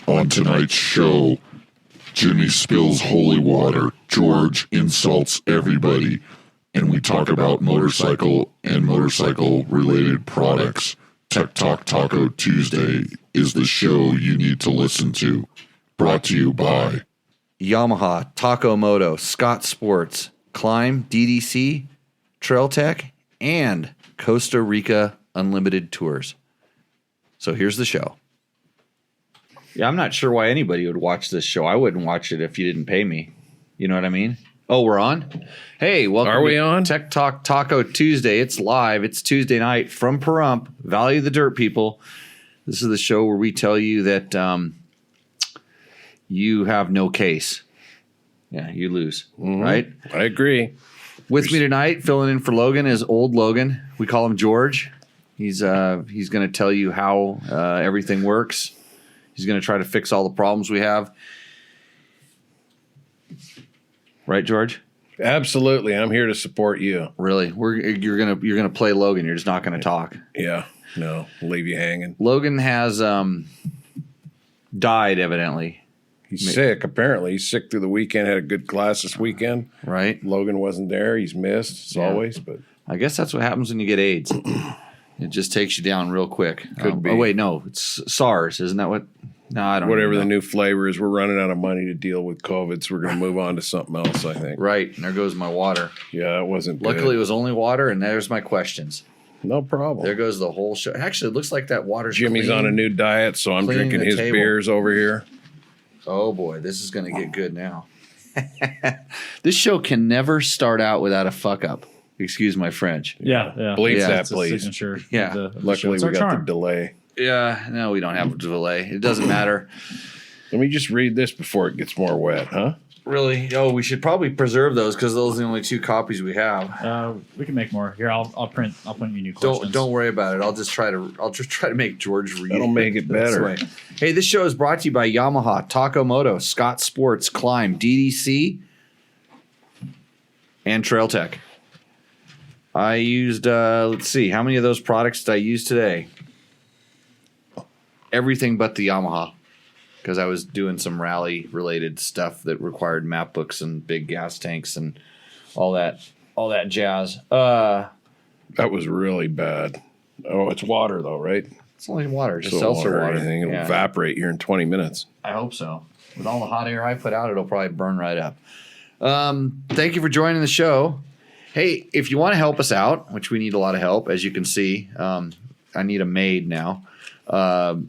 On tonight's show, Jimmy spills holy water, George insults everybody, and we talk about motorcycle and motorcycle-related products. Tech Talk Taco Tuesday is the show you need to listen to. Brought to you by Yamaha, Taco Moto, Scott Sports, Climb, DDC, Trail Tech, and Costa Rica Unlimited Tours. So here's the show. Yeah, I'm not sure why anybody would watch this show. I wouldn't watch it if you didn't pay me. You know what I mean? Oh, we're on? Hey, welcome. Are we on? Tech Talk Taco Tuesday. It's live. It's Tuesday night from Pahrump, Valley of the Dirt People. This is the show where we tell you that you have no case. Yeah, you lose, right? I agree. With me tonight, filling in for Logan, is old Logan. We call him George. He's going to tell you how everything works. He's going to try to fix all the problems we have. Right, George? Absolutely. I'm here to support you. Really? You're gonna play Logan. You're just not going to talk. Yeah. No. Leave you hanging. Logan has died, evidently. He's sick, apparently. He's sick through the weekend. Had a good class this weekend. Right. Logan wasn't there. He's missed, as always. But I guess that's what happens when you get AIDS. It just takes you down real quick. Could be. Oh, wait, no. It's SARS. Isn't that what? No, I don't know. Whatever the new flavor is, we're running out of money to deal with COVID, so we're going to move on to something else, I think. Right. And there goes my water. Yeah, it wasn't good. Luckily, it was only water, and there's my questions. No problem. There goes the whole show. Actually, it looks like that water's Jimmy's clean. on a new diet, so I'm Cleaning drinking the his table. beers over here. Oh, boy. This is going to get good now. This show can never start out without a fuck-up. Excuse my French. Yeah. Bleep Yeah, that, It's a please. signature. Yeah. Of the show. Luckily, It's we our got charm. the delay. Yeah, no, we don't have a delay. It doesn't matter. Let me just read this before it gets more wet, huh? Really? Oh, we should probably preserve those because those are the only 2 copies we have. We can make more. Here, I'll print you new questions. Don't worry about it. I'll just try to make George read. That'll make it this better. way. Hey, this show is brought to you by Yamaha, Taco Moto, Scott Sports, Climb, DDC, and Trail Tech. I used let's see, how many of those products did I use today? Everything but the Yamaha, because I was doing some rally related stuff that required map books and big gas tanks and all that jazz. That was really bad. Oh, it's water, though, right? It's only water, just So seltzer or water. anything. It'll Yeah. evaporate here in 20 minutes. I hope so. With all the hot air I put out, it'll probably burn right up. Thank you for joining the show. Hey, if you want to help us out, which we need a lot of help, as you can see, I need a maid now.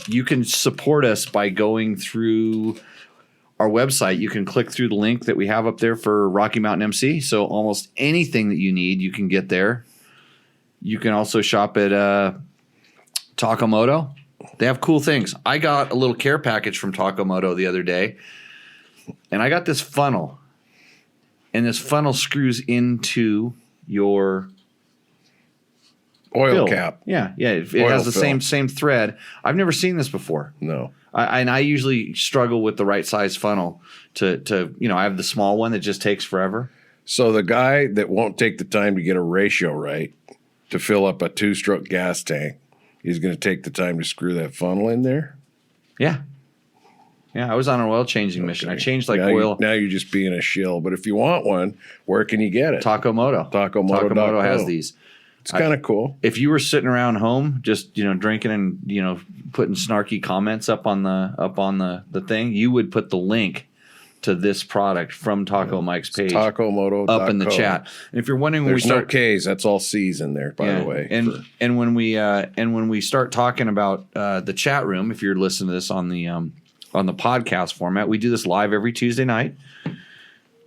You can support us by going through our website. You can click through the link that we have up there for Rocky Mountain MC. So almost anything that you need, you can get there. You can also shop at Taco Moto. They have cool things. I got a little care package from Taco Moto the other day, and I got this funnel. And this funnel screws into your Oil fill. cap. Yeah. It Oil has the fill. same thread. I've never seen this before. No. I usually struggle with the right size funnel to I have the small one that just takes forever. So the guy that won't take the time to get a ratio right to fill up a 2-stroke gas tank, he's going to take the time to screw that funnel in there? Yeah. Yeah, I was on an oil changing mission. I changed now oil. Now you're just being a shill. But if you want one, where can you get it? Taco Moto. Taco Moto. Taco Moto has these. It's kind of cool. If you were sitting around home, just drinking and putting snarky comments up on the thing, you would put the link to this product from Taco Mike's page Taco Moto up in the chat. And if you're wondering when There's we start, no K's. That's all C's in there, by the way. And when we start talking about the chat room, if you're listening to this on the podcast format, we do this live every Tuesday night.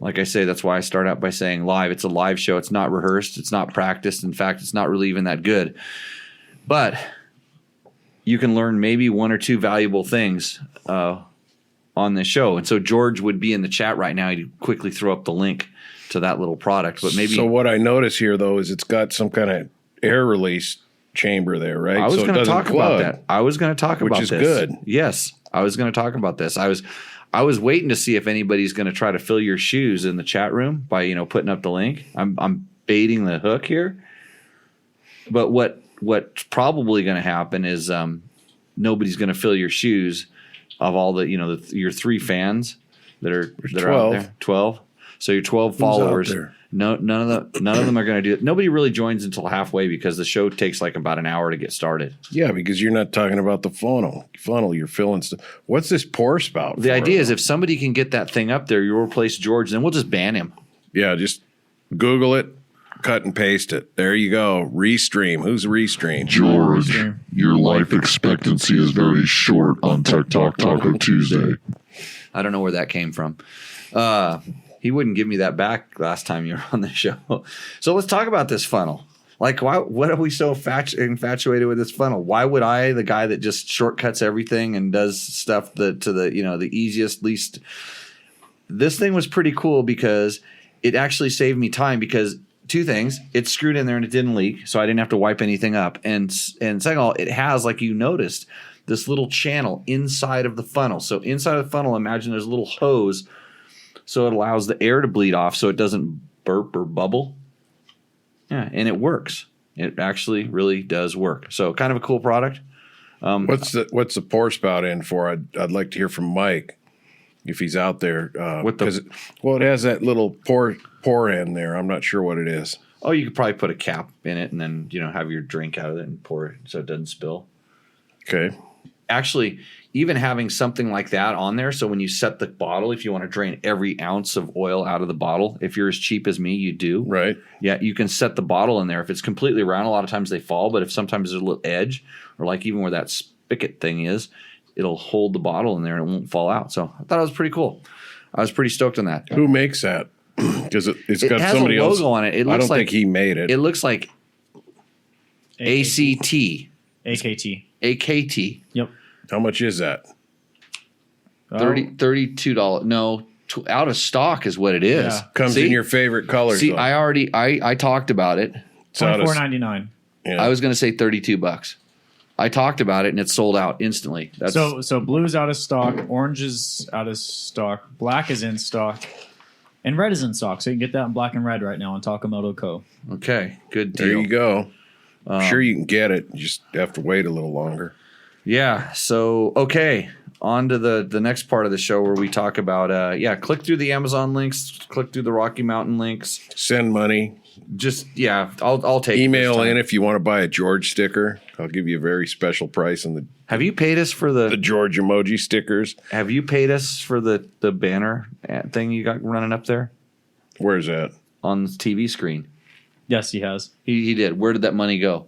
Like I say, that's why I start out by saying live. It's a live show. It's not rehearsed. It's not practiced. In fact, it's not really even that good. But you can learn maybe 1 or 2 valuable things on this show. And so George would be in the chat right now. He'd quickly throw up the link to that little product. But maybe. So what I notice here, though, is it's got some kind of air release chamber there, right? I was so going to talk about that. I was going to talk about this. Which is good. Yes, I was going to talk about this. I was waiting to see if anybody's going to try to fill your shoes in the chat room by putting up the link. I'm baiting the hook here. But what's probably going to happen is nobody's going to fill your shoes of all the your 3 fans that are out 12. there. 12. So your 12 followers. out there? No, none of them are going to do it. Nobody really joins until halfway because the show takes like about an hour to get started. Yeah, because you're not talking about the funnel. You're filling stuff. What's this pour spout? The idea is if somebody can get that thing up there, you'll replace George, then we'll just ban him. Yeah, just Google it, cut and paste it. There you go. Restream. Who's Restream? George, your life expectancy is very short on Tech Talk Taco Tuesday. I don't know where that came from. He wouldn't give me that back last time you were on the show. So let's talk about this funnel. Like, what are we so infatuated with this funnel? Why would I, the guy that just shortcuts everything and does stuff to the easiest, least? This thing was pretty cool because it actually saved me time because 2 things. It's screwed in there and it didn't leak, so I didn't have to wipe anything up. And second of all, it has, like you noticed, this little channel inside of the funnel. So inside of the funnel, imagine there's a little hose. So it allows the air to bleed off so it doesn't burp or bubble. Yeah, and it works. It actually really does work. So kind of a cool product. What's the pour spout in for? I'd like to hear from Mike if he's out there. It has that little pour in there. I'm not sure what it is. Oh, you could probably put a cap in it and then have your drink out of it and pour it so it doesn't spill. Okay. Actually, even having something like that on there, so when you set the bottle, if you want to drain every ounce of oil out of the bottle, if you're as cheap as me, you do. Right. Yeah, you can set the bottle in there. If it's completely round, a lot of times they fall, but if sometimes there's a little edge, or like even where that spigot thing is, it'll hold the bottle in there and it won't fall out. So I thought it was pretty cool. I was pretty stoked on that. Who makes that? Because it's got has somebody a logo else on it. It looks I don't like, think he made it. It looks like ACT. AKT. AKT. Yep. How much is that? $32. No, out of stock is what it is. Yeah. Comes in your favorite colors. See, though. I talked about it. $24.99. Yeah. I was going to say $32. I talked about it and it sold out instantly. So blue's out of stock, orange is out of stock, black is in stock, and red is in stock. So you can get that in black and red right now on Takamoto Co. Okay, good deal. There you go. Sure you can get it. You just have to wait a little longer. Yeah. So, okay. On to the next part of the show where we talk about, click through the Amazon links, click through the Rocky Mountain links. Send money. Just, I'll take Email in if you want to buy a George sticker. I'll give you a very special price on the Have you paid us for the George emoji stickers. Have you paid us for the banner thing you got running up there? Where's that? On the TV screen. Yes, he has. He did. Where did that money go?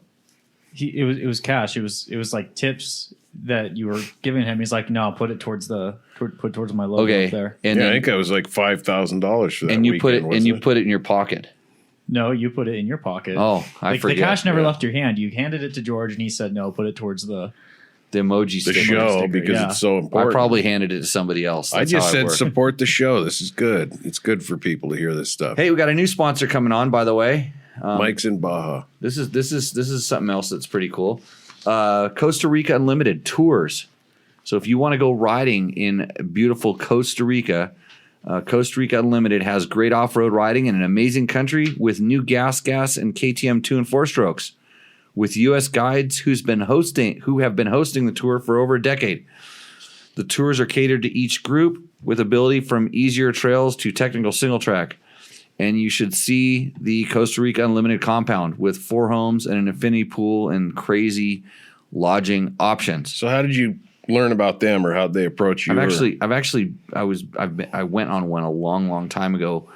It was cash. It was like tips that you were giving him. He's like, no, put it towards my logo Okay. up there. And I then, think that was like $5,000 for that. and you put it weekend, put it in your pocket. No, you put it in your pocket. Oh, I forget. The cash never left your hand. You handed it to George, and he said, no, put it towards the emoji the sticker. show sticker, because yeah. it's so I important. probably handed it to somebody else. I That's just how it said worked. support the show. This is good. It's good for people to hear this stuff. Hey, we got a new sponsor coming on, by the way. Mike's in Baja. This is something else that's pretty cool. Costa Rica Unlimited tours. So if you want to go riding in beautiful Costa Rica Unlimited has great off-road riding in an amazing country with new gas and KTM 2 and 4 strokes. With U.S. guides who have been hosting the tour for over a decade. The tours are catered to each group with ability from easier trails to technical single track. And you should see the Costa Rica Unlimited compound with 4 homes and an infinity pool and crazy lodging options. So how did you learn about them, or how'd they approach you? I went on one a long time ago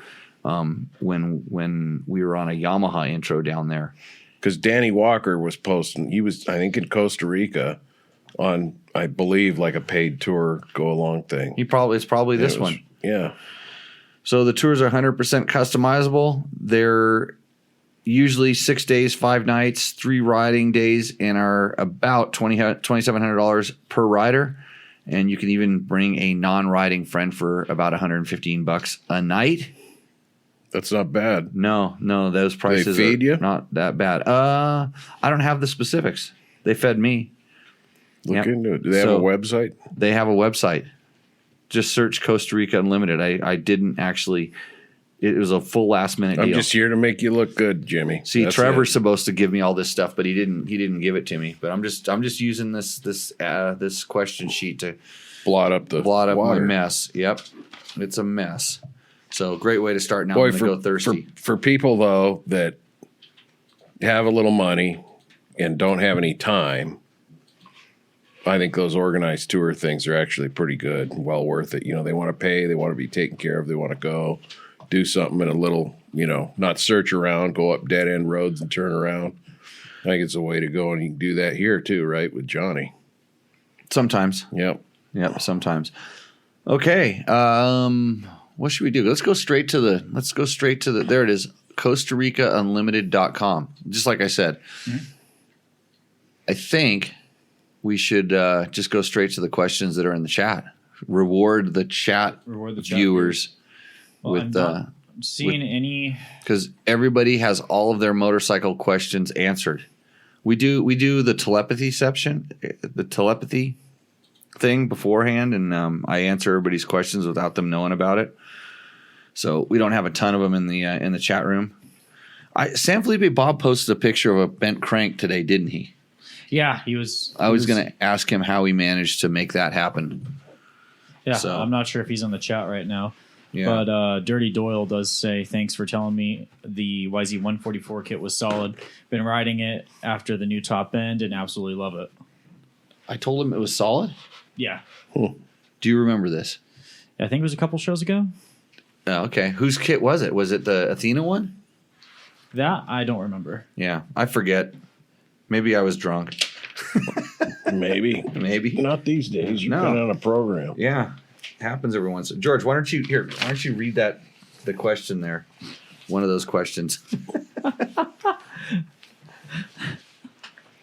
when we were on a Yamaha intro down there. Because Danny Walker was posting. He was, I think, in Costa Rica on, I believe, like a paid tour go along thing. It's probably this one. Yeah. So the tours are 100% customizable. They're usually 6 days, 5 nights, 3 riding days, and are about $2,700 per rider. And you can even bring a non-riding friend for about $115 a night. That's not bad. No, those prices feed are you? not that bad. I don't have the specifics. They fed me. Look Yep. into it. Do they have a website? They have a website. Just search Costa Rica Unlimited. I didn't actually. It was a full last minute I'm deal. just here to make you look good, Jimmy. See, That's Trevor's it. supposed to give me all this stuff, but he didn't give it to me. But I'm just using this question sheet to blot up the my water. mess. Yep, it's a mess. So great way to start now. Boy, I'm gonna go thirsty. For people though that have a little money and don't have any time, I think those organized tour things are actually pretty good and well worth it. They want to pay, they want to be taken care of, they want to go do something in a little, not search around, go up dead end roads and turn around. I think it's a way to go, and you can do that here too, right, with Johnny. Sometimes. Yep, sometimes. Okay. What should we do? Let's go straight to the there it is, Costa Rica Unlimited.com. Just like I said. Mm-hmm. I think we should just go straight to the questions that are in the chat. Reward the chat viewers with I'm seeing any, because everybody has all of their motorcycle questions answered. We do the telepathy thing beforehand, and I answer everybody's questions without them knowing about it. So we don't have a ton of them in the chat room. San Felipe Bob posted a picture of a bent crank today, didn't he? Yeah, he was. I was going to ask him how he managed to make that happen. Yeah, so, I'm not sure if he's on the chat right now. Yeah. But Dirty Doyle does say, thanks for telling me the YZ144 kit was solid. Been riding it after the new top end and absolutely love it. I told him it was solid? Yeah. Do you remember this? I think it was a couple shows ago. Oh, okay. Whose kit was it? Was it the Athena one? That I don't remember. Yeah, I forget. Maybe I was drunk. Maybe. Not these days. You've been on a program. Yeah. Happens every once. George, why don't you read the question there? One of those questions.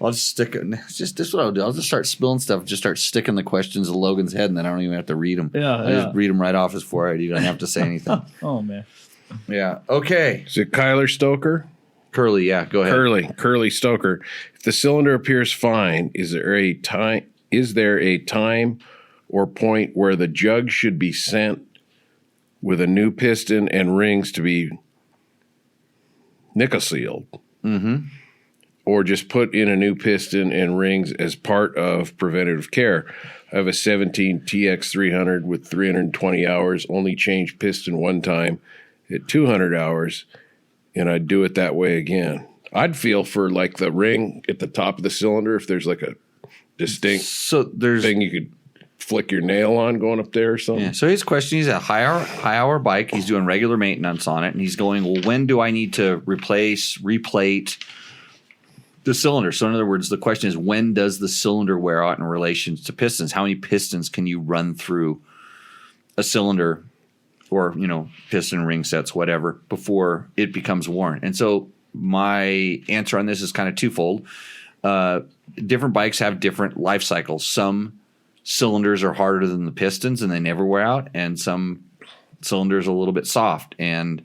I'll just stick it. Just this is what I'll do. I'll just start spilling stuff. Just start sticking the questions in Logan's head, and then I don't even have to read them. I just read them right off his forehead. You don't have to say anything. Oh man. Yeah. Okay. Is it Kyler Stoker? Curly. Yeah. Go ahead. Curly Stoker. If the cylinder appears fine, is there a time or point where the jug should be sent with a new piston and rings to be nickel sealed? Mm-hmm. Or just put in a new piston and rings as part of preventative care. I have a 17 TX300 with 320 hours, only changed piston one time at 200 hours, and I'd do it that way again. I'd feel for like the ring at the top of the cylinder if there's like a distinct thing you could flick your nail on going up there or something. Yeah. So his question, he's a high hour bike. He's doing regular maintenance on it, and he's going, well, when do I need to replate the cylinder? So in other words, the question is, when does the cylinder wear out in relation to pistons? How many pistons can you run through a cylinder or, piston ring sets, whatever, before it becomes worn? And so my answer on this is kind of twofold. Different bikes have different life cycles. Some cylinders are harder than the pistons and they never wear out, and some cylinders are a little bit soft. And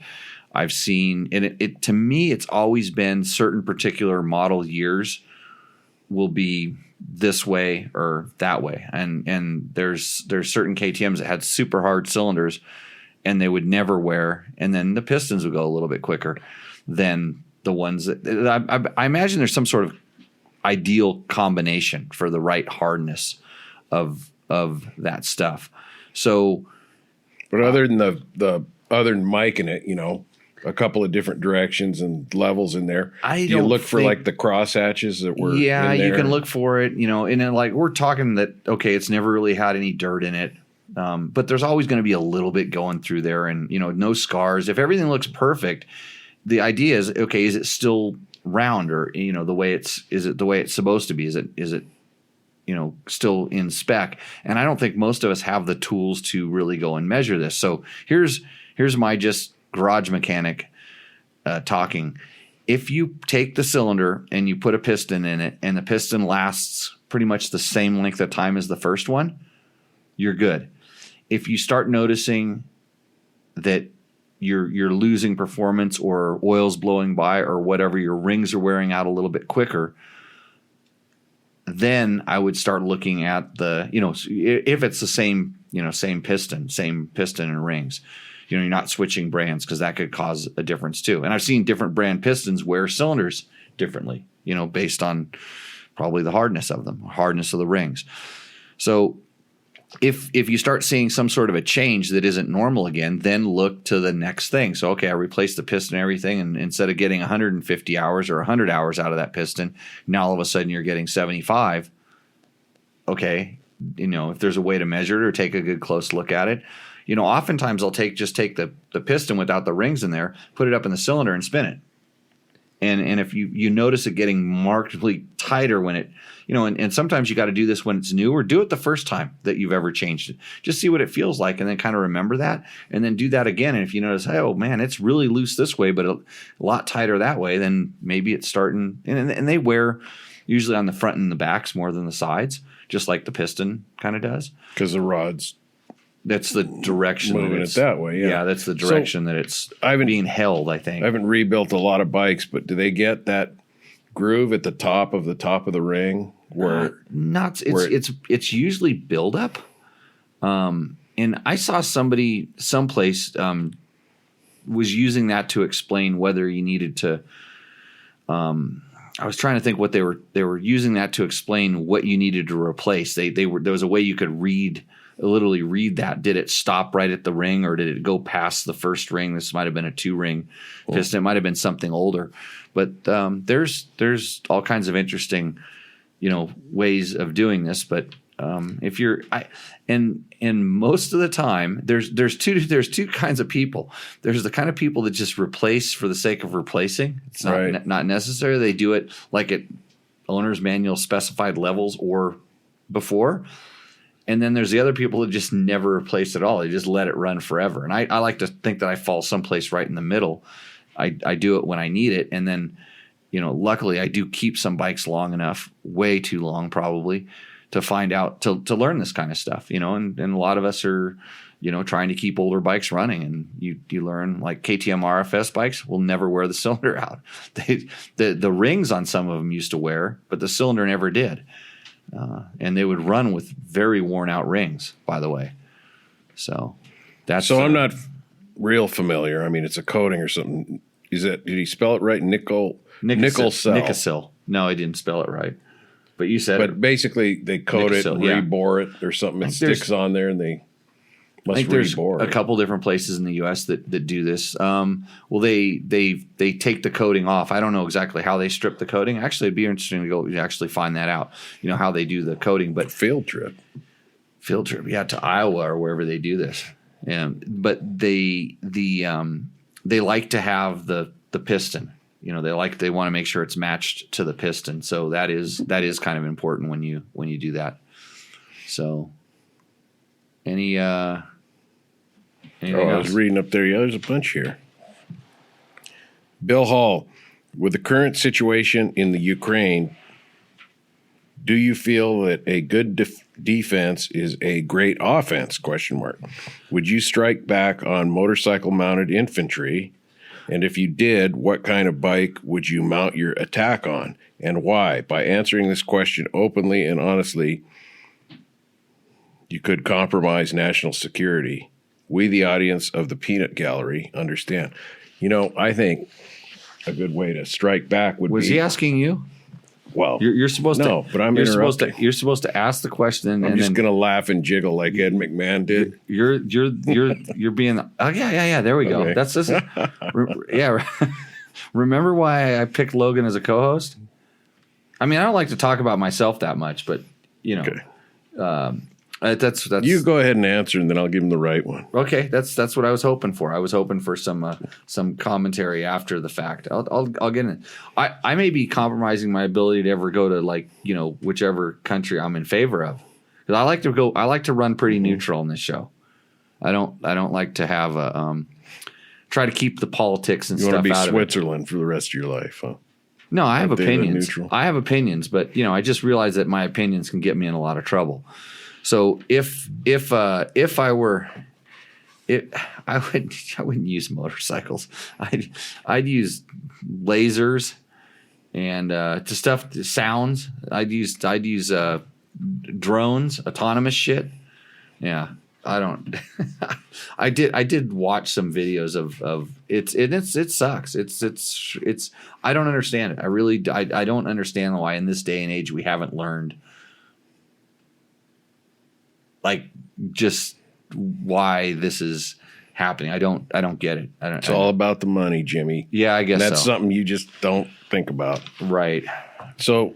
I've seen, and it to me, it's always been certain particular model years will be this way or that way. And there's certain KTMs that had super hard cylinders and they would never wear, and then the pistons would go a little bit quicker than the ones that I imagine there's some sort of ideal combination for the right hardness of that stuff. So, but other than Mike in it, a couple of different directions and levels in there. You look for like the cross hatches that were. Yeah, in there. You can look for it, and then like we're talking that, okay, it's never really had any dirt in it. But there's always going to be a little bit going through there, and no scars. If everything looks perfect, the idea is, okay, is it still round, or the way is it the way it's supposed to be? Is it still in spec? And I don't think most of us have the tools to really go and measure this. So here's my just garage mechanic talking. If you take the cylinder and you put a piston in it, and the piston lasts pretty much the same length of time as the first one, you're good. If you start noticing that you're losing performance, or oil's blowing by, or whatever, your rings are wearing out a little bit quicker, then I would start looking at if it's the same piston and rings. You're not switching brands, because that could cause a difference too. And I've seen different brand pistons wear cylinders differently, based on probably the hardness of them, hardness of the rings. So if you start seeing some sort of a change that isn't normal again, then look to the next thing. So, okay, I replaced the piston and everything, and instead of getting 150 hours or 100 hours out of that piston, now all of a sudden you're getting 75. Okay, if there's a way to measure it or take a good close look at it. Oftentimes I'll take the piston without the rings in there, put it up in the cylinder and spin it. And if you notice it getting markedly tighter when it, and sometimes you got to do this when it's new, or do it the first time that you've ever changed it. Just see what it feels like and then kind of remember that, and then do that again. And if you notice, oh man, it's really loose this way, but a lot tighter that way, then maybe it's starting. And they wear usually on the front and the backs more than the sides, just like the piston kind of does. Because the rod's that's the direction moving it that way. Yeah, that's the direction that it's being held. I think I haven't rebuilt a lot of bikes, but do they get that groove at the top of the ring where it's usually buildup. And I saw somebody someplace was using that to explain whether you needed to. I was trying to think what they were using that to explain what you needed to replace. There was a way you could literally read that. Did it stop right at the ring, or did it go past the first ring? This might have been a 2-ring piston. It might have been something older, but there's all kinds of interesting, ways of doing this. But if you're, and most of the time, there's two kinds of people. There's the kind of people that just replace for the sake of replacing. It's not necessary. They do it like at owner's manual specified levels or before. And then there's the other people that just never replace at all. They just let it run forever. And I like to think that I fall someplace right in the middle. I do it when I need it. And then, luckily I do keep some bikes long enough, way too long probably, to find out, to learn this kind of stuff, and a lot of us are, trying to keep older bikes running. And you learn, like KTM RFS bikes will never wear the cylinder out. The rings on some of them used to wear, but the cylinder never did. And they would run with very worn out rings, by the way. So I'm not real familiar. I mean, it's a coating or something. Did he spell it right? Nickel cell. No, I didn't spell it right. But you said But basically they coat it, rebore it or something. It sticks on there and they I think there's a couple different places in the U.S. that do this. Well, they take the coating off. I don't know exactly how they strip the coating. Actually, it'd be interesting to go actually find that out. How they do the coating. But field trip, yeah, to Iowa or wherever they do this. But they like to have the piston. They want to make sure it's matched to the piston. So that is kind of important when you do that. So anything I was reading up there. Yeah, there's a bunch here. Bill Hall, with the current situation in the Ukraine, do you feel that a good defense is a great offense? ? Would you strike back on motorcycle-mounted infantry? And if you did, what kind of bike would you mount your attack on, and why? By answering this question openly and honestly, you could compromise national security. We, the audience of the Peanut Gallery, understand. I think a good way to strike back would be... Was he asking you? Well, you're supposed to... No, but I'm interrupting. You're supposed to ask the question. I'm just going to laugh and jiggle like Ed McMahon did. You're being... Oh, yeah. There we go. Okay. That's this. Yeah. Remember why I picked Logan as a co-host? I mean, I don't like to talk about myself that much, but, Okay. That's you go ahead and answer, and then I'll give him the right one. Okay, that's what I was hoping for. I was hoping for some commentary after the fact. I'll get in. I may be compromising my ability to ever go to whichever country I'm in favor of, because I like to run pretty neutral in this show. I don't like to have try to keep the politics and stuff out of it. You want to be Switzerland for the rest of your life, huh? No, I have opinions. I have opinions, but I just realize that my opinions can get me in a lot of trouble. So if I were, I wouldn't use motorcycles. I'd use lasers and sounds. I'd use drones, autonomous shit. Yeah, I don't. I did watch some videos of it sucks. It's I don't understand it. I don't understand why in this day and age we haven't learned. Like just why this is happening. I don't get it. It's all about the money, Jimmy. Yeah, I guess And that's so. something you just don't think about. Right. So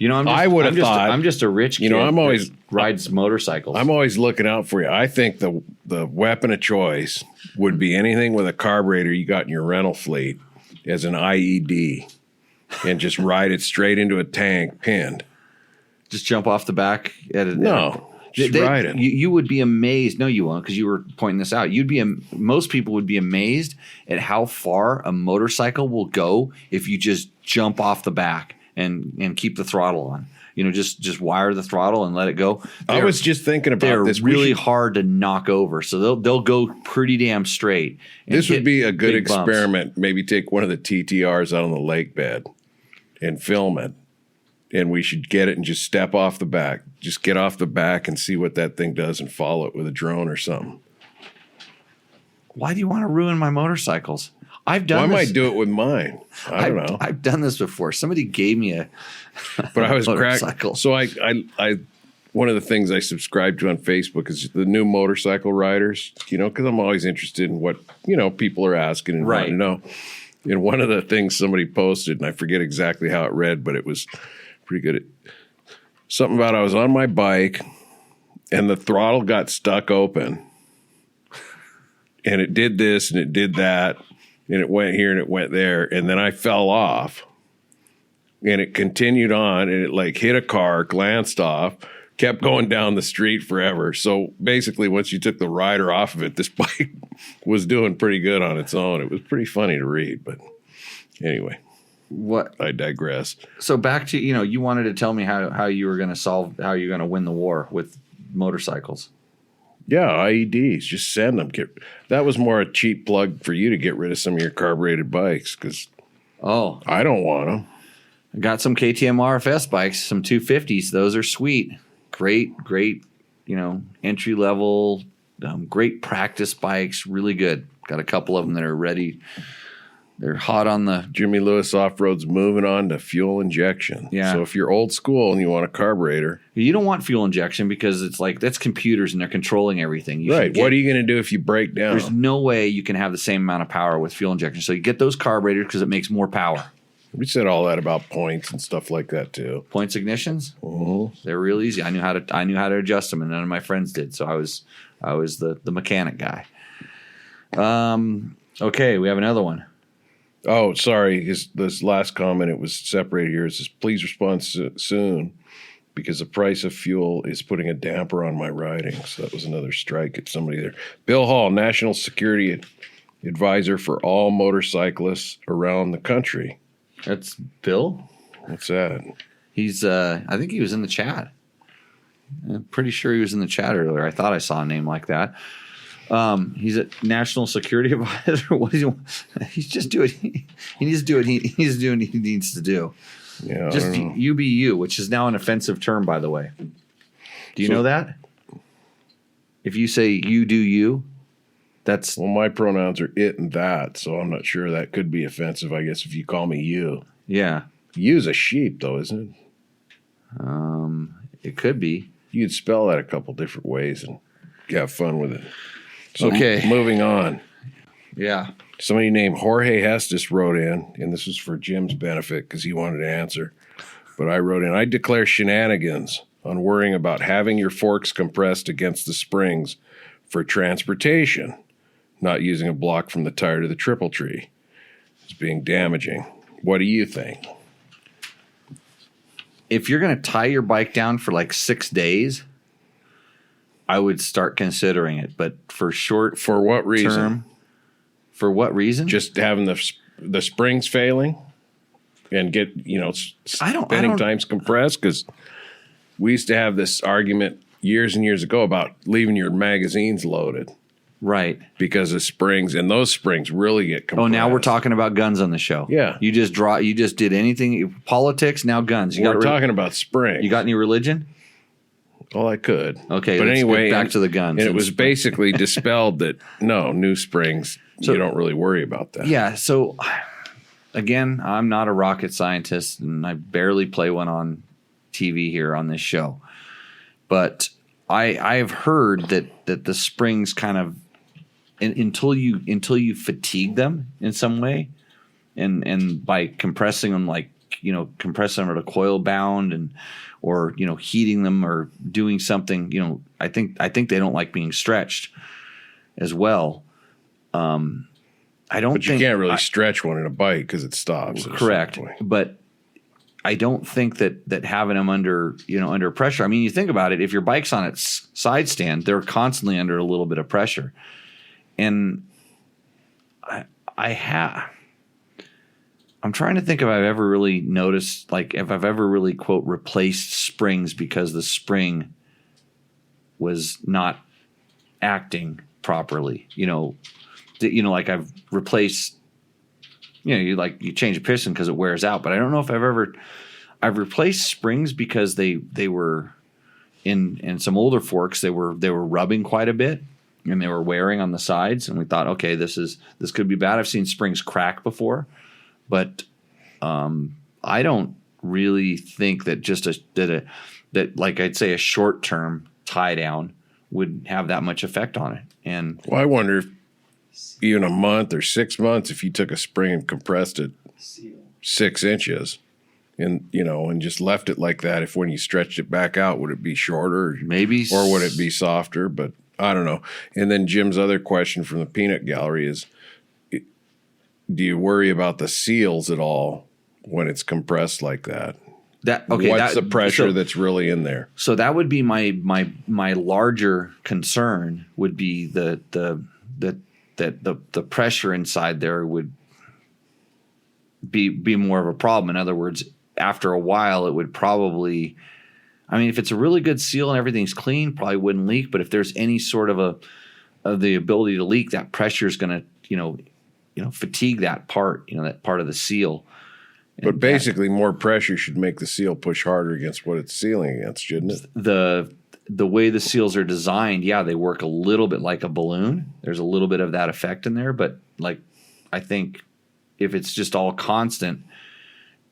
I would have thought I'm just a rich kid. I'm always that rides motorcycles. I'm always looking out for you. I think the weapon of choice would be anything with a carburetor you got in your rental fleet as an IED, and just ride it straight into a tank pinned. Just jump off the back at it. No, just ride it. You would be amazed. No, you won't, because you were pointing this out. Most people would be amazed at how far a motorcycle will go if you just jump off the back and keep the throttle on. Just wire the throttle and let it go. I was just thinking about this. They're really hard to knock over, so they'll go pretty damn straight. This would be a good big bumps. experiment. Maybe take one of the TTRs out on the lake bed and film it. And we should get it and just step off the back. Just get off the back and see what that thing does and follow it with a drone or something. Why do you want to ruin my motorcycles? I've done I this. might do it with mine. I don't know. I've done this before. Somebody gave me a But I was motorcycle. cracked. So I one of the things I subscribe to on Facebook is the new motorcycle riders, because I'm always interested in what, people are asking and wanting to know. And one of the things somebody posted, and I forget exactly how it read, but it was pretty good. Something about I was on my bike and the throttle got stuck open. And it did this and it did that. And it went here and it went there. And then I fell off. And it continued on and it hit a car, glanced off, kept going down the street forever. So basically, once you took the rider off of it, this bike was doing pretty good on its own. It was pretty funny to read. But anyway, I digress. So back to, you wanted to tell me how you were going to win the war with motorcycles. Yeah, IEDs. Just send them. That was more a cheap plug for you to get rid of some of your carbureted bikes because I don't want them. I got some KTM RFS bikes, some 250s. Those are sweet. Great, entry level, great practice bikes. Really good. Got a couple of them that are ready. They're hot on the... Jimmy Lewis Off-Road's moving on to fuel injection. Yeah. So if you're old school and you want a carburetor... You don't want fuel injection because it's that's computers and they're controlling everything. Right. What are you going to do if you break down? There's no way you can have the same amount of power with fuel injection. So you get those carburetors because it makes more power. We said all that about points and stuff like that too. Points ignitions? Mm-hmm. They're real easy. I knew how to adjust them, and none of my friends did. So I was the mechanic guy. Okay, we have another one. Oh, sorry. This last comment, it was separated here. It says, please respond soon because the price of fuel is putting a damper on my riding. So that was another strike at somebody there. Bill Hall, National Security Advisor for all motorcyclists around the country. That's Bill? What's that? He's, I think he was in the chat. I'm pretty sure he was in the chat earlier. I thought I saw a name like that. He's a national security advisor. What does he want? He's just doing. He needs to do it. He's doing what he needs to do. Yeah, just you be you, which is now an offensive term, by the way. Do you know that? If you say you do you, that's my pronouns are it and that, so I'm not sure that could be offensive. I guess if you call me you, yeah. You's a sheep, though, isn't it? It could be. You'd spell that a couple different ways and have fun with it. So okay, moving on. Yeah. Somebody named Jorge Hestis wrote in, and this was for Jim's benefit because he wanted to answer. But I wrote in, I declare shenanigans on worrying about having your forks compressed against the springs for transportation, not using a block from the tire to the triple tree. It's being damaging. What do you think? If you're going to tie your bike down for 6 days, I would start considering it. But for short, for what reason? Term, for what reason? Just having the springs failing and get spinning times compressed. Because we used to have this argument years and years ago about leaving your magazines loaded, right? Because of springs, and those springs really get compressed. Oh, now we're talking about guns on the show. Yeah, you just did anything politics. Now guns. We're talking about springs. You got any religion? Well, I could. Okay, but anyway, back to the guns. And it was basically dispelled that new springs. So, you don't really worry about that. Yeah. So again, I'm not a rocket scientist, and I barely play one on TV here on this show. But I've heard that the springs kind of until you fatigue them in some way, and by compressing them, like compressing them at a coil bound or heating them or doing something, I think they don't like being stretched as well. I don't. But you can't really stretch one in a bike because it stops. Correct, but I don't think that having them under pressure. I mean, you think about it. If your bike's on its side stand, they're constantly under a little bit of pressure, and I'm trying to think if I've ever really noticed, like if I've ever really quote replaced springs because the spring was not acting properly. Like I've replaced. You change a piston because it wears out, but I don't know if I've replaced springs because they were in some older forks they were rubbing quite a bit and they were wearing on the sides, and we thought, okay, this could be bad. I've seen springs crack before, but I don't really think that that like I'd say a short term tie down would have that much effect on it. And I wonder if even a month or 6 months, if you took a spring and compressed it 6 inches and just left it like that, if when you stretched it back out, would it be shorter? Maybe. Or would it be softer? But I don't know. And then Jim's other question from the peanut gallery is, do you worry about the seals at all when it's compressed like that? What's the pressure that's really in there? So that would be my larger concern would be that the pressure inside there would be more of a problem. In other words, after a while, it would probably, I mean, if it's a really good seal and everything's clean, probably wouldn't leak. But if there's any sort of the ability to leak, that pressure is going to fatigue that part, that part of the seal. But basically, more pressure should make the seal push harder against what it's sealing against, shouldn't it? The way the seals are designed, yeah, they work a little bit like a balloon. There's a little bit of that effect in there, but like I think if it's just all constant,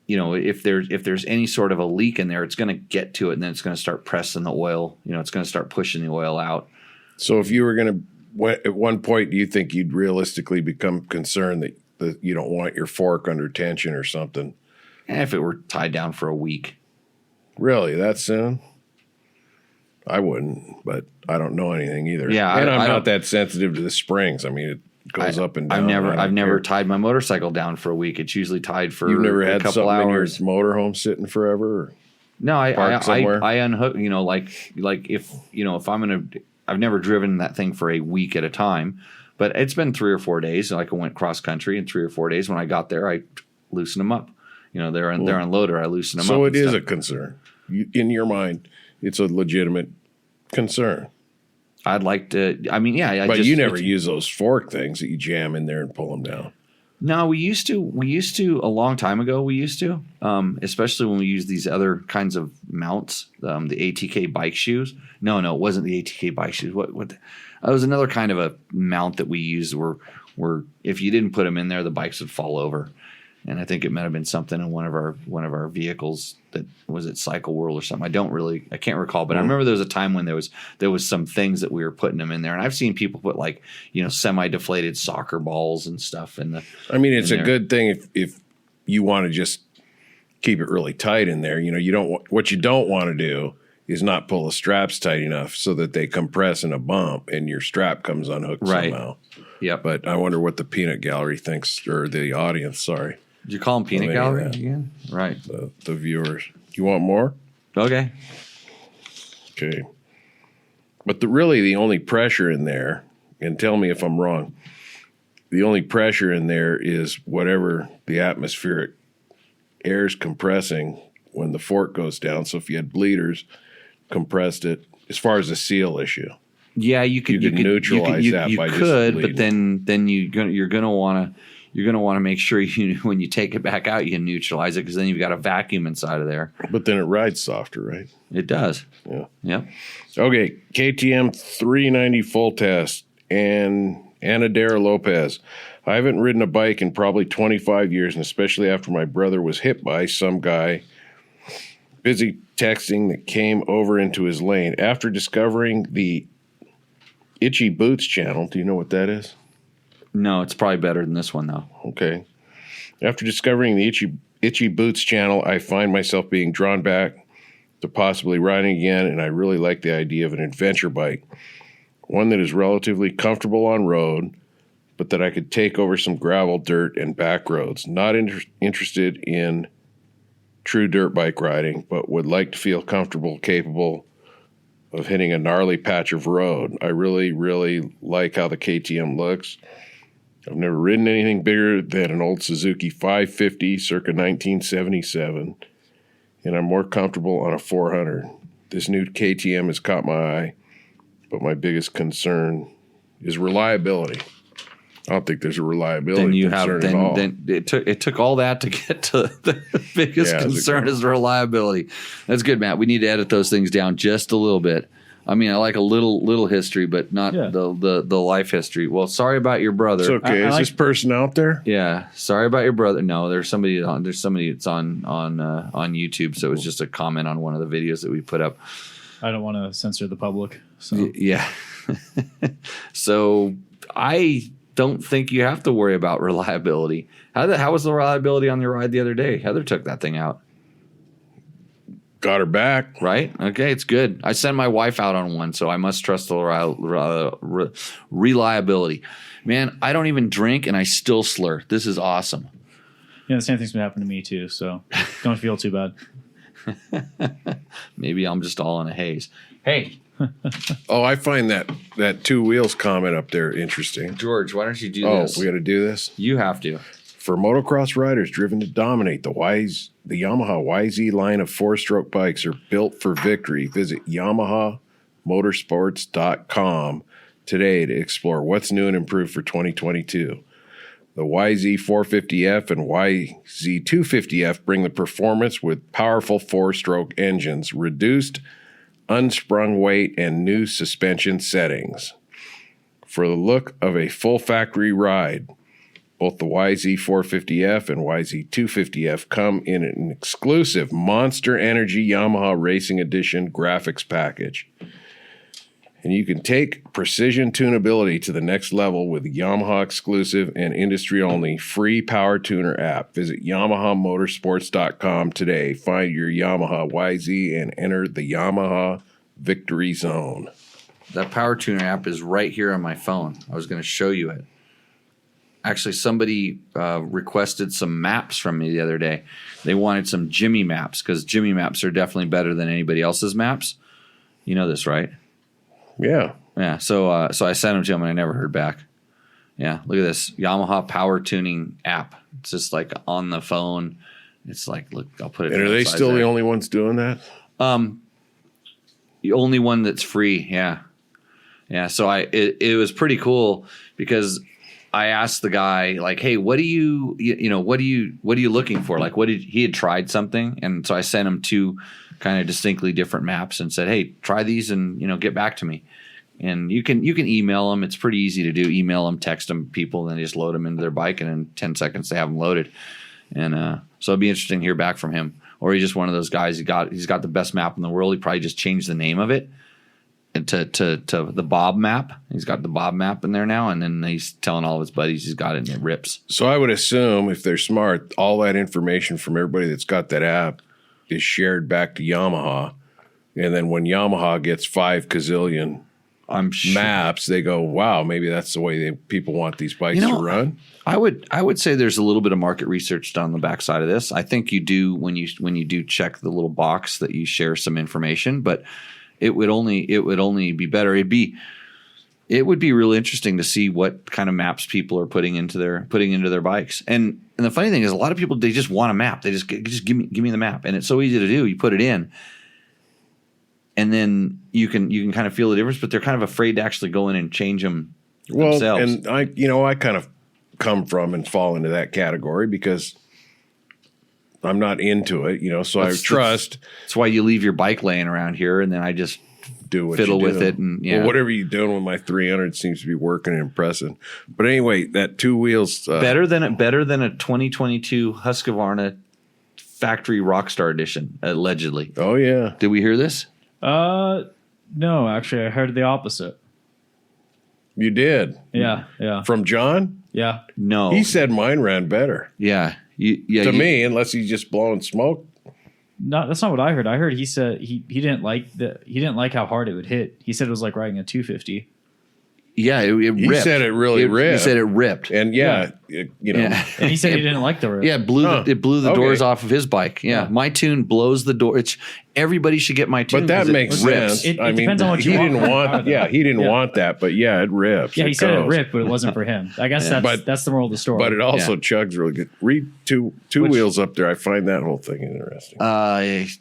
if there's any sort of a leak in there, it's going to get to it, and then it's going to start pressing the oil. It's going to start pushing the oil out. So if you were going to, at one point, do you think you'd realistically become concerned that you don't want your fork under tension or something? If it were tied down for a week. Really, that soon? I wouldn't, but I don't know anything either. Yeah, and I'm not that sensitive to the springs. I mean, it goes up and down. I've never tied my motorcycle down for a week. It's usually tied for You've never a had couple something hours. in your motorhome sitting forever? Or no, I unhook. Like if I'm I've never driven that thing for a week at a time, but it's been 3 or 4 days. Like I went cross country in 3 or 4 days. When I got there, I loosened them up. They're on loader. I loosened them up. So it is a concern. In your mind, it's a legitimate concern. I'd like to. I mean, yeah. But you never use those fork things that you jam in there and pull them down. No, we used to a long time ago. We used to, especially when we used these other kinds of mounts, the ATK bike shoes. No, it wasn't the ATK bike shoes. What? It was another kind of a mount that we used where if you didn't put them in there, the bikes would fall over. And I think it might have been something in one of our vehicles that was at Cycle World or something. I can't recall, but I remember there was a time when there was some things that we were putting them in there, and I've seen people put like semi-deflated soccer balls and stuff in the. I mean, it's a good thing if you want to just keep it really tight in there. What you don't want to do is not pull the straps tight enough so that they compress in a bump and your strap comes unhooked somehow. Yep. But I wonder what the peanut gallery thinks, or the audience. Sorry. Did you call them peanut gallery again? Right. The viewers. You want more? Okay. But really the only pressure in there, and tell me if I'm wrong, the only pressure in there is whatever the atmospheric air is compressing when the fork goes down. So if you had bleeders, compressed it, as far as the seal issue. Yeah, you could neutralize that by just bleeding. But then you're gonna want to make sure when you take it back out, you can neutralize it, because then you've got a vacuum inside of there. But then it rides softer, right? It does. Yeah. Yep. Okay, KTM 390 full test and Anadera Lopez. I haven't ridden a bike in probably 25 years, and especially after my brother was hit by some guy busy texting that came over into his lane after discovering the Itchy Boots channel. Do you know what that is? No, it's probably better than this one, though. Okay. After discovering the Itchy Boots channel, I find myself being drawn back to possibly riding again, and I really like the idea of an adventure bike, one that is relatively comfortable on road, but that I could take over some gravel, dirt, and back roads. Not interested in true dirt bike riding, but would like to feel comfortable, capable of hitting a gnarly patch of road. I really, really like how the KTM looks. I've never ridden anything bigger than an old Suzuki 550 circa 1977, and I'm more comfortable on a 400. This new KTM has caught my eye, but my biggest concern is reliability. I don't think there's a reliability concern at all. Then it took all that to get to the biggest concern is reliability. That's good, Matt. We need to edit those things down just a little bit. I mean, I like a little history, but not the life history. Well, sorry about your brother. It's okay. Is this person out there? Yeah, sorry about your brother. No, there's somebody that's on YouTube. So it was just a comment on one of the videos that we put up. I don't want to censor the public. So. Yeah. So I don't think you have to worry about reliability. How was the reliability on your ride the other day? Heather took that thing out. Got her back. Right? Okay, it's good. I sent my wife out on one, so I must trust the reliability. Man, I don't even drink, and I still slur. This is awesome. Yeah, the same thing's been happening to me, too, so don't feel too bad. Maybe I'm just all in a haze. Hey. Oh, I find that two wheels comment up there interesting. George, why don't you do this? Oh, we got to do this? You have to. For motocross riders driven to dominate, the Yamaha YZ line of four-stroke bikes are built for victory. Visit YamahaMotorsports.com today to explore what's new and improved for 2022. The YZ450F and YZ250F bring the performance with powerful four-stroke engines, reduced unsprung weight, and new suspension settings. For the look of a full factory ride, both the YZ450F and YZ250F come in an exclusive Monster Energy Yamaha Racing Edition graphics package. And you can take precision tunability to the next level with the Yamaha exclusive and industry-only free Power Tuner app. Visit YamahaMotorsports.com today. Find your Yamaha YZ and enter the Yamaha Victory Zone. That Power Tuner app is right here on my phone. I was going to show you it. Actually, somebody requested some maps from me the other day. They wanted some Jimmy maps because Jimmy maps are definitely better than anybody else's maps. You know this, right? Yeah. Yeah. So I sent them to him and I never heard back. Yeah. Look at this Yamaha Power Tuning app. It's just like on the phone. It's like, look, I'll put it. And are they still the only ones doing that? The only one that's free. Yeah. Yeah. So it was pretty cool because I asked the guy, like, hey, what are you looking for? Like, he had tried something. And so I sent him two kind of distinctly different maps and said, hey, try these and, get back to me. And you can email them. It's pretty easy to do. Email them, text them people, and then just load them into their bike. And in 10 seconds, they have them loaded. And so it'd be interesting to hear back from him. Or he's just one of those guys. He's got the best map in the world. He probably just changed the name of it to the Bob map. He's got the Bob map in there now, and then he's telling all of his buddies he's got it and it rips. So I would assume if they're smart, all that information from everybody that's got that app is shared back to Yamaha. And then when Yamaha gets 5 gazillion maps, they go, wow, maybe that's the way people want these bikes to run. I would say there's a little bit of market research done on the backside of this. I think you do when you do check the little box that you share some information, but it would only be better. It would be really interesting to see what kind of maps people are putting into their bikes. And the funny thing is, a lot of people, they just want a map. They just give me the map, and it's so easy to do. You put it in, and then you can kind of feel the difference. But they're kind of afraid to actually go in and change them themselves. And I kind of come from and fall into that category because I'm not into it, so I trust. That's why you leave your bike laying around here, and then I just fiddle with it. And well, whatever you're doing with my 300 seems to be working and impressing. But anyway, that two wheels better than a 2022 Husqvarna factory Rockstar edition, allegedly. Oh yeah. Did we hear this? No, actually, I heard the opposite. You did. Yeah, From John? yeah. No. He said mine ran better. Yeah. Me, unless he's just blowing smoke. No, that's not what I heard. I heard he said he didn't like how hard it would hit. He said it was like riding a 250. Yeah, it ripped. He said it really ripped. He said it ripped. And Yeah. Yeah. And he said he didn't like the rip. Yeah, it blew the Okay. doors off of his bike. Yeah. My tune blows the door. Everybody should get my tune. But that 'cause it makes rips. sense. It I mean, depends on what he you didn't want. want. Yeah, he didn't want that. But yeah, it rips. Yeah, he said it goes. ripped, but it wasn't for him. I guess that's the moral of the story. But it also chugs really good. Read two wheels up there. I find that whole thing interesting.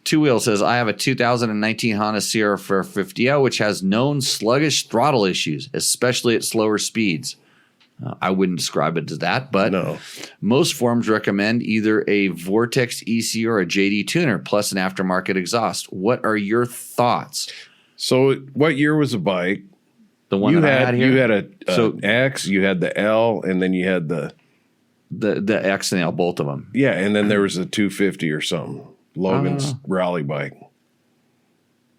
Two Wheel says, I have a 2019 Honda Sierra 450L, which has known sluggish throttle issues, especially at slower speeds. I wouldn't describe it as that, but No. most forums recommend either a Vortex ECU or a JD tuner plus an aftermarket exhaust. What are your thoughts? So, what year was the bike? The one that I had here? You had a So- X, you had the L, and then you had the the X and L, both of them. yeah, and then there was a 250 or something. Logan's rally bike.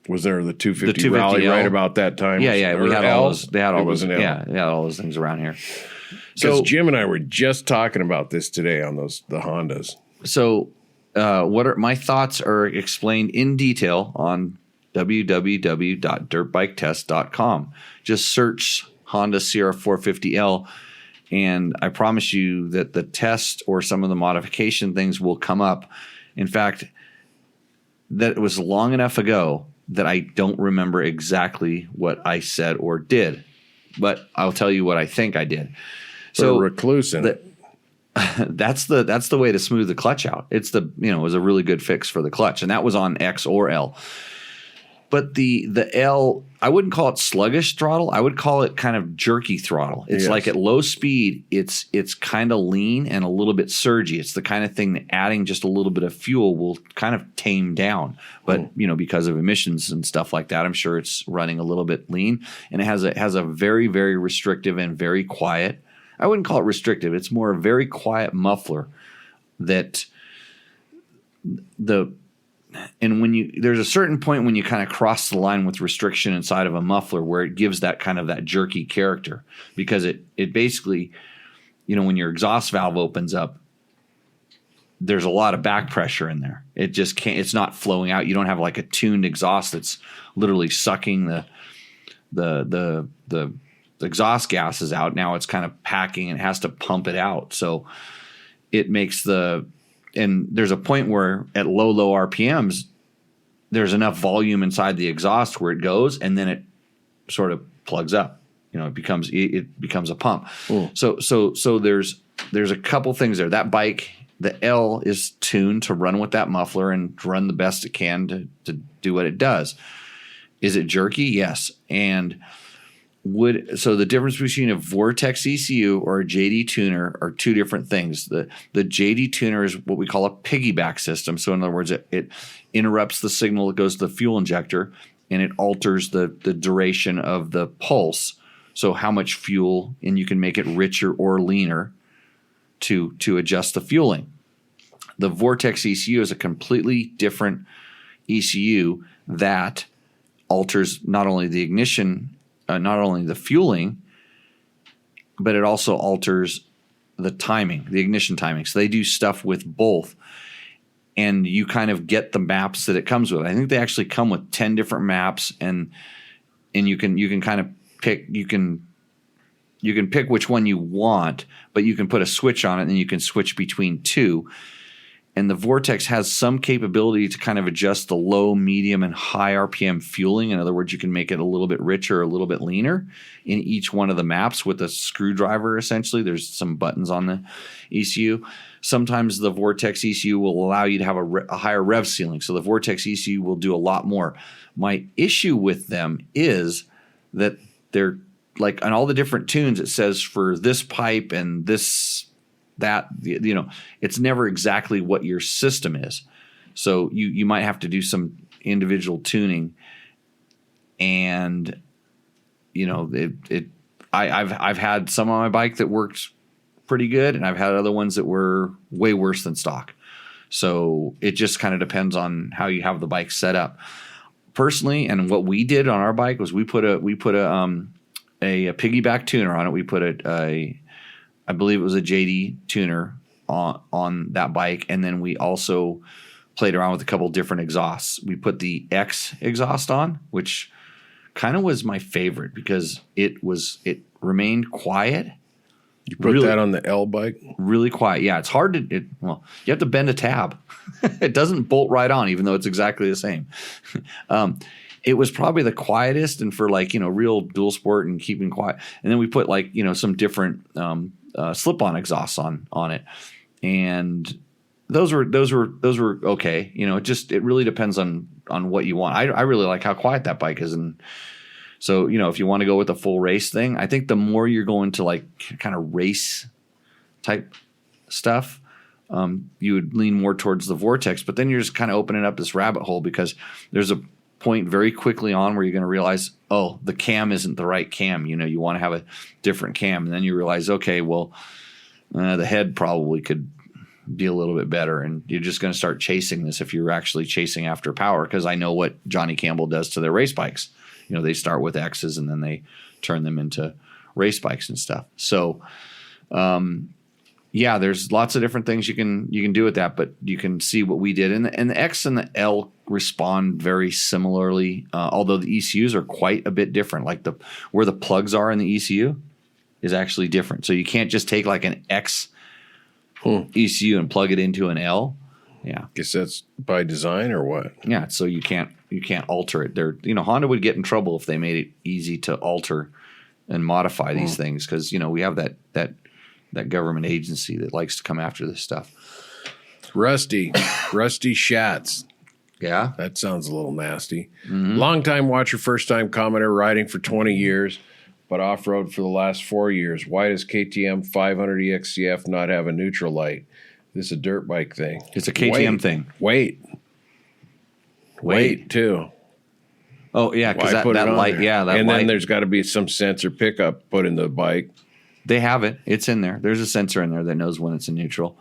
Was there the 250 rally 250L? right about that time? Yeah, we Or had L? all those. They had all It was those. an L. Yeah, they had all those things around here. Because So Jim and I were just talking about this today on the Hondas. So, what are my thoughts are explained in detail on www.dirtbiketest.com. Just search Honda Sierra 450L, and I promise you that the test or some of the modification things will come up. In fact, that was long enough ago that I don't remember exactly what I said or did, but I'll tell you what I think I did. So recluse in it. That's the way to smooth the clutch out. It was a really good fix for the clutch, and that was on X or L. But the L, I wouldn't call it sluggish throttle. I would call it kind of jerky throttle. It's like at low speed, it's kind of lean and a little bit surgy. It's the kind of thing that adding just a little bit of fuel will kind of tame down. But because of emissions and stuff like that, I'm sure it's running a little bit lean, and it has a very, very restrictive and very quiet. I wouldn't call it restrictive. It's more a very quiet muffler that there's a certain point when you kind of cross the line with restriction inside of a muffler where it gives that kind of that jerky character, because it basically, when your exhaust valve opens up, there's a lot of back pressure in there. It just can't, it's not flowing out. You don't have like a tuned exhaust that's literally sucking the exhaust gases out. Now it's kind of packing and has to pump it out. So it makes and there's a point where at low RPMs, there's enough volume inside the exhaust where it goes, and then it sort of plugs up. It becomes a pump. So there's a couple things there. That bike, the L, is tuned to run with that muffler and run the best it can to do what it does. Is it jerky? Yes. And so the difference between a Vortex ECU or a JD tuner are two different things. The JD tuner is what we call a piggyback system. So in other words, it interrupts the signal that goes to the fuel injector, and it alters the duration of the pulse. So how much fuel, and you can make it richer or leaner to adjust the fueling. The Vortex ECU is a completely different ECU that alters not only the ignition, not only the fueling, but it also alters the timing, the ignition timing. So they do stuff with both, and you kind of get the maps that it comes with. I think they actually come with 10 different maps, and you can kind of pick. You can pick which one you want, but you can put a switch on it, and you can switch between two. And the Vortex has some capability to kind of adjust the low, medium, and high RPM fueling. In other words, you can make it a little bit richer, a little bit leaner in each one of the maps with a screwdriver, essentially. There's some buttons on the ECU. Sometimes the Vortex ECU will allow you to have a higher rev ceiling. So the Vortex ECU will do a lot more. My issue with them is that they're like on all the different tunes, it says for this pipe and this that, it's never exactly what your system is. So you might have to do some individual tuning, and I've had some on my bike that worked pretty good, and I've had other ones that were way worse than stock. So it just kind of depends on how you have the bike set up. Personally, and what we did on our bike was we put a piggyback tuner on it. We put I believe it was a JD tuner on that bike, and then we also played around with a couple different exhausts. We put the X exhaust on, which kind of was my favorite because it remained quiet. You put that on the L bike? Really quiet. Yeah, it's hard to you have to bend a tab. It doesn't bolt right on, even though it's exactly the same. It was probably the quietest, and for real dual sport and keeping quiet. And then we put some different slip-on exhausts on it, and those were okay. It really depends on what you want. I really like how quiet that bike is, and so if you want to go with a full race thing, I think the more you're going to kind of race type stuff, you would lean more towards the Vortex. But then you're just kind of opening up this rabbit hole because there's a point very quickly on where you're going to realize, oh, the cam isn't the right cam. You want to have a different cam, and then you realize, okay, well, the head probably could be a little bit better, and you're just going to start chasing this if you're actually chasing after power. Because I know what Johnny Campbell does to their race bikes. They start with X's and then they turn them into race bikes and stuff. So, there's lots of different things you can do with that, but you can see what we did. And the X and the L respond very similarly, although the ECUs are quite a bit different. Like where the plugs are in the ECU is actually different. So you can't just take an X ECU and plug it into an L. Yeah. Guess that's by design or what? Yeah, so you can't alter it. Honda would get in trouble if they made it easy to alter and modify these things because we have that government agency that likes to come after this stuff. Rusty Schatz. Yeah, that sounds a little nasty. Mm-hmm. Long-time watcher, first-time commenter, riding for 20 years, but off-road for the last 4 years. Why does KTM 500 EXCF not have a neutral light? This is a dirt bike thing. It's a KTM thing. Wait, too. Oh, yeah, because that light, that and light. Then there's got to be some sensor pickup put in the bike. They have it. It's in there. There's a sensor in there that knows when it's in neutral.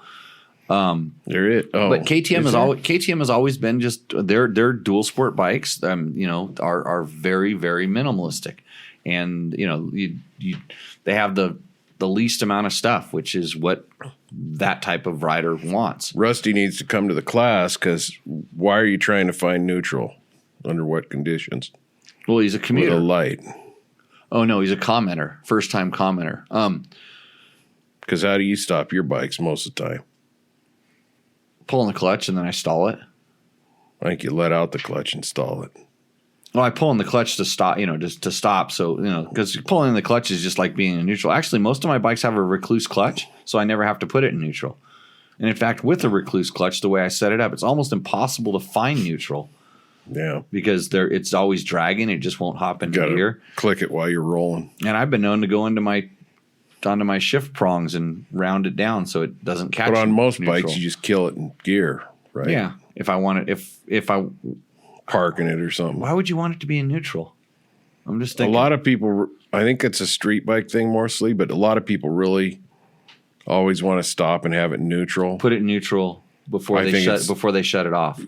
There is. Oh, but KTM has always been just their dual sport bikes. Are very, very minimalistic, and they have the least amount of stuff, which is what that type of rider wants. Rusty needs to come to the class because why are you trying to find neutral? Under what conditions? Well, he's a commuter. With a light. Oh, no, he's a commenter, first-time commenter. Because how do you stop your bikes most of the time? Pulling the clutch and then I stall it. I think you let out the clutch and stall it. Well, I pull in the clutch to stop, just to stop. So, because pulling in the clutch is just like being in neutral. Actually, most of my bikes have a recluse clutch, so I never have to put it in neutral. And in fact, with a recluse clutch, the way I set it up, it's almost impossible to find neutral. Yeah. Because it's always dragging. It just won't hop into gear. Click it while you're rolling. And I've been known to go onto my shift prongs and round it down so it doesn't catch. But on most bikes, you just kill it in gear, right? Yeah. If I want it, if I parking it or something. Why would you want it to be in neutral? I'm just thinking. A lot of people, I think it's a street bike thing mostly, but a lot of people really always want to stop and have it neutral. Put it in neutral before they shut it off.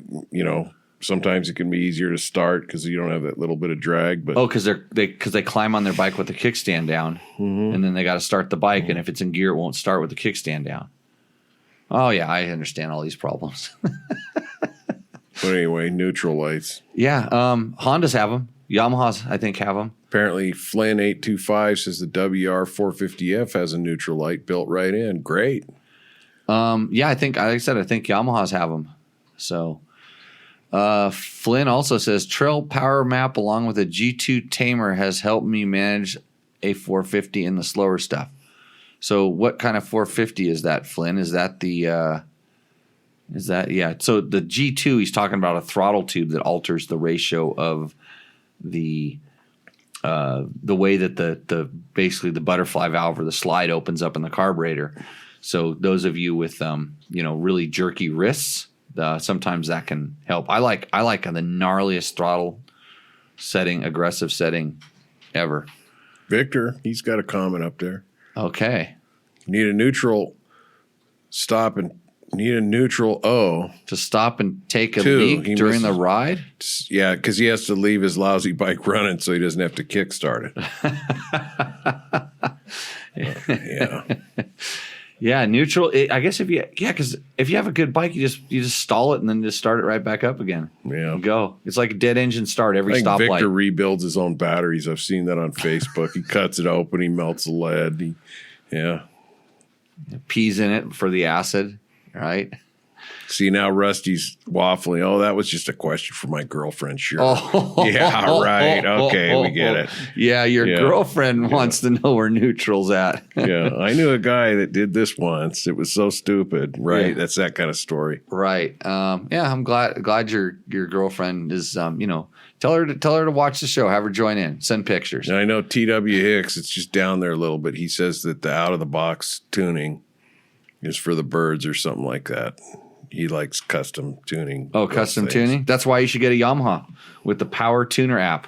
Sometimes it can be easier to start because you don't have that little bit of drag. But because they climb on their bike with the kickstand down, and then they got to start the bike, and if it's in gear, it won't start with the kickstand down. Oh yeah, I understand all these problems. But anyway, neutral lights. Yeah, Hondas have them. Yamahas, I think, have them. Apparently, Flynn 825 says the WR450F has a neutral light built right in. Great. Yeah, I think, like I said, I think Yamahas have them. So. Flynn also says Trail Power Map along with a G2 Tamer has helped me manage a 450 in the slower stuff. So what kind of 450 is that, Flynn? Is that yeah. So the G2, he's talking about a throttle tube that alters the ratio of the way that the basically the butterfly valve or the slide opens up in the carburetor. So those of you with really jerky wrists, sometimes that can help. I like the gnarliest throttle setting, aggressive setting ever. Victor, he's got a comment up there. Okay. Need a neutral stop and Need a neutral O. to stop and take a Two. leak He during must- the ride? Yeah, because he has to leave his lousy bike running so he doesn't have to kickstart it. Yeah. Yeah, neutral. I guess because if you have a good bike, you just stall it and then just start it right back up again. Yeah. Go. It's like a dead engine start every I think stoplight. Victor rebuilds his own batteries. I've seen that on Facebook. He cuts it open. He melts the lead. Yeah. Peas in it for the acid, right? See, now Rusty's waffling. Oh, that was just a question for my girlfriend. Sure. Oh. Yeah, right. Okay, we get it. Yeah, your girlfriend wants to know where neutral's at. Yeah, I knew a guy that did this once. It was so stupid. Right. Yeah. That's that kind of story. Right. Yeah, I'm glad your girlfriend is tell her to watch the show, have her join in, send pictures. And I know T.W. Hicks, it's just down there a little bit. He says that the out of the box tuning is for the birds or something like that. He likes custom tuning. Oh, custom tuning? That's why you should get a Yamaha with the Power Tuner app.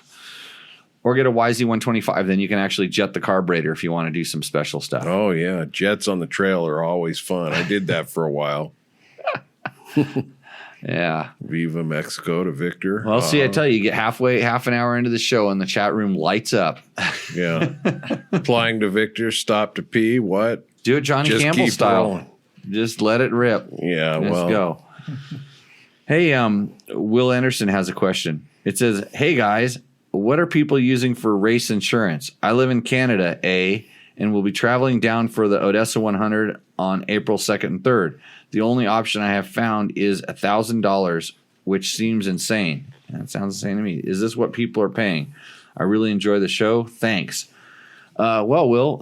Or get a YZ125. Then you can actually jet the carburetor if you want to do some special stuff. Oh, yeah. Jets on the trail are always fun. I did that for a while. Yeah. Viva Mexico to Victor. Well, see, I tell you, you get half an hour into the show and the chat room lights up. Yeah. Flying to Victor, stop to pee. What? Do it Johnny Just Campbell keep style. rolling. Just let it rip. Yeah, Let's well. go. Hey, Will Anderson has a question. It says, "Hey guys, what are people using for race insurance? I live in Canada, and will be traveling down for the Odessa 100 on April 2nd and 3rd. The only option I have found is $1,000, which seems insane." That sounds insane to me. Is this what people are paying? I really enjoy the show. Thanks. Well, Will,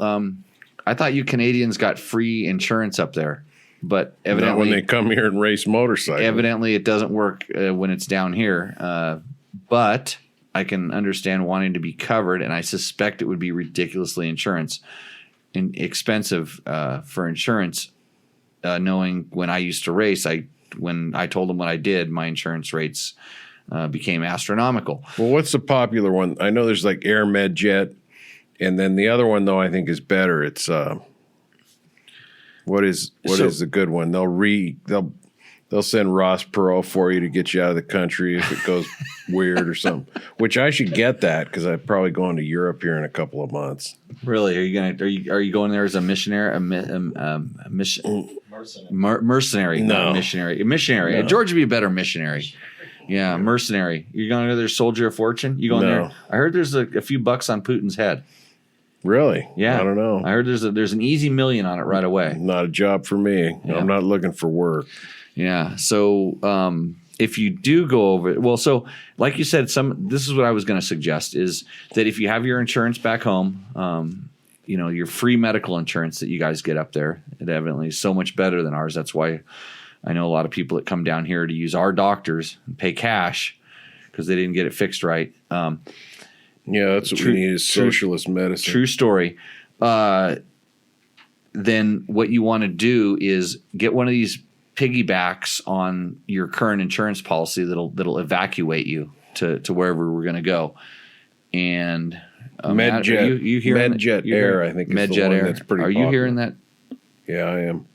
I thought you Canadians got free insurance up there, but Not evidently when they come here and race motorcycles. Evidently, it doesn't work when it's down here. But I can understand wanting to be covered, and I suspect it would be ridiculously expensive for insurance. Knowing when I used to race, when I told them what I did, my insurance rates became astronomical. Well, what's the popular one? I know there's like Air Med Jet, and then the other one though I think is better. It's what is the good one? They'll send Ross Perot for you to get you out of the country if it goes weird or something. Which I should get that because I'm probably going to Europe here in a couple of months. Really? Are you going there as a missionary? Mercenary? No. Not a missionary. A missionary. No. George would be a better missionary. Yeah, mercenary. You're going to there, soldier of fortune? You going No. there? I heard there's a few bucks on Putin's head. Really? Yeah, I don't know. I heard there's an easy million on it right away. Not a job for me. Yeah. I'm not looking for work. Yeah. So if you do go over, so like you said, this is what I was going to suggest is that if you have your insurance back home, your free medical insurance that you guys get up there, it evidently is so much better than ours. That's why I know a lot of people that come down here to use our doctors and pay cash because they didn't get it fixed right. Yeah, that's what we need is socialist medicine. True story. Then what you want to do is get one of these piggybacks on your current insurance policy that'll evacuate you to wherever we're going to go. And MedJet, you hearing MedJet Air, I think, is the MedJet one Air. that's pretty Are you popular. hearing that? Yeah, I am.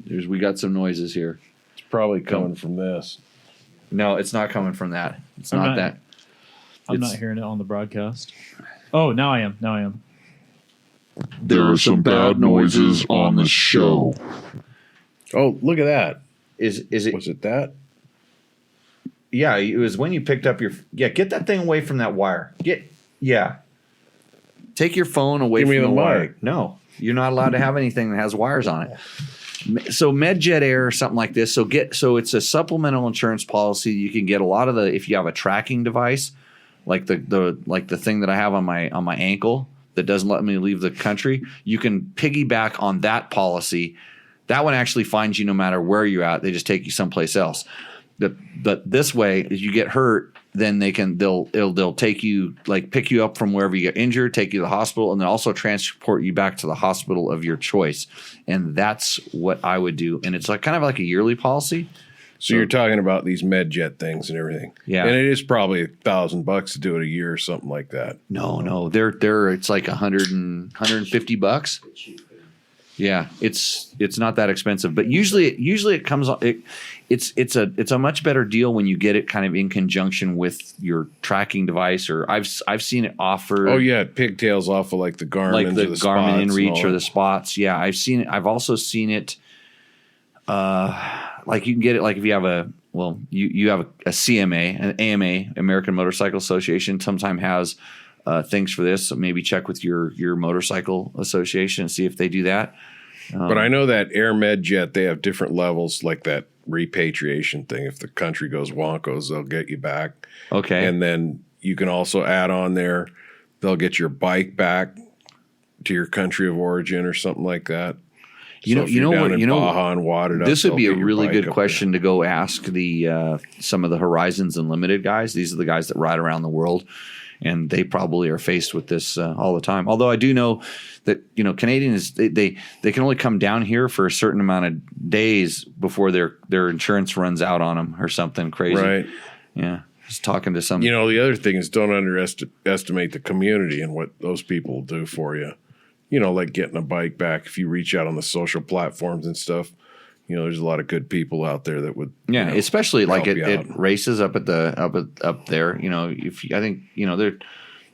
We got some noises here. It's probably coming from this. No, it's not coming from that. It's I'm not not- that. I'm not hearing it on the broadcast. Oh, now I am. There are some bad noises on the show. Oh, look at that. Is it? Was it that? Yeah, it was when you picked up your. Yeah, get that thing away from that wire. Take your phone away Give from me the the wire. mic. No, you're not allowed to have anything that has wires on it. So MedJet Air or something like this. So it's a supplemental insurance policy. You can get a lot of if you have a tracking device, like the thing that I have on my ankle that doesn't let me leave the country. You can piggyback on that policy. That one actually finds you no matter where you're at. They just take you someplace else. But this way, if you get hurt, then they'll take you, like pick you up from wherever you get injured, take you to the hospital, and then also transport you back to the hospital of your choice. And that's what I would do. And it's kind of like a yearly policy. So you're talking about these MedJet things and everything. Yeah. And it is probably $1,000 to do it a year or something like that. No, they're it's like $150. Yeah, it's not that expensive, but usually it comes. It's a much better deal when you get it kind of in conjunction with your tracking device. Or I've seen it offered. Oh yeah, pigtails off of like the Garmin, like the Garmin InReach or the Spots. Spots. Yeah, I've seen it. I've also seen it. Like you can get it like if you have you have a CMA, an AMA, American Motorcycle Association. Sometimes has things for this. So maybe check with your motorcycle association and see if they do that. But I know that Air Med Jet, they have different levels, like that repatriation thing. If the country goes wonkos, they'll get you back. Okay. And then you can also add on there, they'll get your bike back to your country of origin or something like that. Baja and wadded up, this would be a they'll get your really bike good up question to go ask the some of the Horizons Unlimited guys. These are the guys that ride around the world, and they probably are faced with this all the time. Although I do know that Canadians they can only come down here for a certain amount of days before their insurance runs out on them or something crazy. Right. Yeah. Just talking to some. The other thing is don't underestimate the community and what those people will do for you. Like getting a bike back. If you reach out on the social platforms and stuff, there's a lot of good people out there that would. Yeah, especially like it races up at up there. I think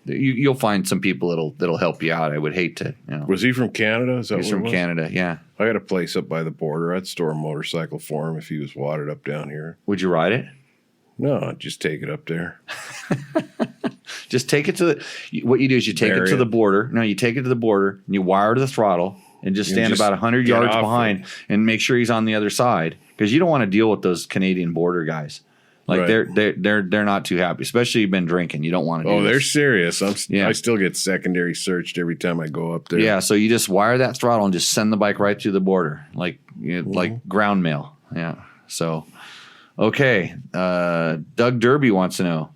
you'll find some people that'll help you out. I would hate to. Was he from Canada? Is that He's what it from was? Canada. Yeah. I got a place up by the border. I'd store a motorcycle for him if he was wadded up down here. Would you ride it? No, I'd just take it up there. Just take it to what you do is you take it to the border. No, you take it to the border and you wire to the throttle and just stand about 100 yards behind and make sure he's on the other side, because you don't want to deal with those Canadian border guys. Like right. they're not too happy, especially you've been drinking. You don't want to. Oh, they're serious. I still get secondary searched every time I go up there. Yeah, so you just wire that throttle and just send the bike right through the border, like ground mail. Yeah. So, okay, Doug Derby wants to know: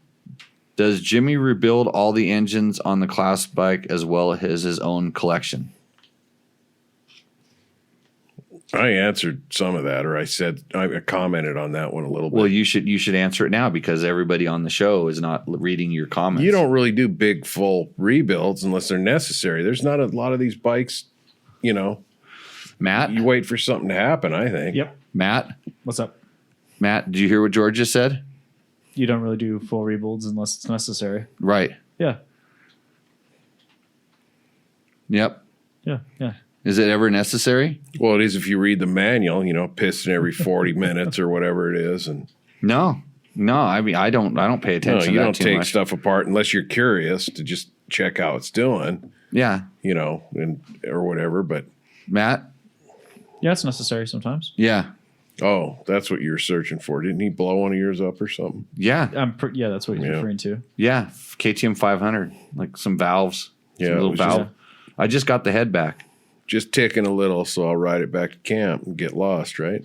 does Jimmy rebuild all the engines on the class bike as well as his own collection? I answered some of that, or I commented on that one a little bit. Well, you should answer it now, because everybody on the show is not reading your comments. You don't really do big full rebuilds unless they're necessary. There's not a lot of these bikes, Matt, you wait for something to happen, I think. Yep. Matt, What's up? Matt, did you hear what George just said? You don't really do full rebuilds unless it's necessary. Right. Yeah. Yep. Yeah. Yeah. Is it ever necessary? Well, it is if you read the manual, piston every 40 minutes or whatever it is. And No. I mean, I don't pay attention you to that don't too take much. stuff apart unless you're curious to just check how it's doing, Yeah. or whatever. But Matt? Yeah, it's necessary sometimes. Yeah. oh, that's what you were searching for. Didn't he blow one of yours up or something? Yeah. Yeah, that's what he's referring to. Yeah. KTM 500, like some valves. Yeah, Some little it was just- valve. I just got the head back. Just ticking a little, so I'll ride it back to camp and get lost, right?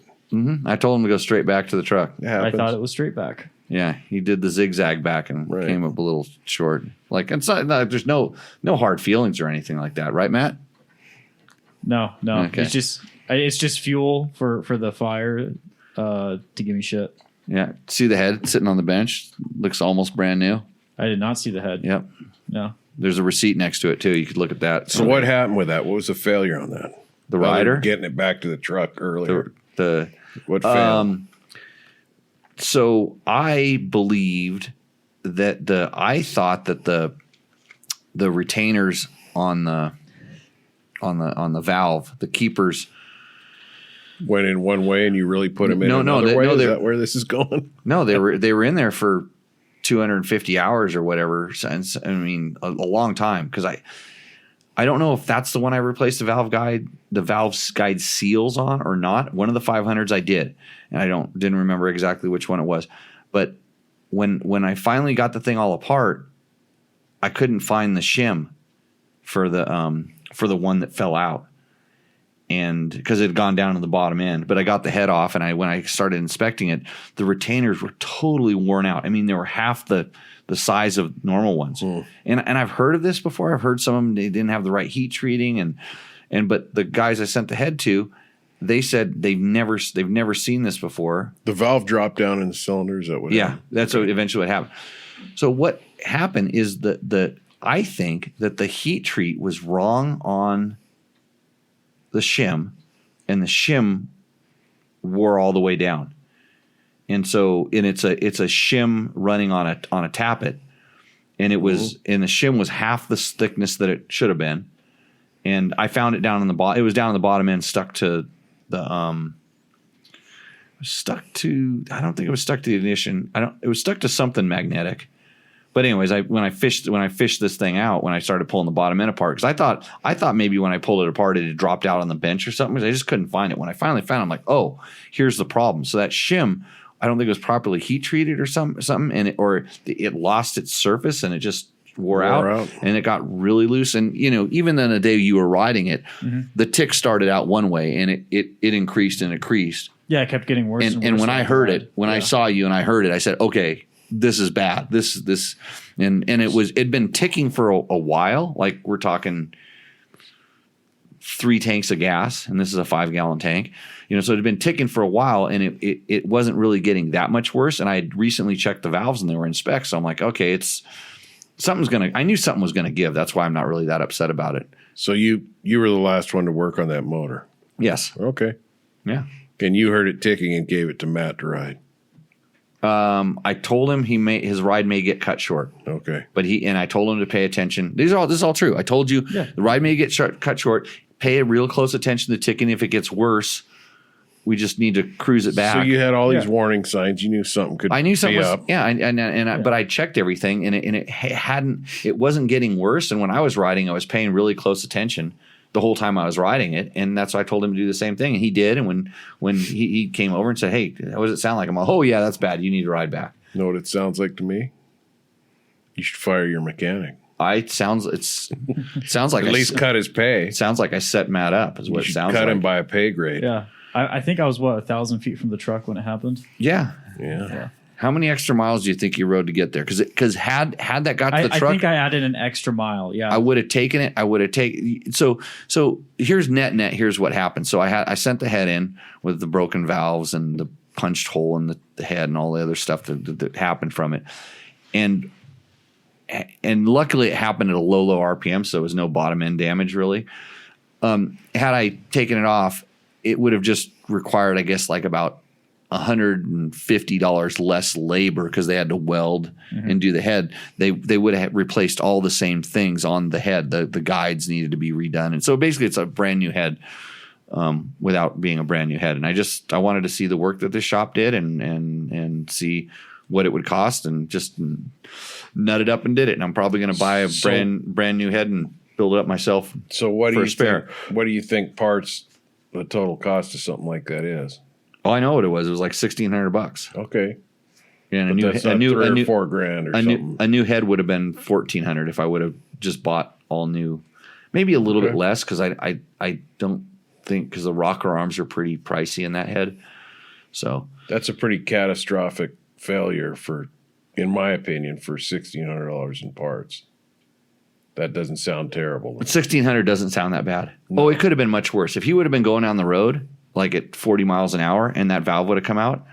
I told him to go straight back to the truck. It I happens. thought it was straight back. Yeah, he did the zigzag back and Right. came up a little short. Like it's not. There's no hard feelings or anything like that, right, Matt? No. Okay. It's just fuel for the fire to give me shit. Yeah. See the head sitting on the bench? Looks almost brand new. I did not see the head. Yep. No. There's a receipt next to it too. You could look at that. So what happened with that? What was the failure on that? The Other than rider? getting it back to the truck earlier. What failed? So I believed that I thought that the retainers on the valve, the keepers. Went in one way and you really put them in another way? Is that where this is going? No, they were in there for 250 hours or whatever. Since a long time, because I don't know if that's the one I replaced the valve guide seals on or not. One of the 500s I did, and I didn't remember exactly which one it was. But when I finally got the thing all apart, I couldn't find the shim for the one that fell out. And because it had gone down to the bottom end, but I got the head off, and when I started inspecting it, the retainers were totally worn out. I mean, they were half the size of normal ones. And I've heard of this before. I've heard some of them, they didn't have the right heat treating, but the guys I sent the head to, they said they've never seen this before. The valve dropped down in the cylinder. Is that what? Yeah, that's what eventually what happened. So what happened is I think that the heat treat was wrong on the shim, and the shim wore all the way down. And so, it's a shim running on a tappet, and it was, and the shim was half the thickness that it should have been. And I found it down in the bottom. It was down in the bottom end, stuck to the I don't think it was stuck to the ignition. It was stuck to something magnetic. But anyways, when I fished this thing out, when I started pulling the bottom end apart, because I thought maybe when I pulled it apart it had dropped out on the bench or something. Because I just couldn't find it. When I finally found it, I'm like, oh, here's the problem. So that shim, I don't think it was properly heat treated or something, and it lost its surface and it just wore out, and it got really loose. And even then, the day you were riding it, the tick started out one way, and it increased and increased. Yeah, it kept getting worse. And when I heard it, I saw you and I heard it, I said, okay, this is bad. And it'd been ticking for a while. Like, we're talking 3 tanks of gas, and this is a 5-gallon tank. So it had been ticking for a while, and it wasn't really getting that much worse. And I had recently checked the valves, and they were in spec. So I'm like, okay, I knew something was gonna give. That's why I'm not really that upset about it. So you were the last one to work on that motor. Yes. Okay. Yeah. And you heard it ticking and gave it to Matt to ride. I told him his ride may get cut short. Okay. But I told him to pay attention. This is all true. I told you the ride may get cut short. Pay a real close attention to ticking. If it gets worse, we just need to cruise it back. So you had all these warning signs. You knew something could. I knew something was up. But I checked everything, and it wasn't getting worse. And when I was riding, I was paying really close attention the whole time I was riding it, and that's why I told him to do the same thing, and he did. And when he came over and said, "Hey, what does it sound like?" I'm like, "Oh yeah, that's bad. You need to ride back." Know what it sounds like to me? You should fire your mechanic. It sounds like at least cut his pay. It sounds like I set Matt up. Is what it sounds like. Cut him by a pay grade. Yeah, I think I was 1,000 feet from the truck when it happened. Yeah. Yeah. How many extra miles do you think you rode to get there? Because had that got to the truck, I think I added an extra mile. Yeah, I would have taken it. I would have taken. So here's net. Here's what happened. So I sent the head in with the broken valves and the punched hole in the head and all the other stuff that happened from it, and luckily it happened at a low RPM, so it was no bottom end damage really. Had I taken it off, it would have just required, I guess, like about $150 less labor because they had to weld and do the head. They would have replaced all the same things on the head. The guides needed to be redone, and so basically it's a brand new head without being a brand new head. And I wanted to see the work that this shop did and see what it would cost, and just nutted up and did it. And I'm probably going to buy a brand new head and build it up myself. So what do you think parts the total cost of something like that is? Oh, I know what it was. It was like $1,600. Okay. And a new $3 or $4 or something. A new head would have been $1,400 if I would have just bought all new. Maybe a little bit less because I don't think, because the rocker arms are pretty pricey in that head. So that's a pretty catastrophic failure in my opinion, for $1,600 in parts. That doesn't sound terrible. But $1,600 doesn't sound that bad. No. Oh, it could have been much worse. If he would have been going down the road like at 40 miles an hour and that valve would have come out,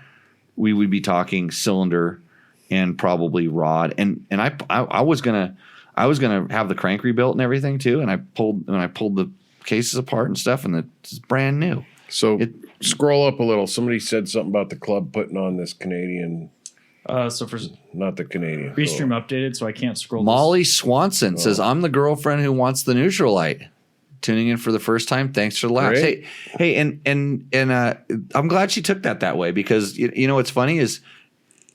we would be talking cylinder and probably rod. And I was gonna have the crank rebuilt and everything too. And I pulled the cases apart and stuff, and it's brand new. So scroll up a little. Somebody said something about the club putting on this Canadian. So for not the Canadian. Restream updated, so I can't scroll. Molly Swanson says, "I'm the girlfriend who wants the neutral light. Tuning in for the first time. Thanks for the laughs." Hey, and I'm glad she took that way, because you know what's funny is,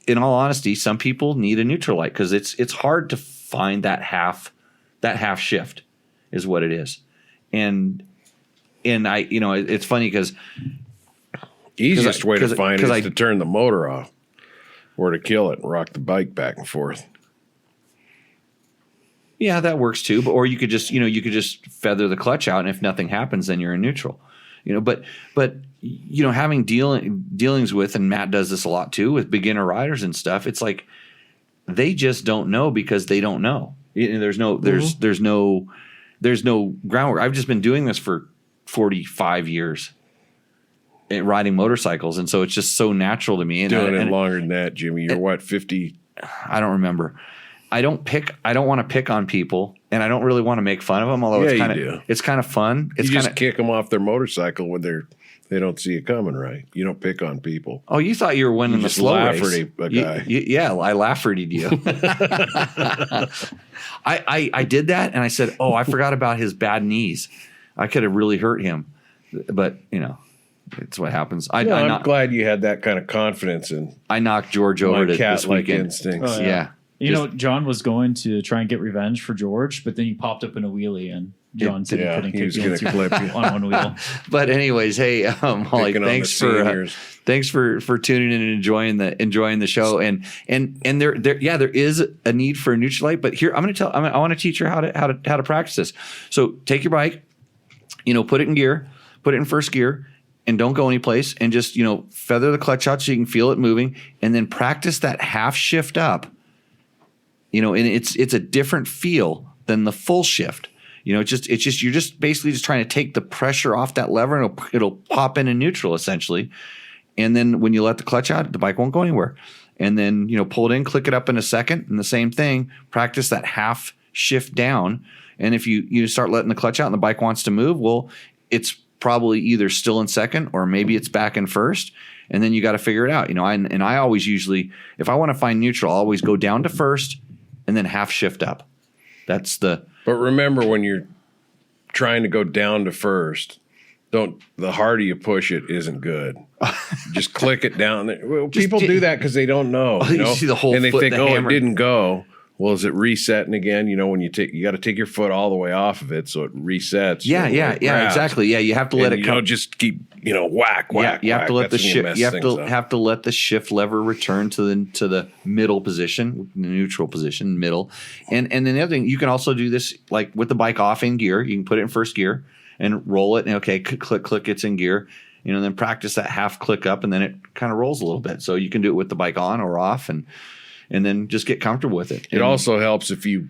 in all honesty, some people need a neutral light because it's hard to find that half shift is what it is, and I it's funny because easiest way to find it is to turn the motor off or to kill it and rock the bike back and forth. Yeah, that works too. Or you could just feather the clutch out, and if nothing happens, then you're in neutral. But having dealings with, and Matt does this a lot too, with beginner riders and stuff. It's like they just don't know because they don't know. There's no groundwork. I've just been doing this for 45 years, riding motorcycles, and so it's just so natural to me. And doing it longer than that, Jimmy. You're what, 50? I don't remember. I don't want to pick on people, and I don't really want to make fun of them. Although it's kind of fun. It's you just kick them off their motorcycle when they don't see it coming, right? You don't pick on people. Oh, you thought you were winning the slow race. A guy. Yeah, I Lafferty'd you. I did that, and I said, "Oh, I forgot about his bad knees. I could have really hurt him." But it's what happens. I'm glad you had that kind of confidence in. I knocked George over this weekend. Instincts. Oh, yeah. John was going to try and get revenge for George, but then he popped up in a wheelie, and John said he couldn't kick you on one wheel. But anyways, hey, Holly, thanks for tuning in and enjoying the show. And there is a need for a neutral light. But here I want to teach her how to practice this. So take your bike, put it in gear, put it in first gear, and don't go anyplace, and just feather the clutch out so you can feel it moving, and then practice that half shift up. And it's a different feel than the full shift. You're just basically just trying to take the pressure off that lever, and it'll pop in neutral essentially. And then when you let the clutch out, the bike won't go anywhere. And then pull it in, click it up in a second, and the same thing. Practice that half shift down. And if you start letting the clutch out and the bike wants to move, well, it's probably either still in second or maybe it's back in first. And then you got to figure it out. I always usually, if I want to find neutral, I'll always go down to first and then half shift up. But remember, when you're trying to go down to first, the harder you push it isn't good. Just click it down. Well, people do that because they don't know. You see the whole and they foot, think, the hammer. It didn't go. Well, is it resetting again? When you got to take your foot all the way off of it so it resets. Yeah, exactly. Yeah, you have to let it come. You don't just keep whack. You have to let the shift. You have to let the shift lever return to the middle position, the neutral position, middle. And then the other thing, you can also do this like with the bike off in gear. You can put it in first gear and roll it. And click, it's in gear. Then practice that half click up, and then it kind of rolls a little bit. So you can do it with the bike on or off, and then just get comfortable with it. It also helps if you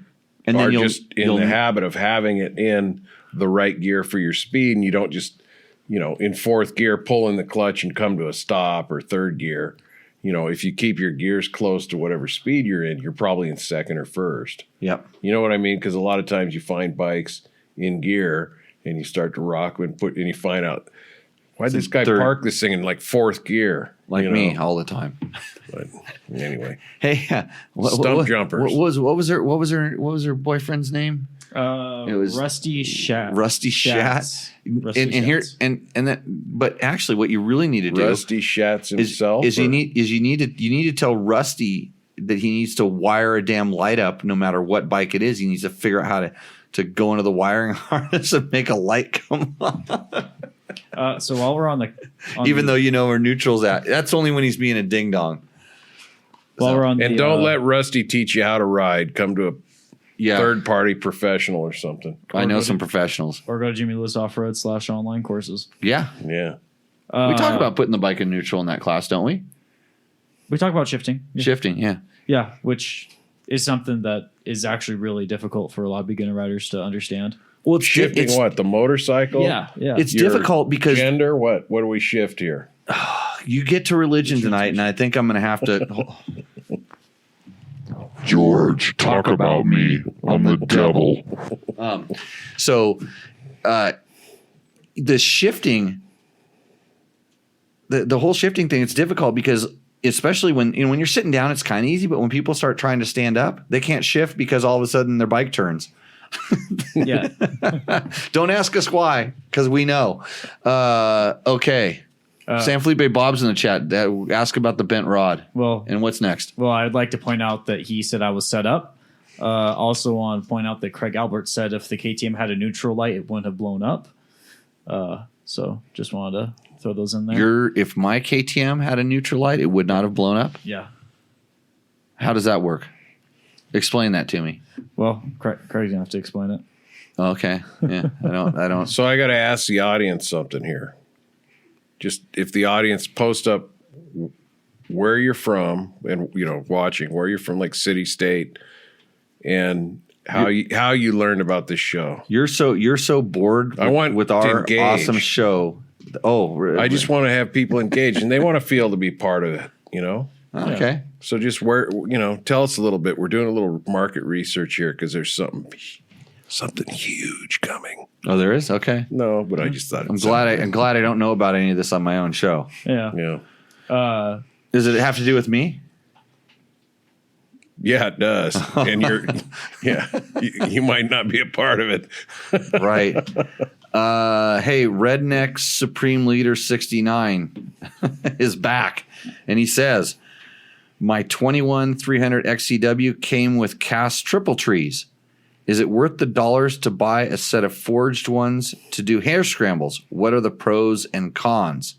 are just in the habit of having it in the right gear for your speed, and you don't just, in fourth gear, pull in the clutch and come to a stop, or third gear. If you keep your gears close to whatever speed you're in, you're probably in second or first. Yep. You know what I mean? Because a lot of times you find bikes in gear and you start to rock and you find out, why'd this guy park this thing in like fourth gear? Like me all the time. But anyway, hey, stump jumpers. What was her boyfriend's name? It was Rusty Shat. Rusty Shat. But actually, what you really need to do, Rusty Shats himself, is you need to tell Rusty that he needs to wire a damn light up, no matter what bike it is. He needs to figure out how to go into the wiring harness and make a light come on. So while we're though where neutral's at, that's only when he's being a ding dong. Don't let Rusty teach you how to ride. Come to a third party professional or something. I know some professionals. Or go to Jimmy Lewis Off-Road / online courses. Yeah. Yeah. We talk about putting the bike in neutral in that class, don't we? We talk about shifting. Yeah. Shifting, yeah. Yeah, which is something that is actually really difficult for a lot of beginner riders to understand. Well, shifting the motorcycle? Yeah. It's difficult because gender. What do we shift here? You get to religion tonight, and I think I'm going to have to. George, talk about me. I'm the devil. The shifting, the whole shifting thing, it's difficult because especially when you're sitting down, it's kind of easy, but when people start trying to stand up, they can't shift because all of a sudden their bike turns. Yeah. Don't ask us why, because we know. Okay. San Felipe Bob's in the chat. Ask about the bent rod. Well, and what's next? Well, I'd like to point out that he said I was set up. Also want to point out that Craig Albert said if the KTM had a neutral light, it wouldn't have blown up. So just wanted to throw those in there. If my KTM had a neutral light, it would not have blown up? Yeah. How does that work? Explain that to me. Well, Craig's gonna have to explain it. Okay. Yeah. I don't. So I got to ask the audience something here. Just if the audience post up where you're from and watching where you're from, like city, state, and how you learned about this show. You're so bored with our awesome show. Oh, I just want to have people engaged, and they want to feel to be part of it. Okay. So just tell us a little bit. We're doing a little market research here because there's something huge coming. Oh, there is? Okay. No, but I just thought I'm glad I don't know about any of this on my own show. Yeah. Does it have to do with me? Yeah, it does. And you might not be a part of it. Right. Hey, Redneck Supreme Leader 69 is back. And he says, my 21 300 XCW came with cast triple trees. Is it worth the dollars to buy a set of forged ones to do hair scrambles? What are the pros and cons?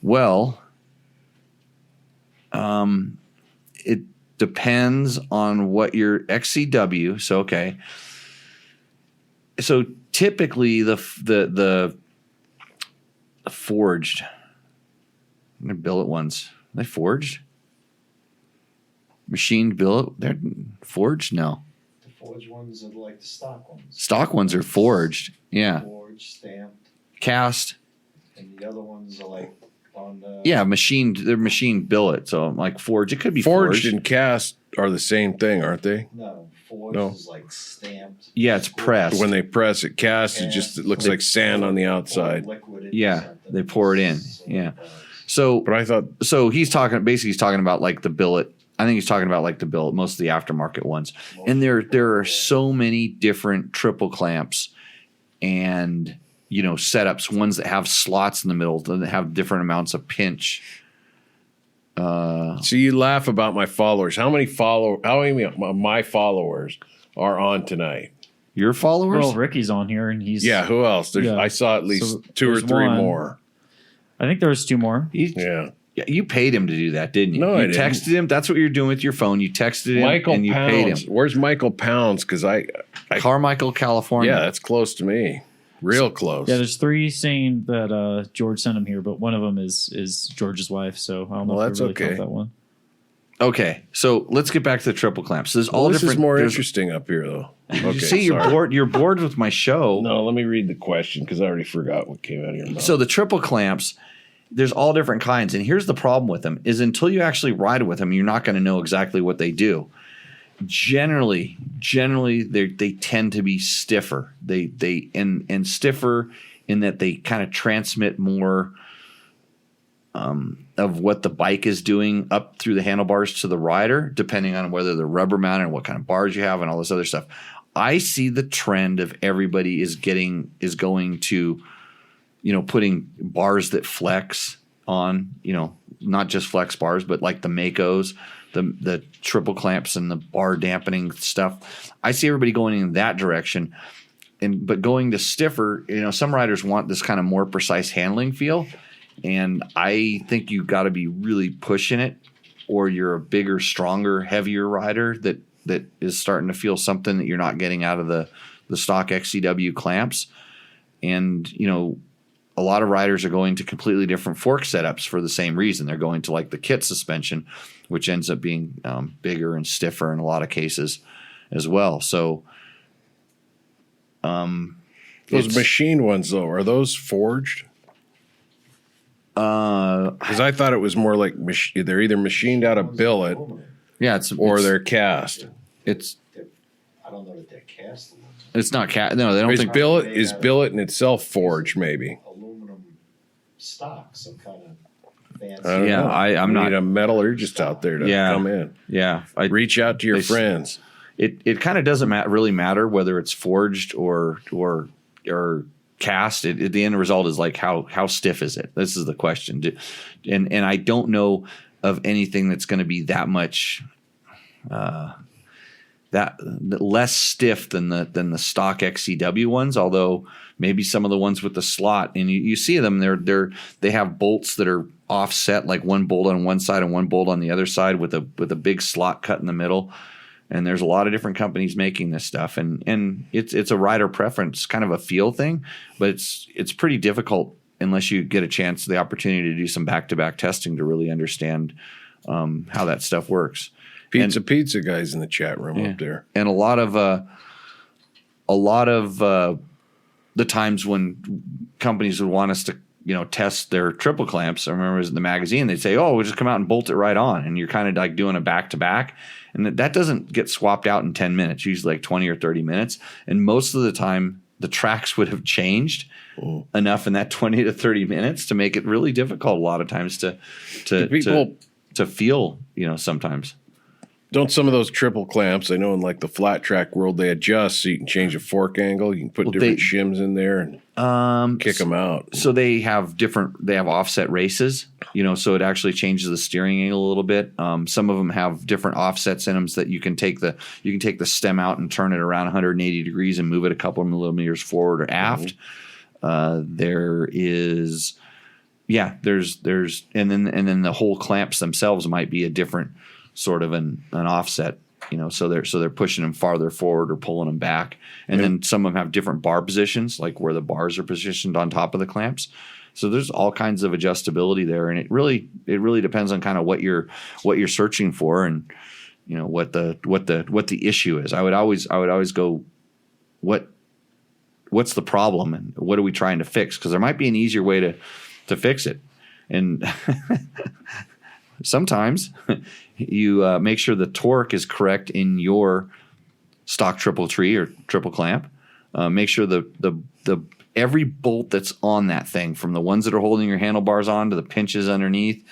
Well, it depends on what your XCW. So, okay. So typically the forged, they're billet ones. Are they forged? Machined billet? They're forged? No. The forged ones are like the stock ones. Stock ones are forged. Yeah. Forged, stamped. Cast. And the other ones are like on the... Yeah, machined. They're machined billet. So like forged. It could be forged. Forged and cast are the same thing, aren't they? No, forged is like stamped. Yeah, it's pressed. When they press it, cast, it looks like sand on the outside. Yeah, they pour it in. Yeah. So, But I thought, so he's talking about like the billet. I think he's talking about like the billet, most of the aftermarket ones. And there are so many different triple clamps and setups, ones that have slots in the middle that have different amounts of pinch. so you laugh about my followers. How many of my followers are on tonight? Your followers? Well, Ricky's on here, and he's Who else? Yeah. I saw at least So two or there's three one. more. I think there was 2 more. Yeah. Yeah, you paid him to do that, didn't you? No, I you didn't. texted him. That's what you're doing with your phone. You texted him Michael and you Pounds. paid him. Where's Michael Pounds? Because Carmichael, California. yeah, that's close to me. Real close. Yeah, there's 3 saying that George sent him here, but one of them is George's wife. So I don't know Well, if that's we really okay. count that one. Okay, so let's get back to the triple clamps. So there's all this different. is more there's- interesting up here, though. Okay, You see, you're sorry. bored. You're bored with my show. No, let me read the question because I already forgot what came out of your mouth. So the triple clamps, there's all different kinds, and here's the problem with them: is until you actually ride with them, you're not going to know exactly what they do. Generally, they tend to be stiffer. They and stiffer in that they kind of transmit more of what the bike is doing up through the handlebars to the rider, depending on whether they're rubber mounted and what kind of bars you have and all this other stuff. I see the trend of everybody is going to, putting bars that flex on, not just flex bars, but like the Makos, the triple clamps and the bar dampening stuff. I see everybody going in that direction. But going to stiffer, some riders want this kind of more precise handling feel. And I think you got to be really pushing it, or you're a bigger, stronger, heavier rider that is starting to feel something that you're not getting out of the stock XCW clamps. And, a lot of riders are going to completely different fork setups for the same reason. They're going to like the kit suspension, which ends up being bigger and stiffer in a lot of cases as well. So, those machine ones, though, are those forged? Because I thought it was more like they're either machined out of billet yeah, or they're cast. it's I don't know that they're cast aluminum. it's not no, they don't think Is billet in itself forged? Maybe. Aluminum stock, some kind of fancy. I don't Yeah, know. I'm We not- need a metallurgist out there to Yeah. come in. yeah. Reach out to your They- friends. It kind of doesn't really matter whether it's forged or cast. The end result is like how stiff is it? This is the question. And I don't know of anything that's going to be that much that less stiff than the stock XCW ones. Although maybe some of the ones with the slot, and you see them, they have bolts that are offset, like one bolt on one side and one bolt on the other side with a big slot cut in the middle. And there's a lot of different companies making this stuff, and it's a rider preference, kind of a feel thing, but it's pretty difficult unless you get the opportunity to do some back-to-back testing to really understand how that stuff works. Pizza guys in the chat room up there. And a lot of the times when companies would want us to test their triple clamps. I remember it was in the magazine. They'd say, "Oh, we'll just come out and bolt it right on," and you're kind of like doing a back to back, and that doesn't get swapped out in 10 minutes. Usually like 20 or 30 minutes, and most of the time the tracks would have changed enough in that 20 to 30 minutes to make it really difficult a lot of times to feel. Sometimes. Don't some of those triple clamps, I know in like the flat track world, they adjust so you can change the fork angle. You can put different shims in there and kick them out. So they have offset races, so it actually changes the steering angle a little bit. Some of them have different offsets in them so that you can take the stem out and turn it around 180 degrees and move it a couple of millimeters forward or aft. There's and then the whole clamps themselves might be a different sort of an offset, so they're pushing them farther forward or pulling them back. And then some of them have different bar positions, like where the bars are positioned on top of the clamps. So there's all kinds of adjustability there, and it really depends on kind of what you're searching for and what the issue is. I would always go, what's the problem and what are we trying to fix? Because there might be an easier way to fix it. And sometimes you make sure the torque is correct in your stock triple tree or triple clamp. Make sure the every bolt that's on that thing, from the ones that are holding your handlebars on to the pinches underneath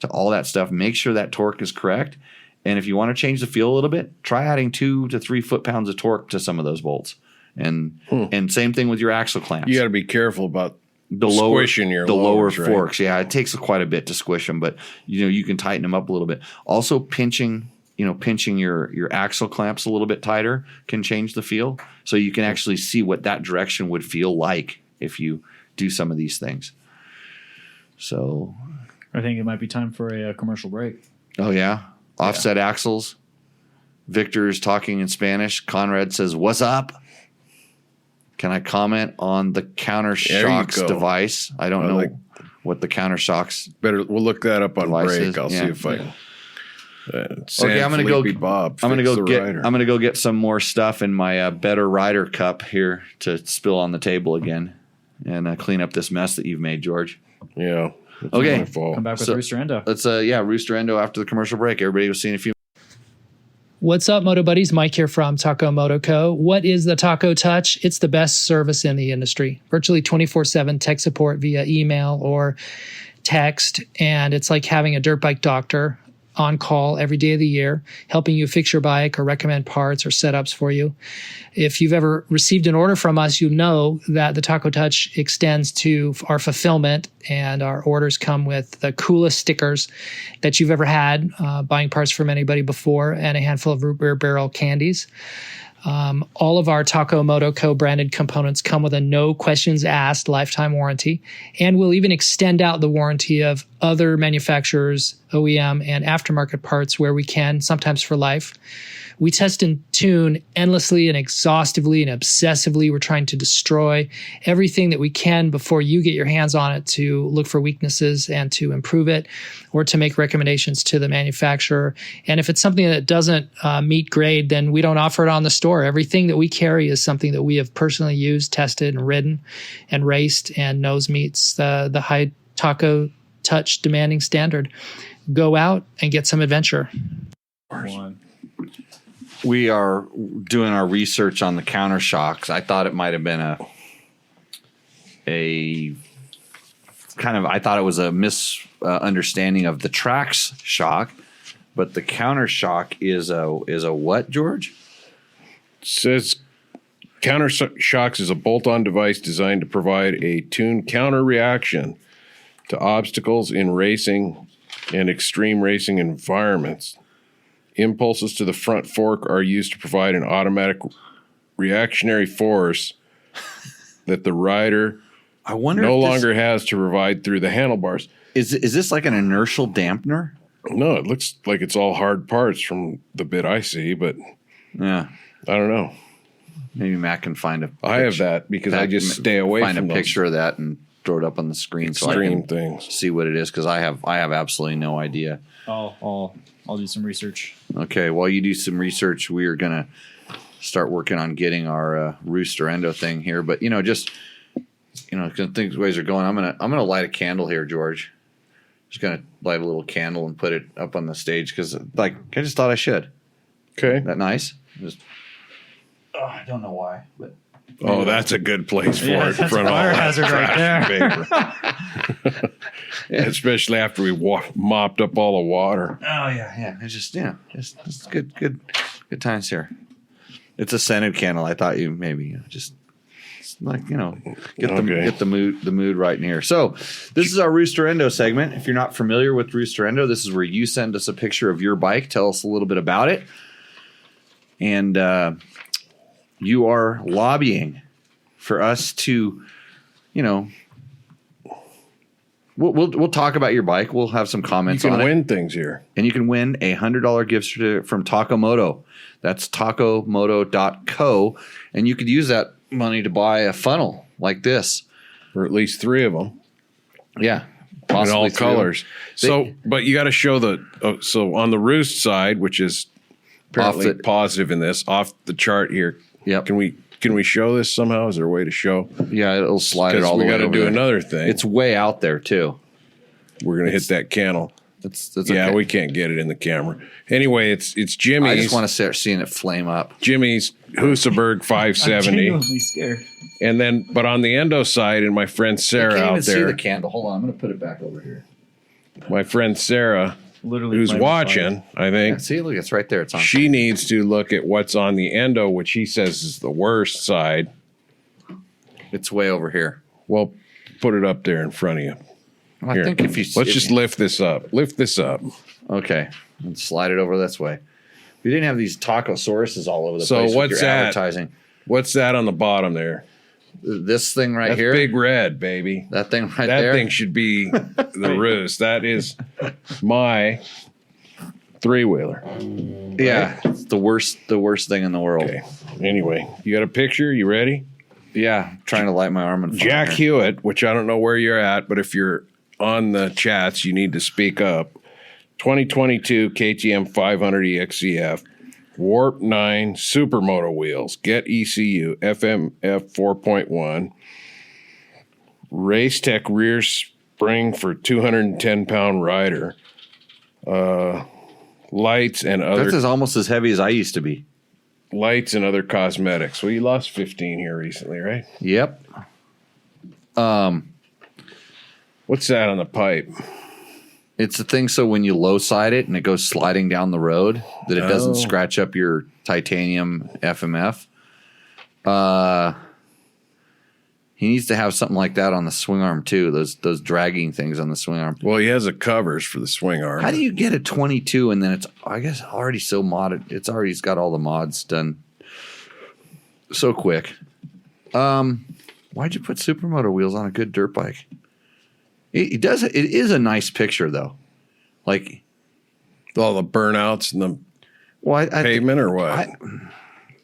to all that stuff, make sure that torque is correct. And if you want to change the feel a little bit, try adding 2 to 3 foot-pounds of torque to some of those bolts. And same thing with your axle clamps. You got to be careful about squishing your lower forks. Right? Yeah, it takes quite a bit to squish them, but you can tighten them up a little bit. Also, pinching your axle clamps a little bit tighter can change the feel, so you can actually see what that direction would feel like if you do some of these things. So, I think it might be time for a commercial break. Oh yeah, offset axles. Victor is talking in Spanish. Conrad says, "What's up?" Can I comment on the counter shocks device? I don't know what the counter shocks. We'll look that up on break. I'll see if I can. Okay, I'm gonna go get some more stuff in my Better Rider cup here to spill on the table again, and clean up this mess that you've made, George. Yeah. Okay. Come back with Rooster Endo. Let's Rooster Endo after the commercial break. Everybody will see in a few. What's up, Moto Buddies? Mike here from Taco Moto Co. What is the Taco Touch? It's the best service in the industry. Virtually 24/7 tech support via email or text, and it's like having a dirt bike doctor on call every day of the year, helping you fix your bike or recommend parts or setups for you. If you've ever received an order from us, you know that the Taco Touch extends to our fulfillment, and our orders come with the coolest stickers that you've ever had, buying parts from anybody before, and a handful of root beer barrel candies. All of our Taco Moto Co. branded components come with a no questions asked lifetime warranty, and we'll even extend out the warranty of other manufacturers, OEM, and aftermarket parts where we can, sometimes for life. We test and tune endlessly and exhaustively and obsessively. We're trying to destroy everything that we can before you get your hands on it to look for weaknesses and to improve it, or to make recommendations to the manufacturer. And if it's something that doesn't meet grade, then we don't offer it on the store. Everything that we carry is something that we have personally used, tested, and ridden, and raced, and knows meets the high Taco Touch demanding standard. Go out and get some adventure. We are doing our research on the counter shocks. I thought it might have been I thought it was a misunderstanding of the Trax shock, but the counter shock is a what, George? It says counter shocks is a bolt-on device designed to provide a tuned counter reaction to obstacles in racing and extreme racing environments. Impulses to the front fork are used to provide an automatic reactionary force that the rider longer has to provide through the handlebars. Is this like an inertial dampener? No, it looks like it's all hard parts from the bit I see, but yeah, I don't know. Maybe Matt can find a picture. I have that because I just stay away from find a picture of that and throw it up on the screen so I can see what it is, because I have absolutely no idea. I'll do some research. Okay, while you do some research, we are gonna start working on getting our Rooster Endo thing here. But just things ways are going. I'm gonna light a candle here, George. Just gonna light a little candle and put it up on the stage because, I just thought I should. Okay. Isn't that nice? I don't know why, but Oh, that's a good place for Yeah, it. that's a fire hazard right there. Especially after we mopped up all the water. Oh yeah. It's just it's good times here. It's a scented candle. I thought you maybe just get the mood right in here. So this is our Roosterendo segment. If you're not familiar with Roosterendo, this is where you send us a picture of your bike, tell us a little bit about it, and you are lobbying for us to, we'll talk about your bike. We'll have some comments on it. You can win things here. And you can win a $100 gift certificate from Taco Moto. That's tacomoto.co. And you could use that money to buy a funnel like this. Or at least 3 of them. Yeah. In all 3 of them. colors. But you got to show so on the Roost side, which is apparently positive in this, off the chart here. Yep. Can we show this somehow? Is there a way to show? Yeah, it'll slide it all the way over. We got to do another thing. It's way out there too. We're going to hit that candle. It's yeah, okay. we can't get it in the camera. Anyway, it's Jimmy's. I just want to start seeing it flame up. Jimmy's Husaberg 570. I'm genuinely scared. And then, but on the endo side, and my friend Sarah I can't out even see there. the candle. Hold on, I'm going to put it back over here. My friend Sarah, Literally who's playing watching, I think. Yeah, see, look, it's right there. It's on. She needs to look at what's on the endo, which he says is the worst side. It's way over here. Well, put it up there in front of you. Well, Here. I think if you Let's just lift this up. Lift this up. Okay, and slide it over this way. We didn't have these Tacosauruses all over the So place. what's with your that? Advertising. What's that on the bottom there? This thing right That's here. big red, baby. That thing right That there. thing should be the Roost. That is my 3-wheeler. Yeah, it's the worst thing in the world. Okay. Anyway, you got a picture? You ready? Yeah, I'm trying to light my arm on fire. Jack Hewitt, which I don't know where you're at, but if you're on the chats, you need to speak up. 2022 KTM 500 EXCF, Warp 9 Supermoto wheels, Get ECU, FMF 4.1, Race Tech rear spring for 210-pound rider, lights and other This is almost as heavy as I used to be. lights and other cosmetics. Well, you lost 15 here recently, right? Yep. What's that on the pipe? It's the thing so when you low side it and it goes sliding down the road that it doesn't scratch up your titanium FMF. He needs to have something like that on the swing arm too. Those dragging things on the swing arm. Well, he has the covers for the swing arm. How do you get a 22 and then it's I guess already so modded? It's already got all the mods done so quick. Why'd you put Supermoto wheels on a good dirt bike? It does. It is a nice picture though. Like all the burnouts and the pavement or what?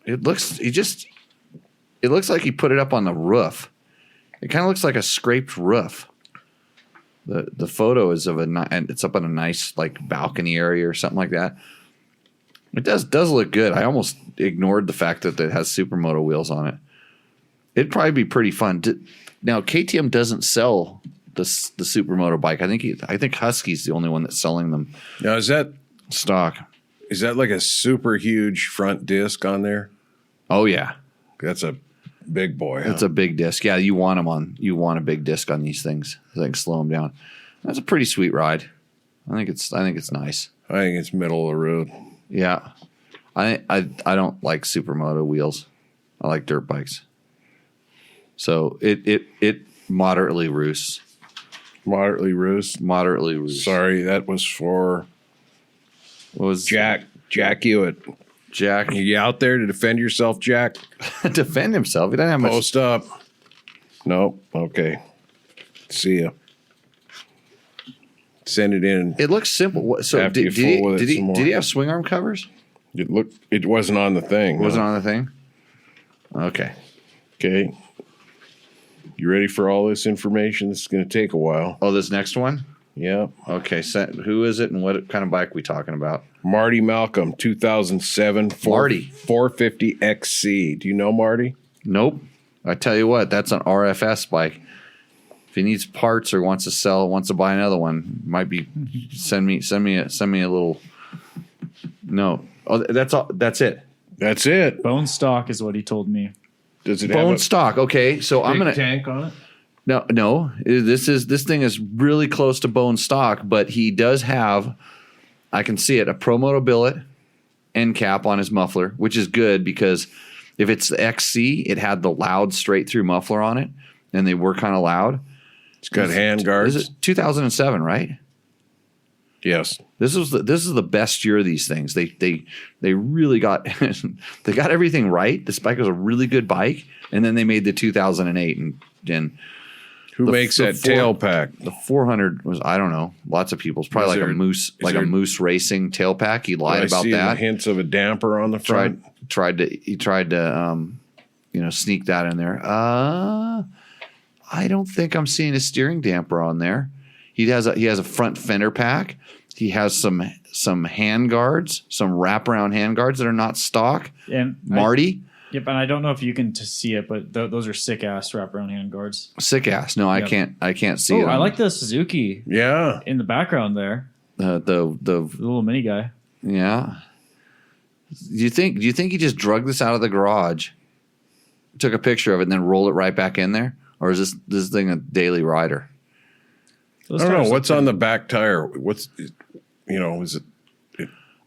It looks like he put it up on the roof. It kind of looks like a scraped roof. The photo is of and it's up on a nice like balcony area or something like that. It does look good. I almost ignored the fact that it has Supermoto wheels on it. It'd probably be pretty fun. Now KTM doesn't sell the Supermoto bike. I think Husky's the only one that's selling them. Now is that stock? Is that like a super huge front disc on there? Oh yeah, that's a big boy. It's a big disc. Yeah, you want a big disc on these things. I think slow them down. That's a pretty sweet ride. I think it's nice. I think it's middle of the road. Yeah, I don't like Supermoto wheels. I like dirt bikes. So it moderately roosts. Moderately roost. Moderately roost. Sorry, that was for what was Jack Hewitt. Jack, are you out there to defend yourself, Jack? Defend himself. He doesn't have much. Post up. No. Okay. See ya. Send it in. It looks simple. So did he have swing arm covers? It wasn't on the thing. Wasn't on the thing. Okay. Okay. You ready for all this information? This is going to take a while. Oh, this next one? Yeah. Okay. So who is it and what kind of bike are we talking about? Marty Malcolm, 2007 Marty 450 XC. Do you know Marty? Nope. I tell you what, that's an RFS bike. If he needs parts or wants to buy another one, might be send me a little note. Oh, that's all. That's it. That's it. Bone stock is what he told me. Does it Bone have a stock. Okay, so I'm gonna tank on it? no. This thing is really close to bone stock, but he does have. I can see it, a Pro Moto billet end cap on his muffler, which is good because if it's the XC, it had the loud straight through muffler on it, and they were kind of loud. It's got hand guards. This is 2007, right? Yes. This is the best year of these things. They really got they got everything right. This bike was a really good bike, and then they made the 2008 and Who makes that tail pack? The 400 was, I don't know, lots of people's probably a moose racing tail pack. He lied about that. Hints of a damper on the front. He tried to sneak that in there. I don't think I'm seeing a steering damper on there. He has a front fender pack. He has some hand guards, some wraparound hand guards that are not stock. And Marty. Yep, and I don't know if you can see it, but those are sick ass wraparound hand guards. Sick ass. No, Yep. I can't see it. I like the Suzuki. Yeah. In the background there. The little mini guy. Yeah. Do you think he just drugged this out of the garage, took a picture of it, and then rolled it right back in there, or is this thing a daily rider? I don't know what's on the back tire. Is it?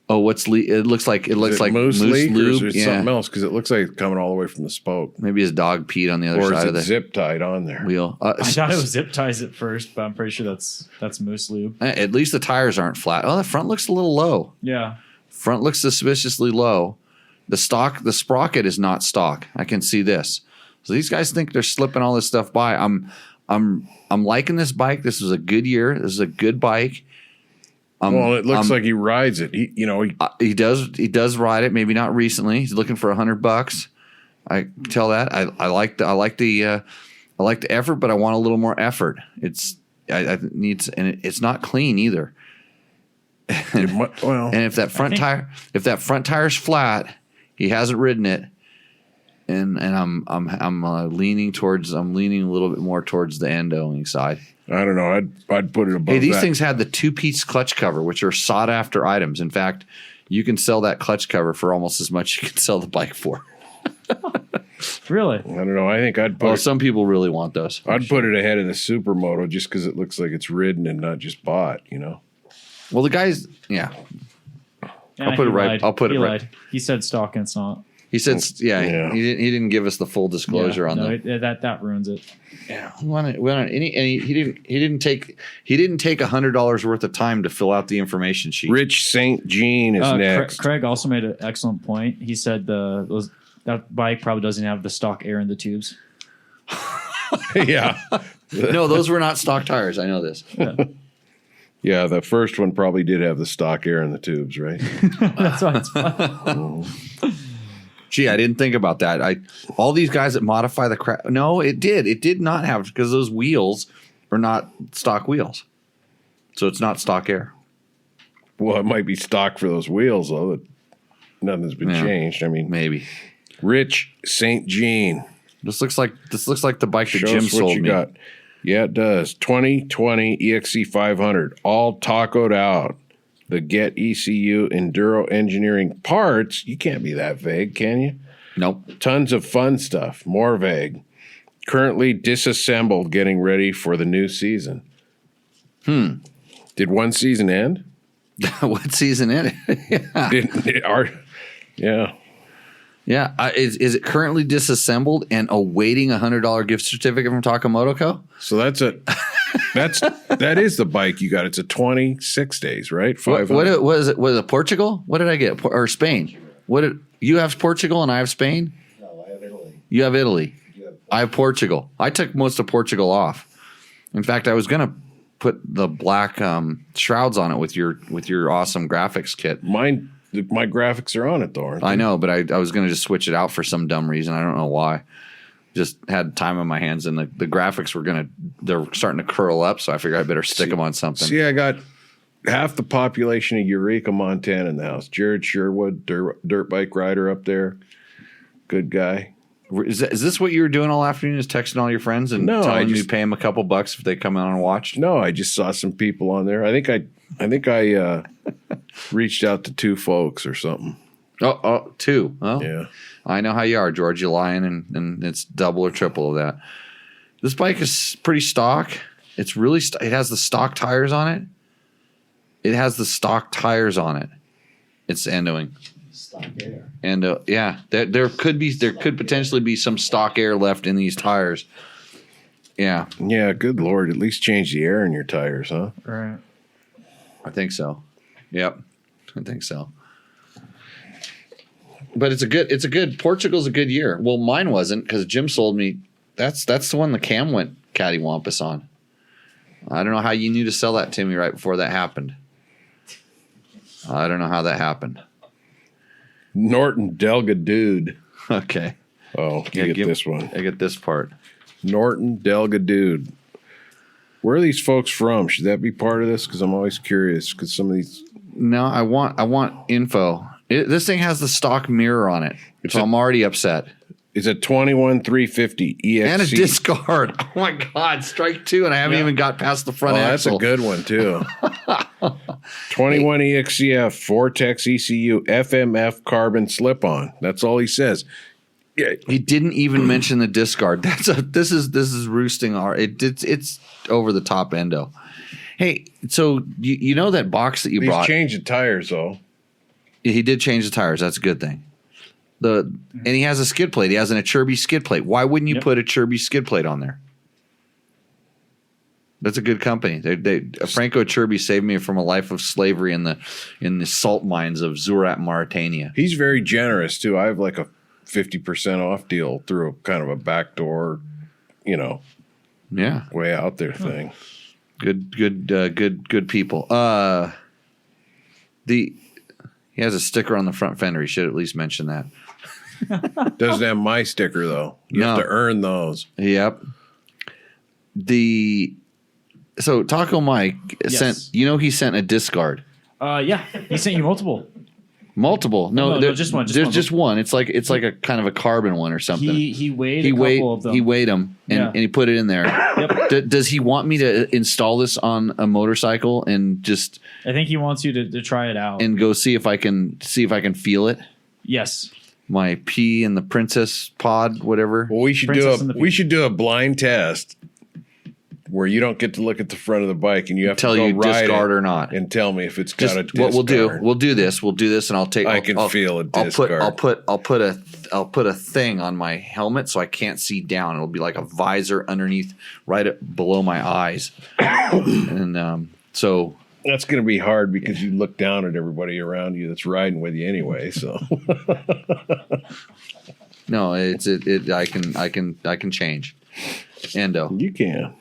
Oh, it looks like moose leak lube. or is it something else? Because it looks like it's coming all the way from the spoke. Maybe his dog peed on the other Or side is of the it zip tied on there? wheel. I thought it was zip ties at first, but I'm pretty sure that's moose lube. At least the tires aren't flat. Oh, the front looks a little low. Yeah. Front looks suspiciously the sprocket is not stock. I can see this. So these guys think they're slipping all this stuff by. I'm liking this bike. This is a good year. This is a good bike. Well, it looks like he rides it. He does ride it. Maybe not recently. He's looking for $100. I tell that. I like the effort, but I want a little more effort. It's not clean either. And if that front tire's flat, he hasn't ridden it. And I'm leaning a little bit more towards the endoing side. I don't know. I'd put it above. Hey, these things had the 2-piece clutch cover, which are sought after items. In fact, you can sell that clutch cover for almost as much you can sell the bike for. Really? I don't know. I think I'd put. Well, some people really want those. I'd put it ahead of the Supermoto just because it looks like it's ridden and not just bought. Well, the guys, yeah. I'll put it right. Right. He said stock and it's not. He said, yeah. He didn't give us the full disclosure on that. That ruins it. Yeah, he didn't take $100 worth of time to fill out the information sheet. Rich St. Jean is next. Craig also made an excellent point. He said that bike probably doesn't have the stock air in the tubes. Yeah. No, those were not stock tires. I know this. Yeah, the first one probably did have the stock air in the tubes, right? That's why it's fun. Gee, I didn't think about that. All these guys that modify the crap. No, it did. It did not have, because those wheels are not stock wheels. So it's not stock air. Well, it might be stock for those wheels, though. That nothing's been changed. I mean, maybe. Rich St. Jean. This looks like the bike that Show Jim us what sold you me. got. Yeah, it does. 2020 EXC 500, all tacoed out. The Get ECU Enduro Engineering parts. You can't be that vague, can you? Nope. Tons of fun stuff. More vague. Currently disassembled, getting ready for the new season. Did one season end? What season in it? Yeah. Yeah. Is it currently disassembled and awaiting a $100 gift certificate from Takamoto Co? So that is the bike you got. It's a 26 days, right? What was it? Was it Portugal? What did I get? Or Spain? You have Portugal and I have Spain? No, I have Italy. You have Italy. I have Portugal. I took most of Portugal off. In fact, I was going to put the black shrouds on it with your awesome graphics kit. My graphics are on it though, aren't they? I know, but I was going to just switch it out for some dumb reason. I don't know why. Just had time on my hands, and the graphics they're starting to curl up, so I figured I better stick them on something. See, I got half the population of Eureka, Montana in the house. Jared Sherwood, dirt bike rider up there. Good guy. Is this what you were doing all afternoon? Is texting all your friends and No, telling I them just- you pay them a couple bucks if they come out and watch? No, I just saw some people on there. I think I reached out to 2 folks or something. Oh, 2. Oh, Yeah. I know how you are, George. You're lying, and it's double or triple of that. This bike is pretty stock. It's really it has the stock tires on it. It's endoing. Stock air. And yeah, there could potentially be some stock air left in these tires. Yeah, Yeah, good Lord. At least change the air in your tires, huh? Right. I think so. Yep, I think so. But it's a good. Portugal's a good year. Well, mine wasn't because Jim sold me. That's the one the cam went cattywampus on. I don't know how you knew to sell that to me right before that happened. I don't know how that happened. Norton Delga Dude. Okay. Oh, you get this one. I get this part. Norton Delga Dude. Where are these folks from? Should that be part of this? Because I'm always curious. Because some of these. No, I want info. This thing has the stock mirror on it, so I'm already upset. It's a 21350 EXC. And a discard. Oh my God, strike 2, and I haven't even got past the front axle. That's a good one too. 21 EXCF Vortex ECU FMF carbon slip-on. That's all he says. Yeah, He didn't even mention the discard. This is roosting it's over the top endo. Hey, so you know that box that you he's brought? changed the tires though. He did change the tires. That's a good thing. And he has a skid plate. He has an Achirby skid plate. Why wouldn't you put a Achirby skid plate on there? That's a good company. Franco Achirby saved me from a life of slavery in the salt mines of Zurat, Mauritania. He's very generous too. I have like a 50% off deal through a kind of a backdoor, Yeah, way out there thing. good people. He has a sticker on the front fender. He should at least mention that. Doesn't have my sticker though. You have No. to earn those. Yep. So Taco Mike Yes. he sent a discard. Yeah, he sent you multiple. Multiple. No, No, just one, just There's one. just one. It's like a kind of a carbon one or something. He weighed a couple of them. He weighed them and he put it in there. Yep. Does he want me to install this on a motorcycle and just I think he wants you to try it out. and go see if I can feel it? Yes. My P and the Princess Pod, whatever. Well, we should Princess and the we Pea. should do a blind test where you don't get to look at the front of the bike and you have Tell to go you ride discard it or not. and tell me if it's Just got a discard. what we'll do this, and I'll take. I can feel a discard. I'll put a thing on my helmet so I can't see down. It'll be like a visor underneath, below my eyes, and so That's going to be hard because you look down at everybody around you that's riding with you anyway. So no, I can change. Endo. you can.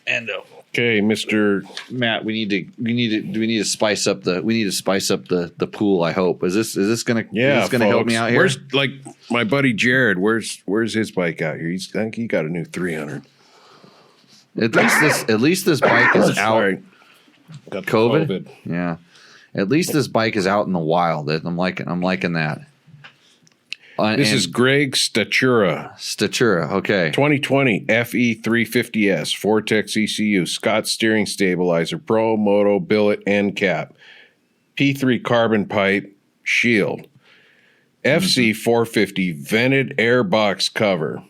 Endo. Okay, Mr. Matt, we need to spice up the pool. I hope is this gonna Yeah, gonna help me folks. out here? Where's like my buddy Jared? Where's his bike out here? I think he got a new 300. At least this bike is out. Sorry. Got the COVID? Yeah. At least this bike is out in the wild. I'm liking that. This is Greg Statura. Statura. Okay. 2020 FE 350S Vortex ECU Scott steering stabilizer Pro Moto billet end cap P3 carbon pipe shield FC 450 vented air box cover.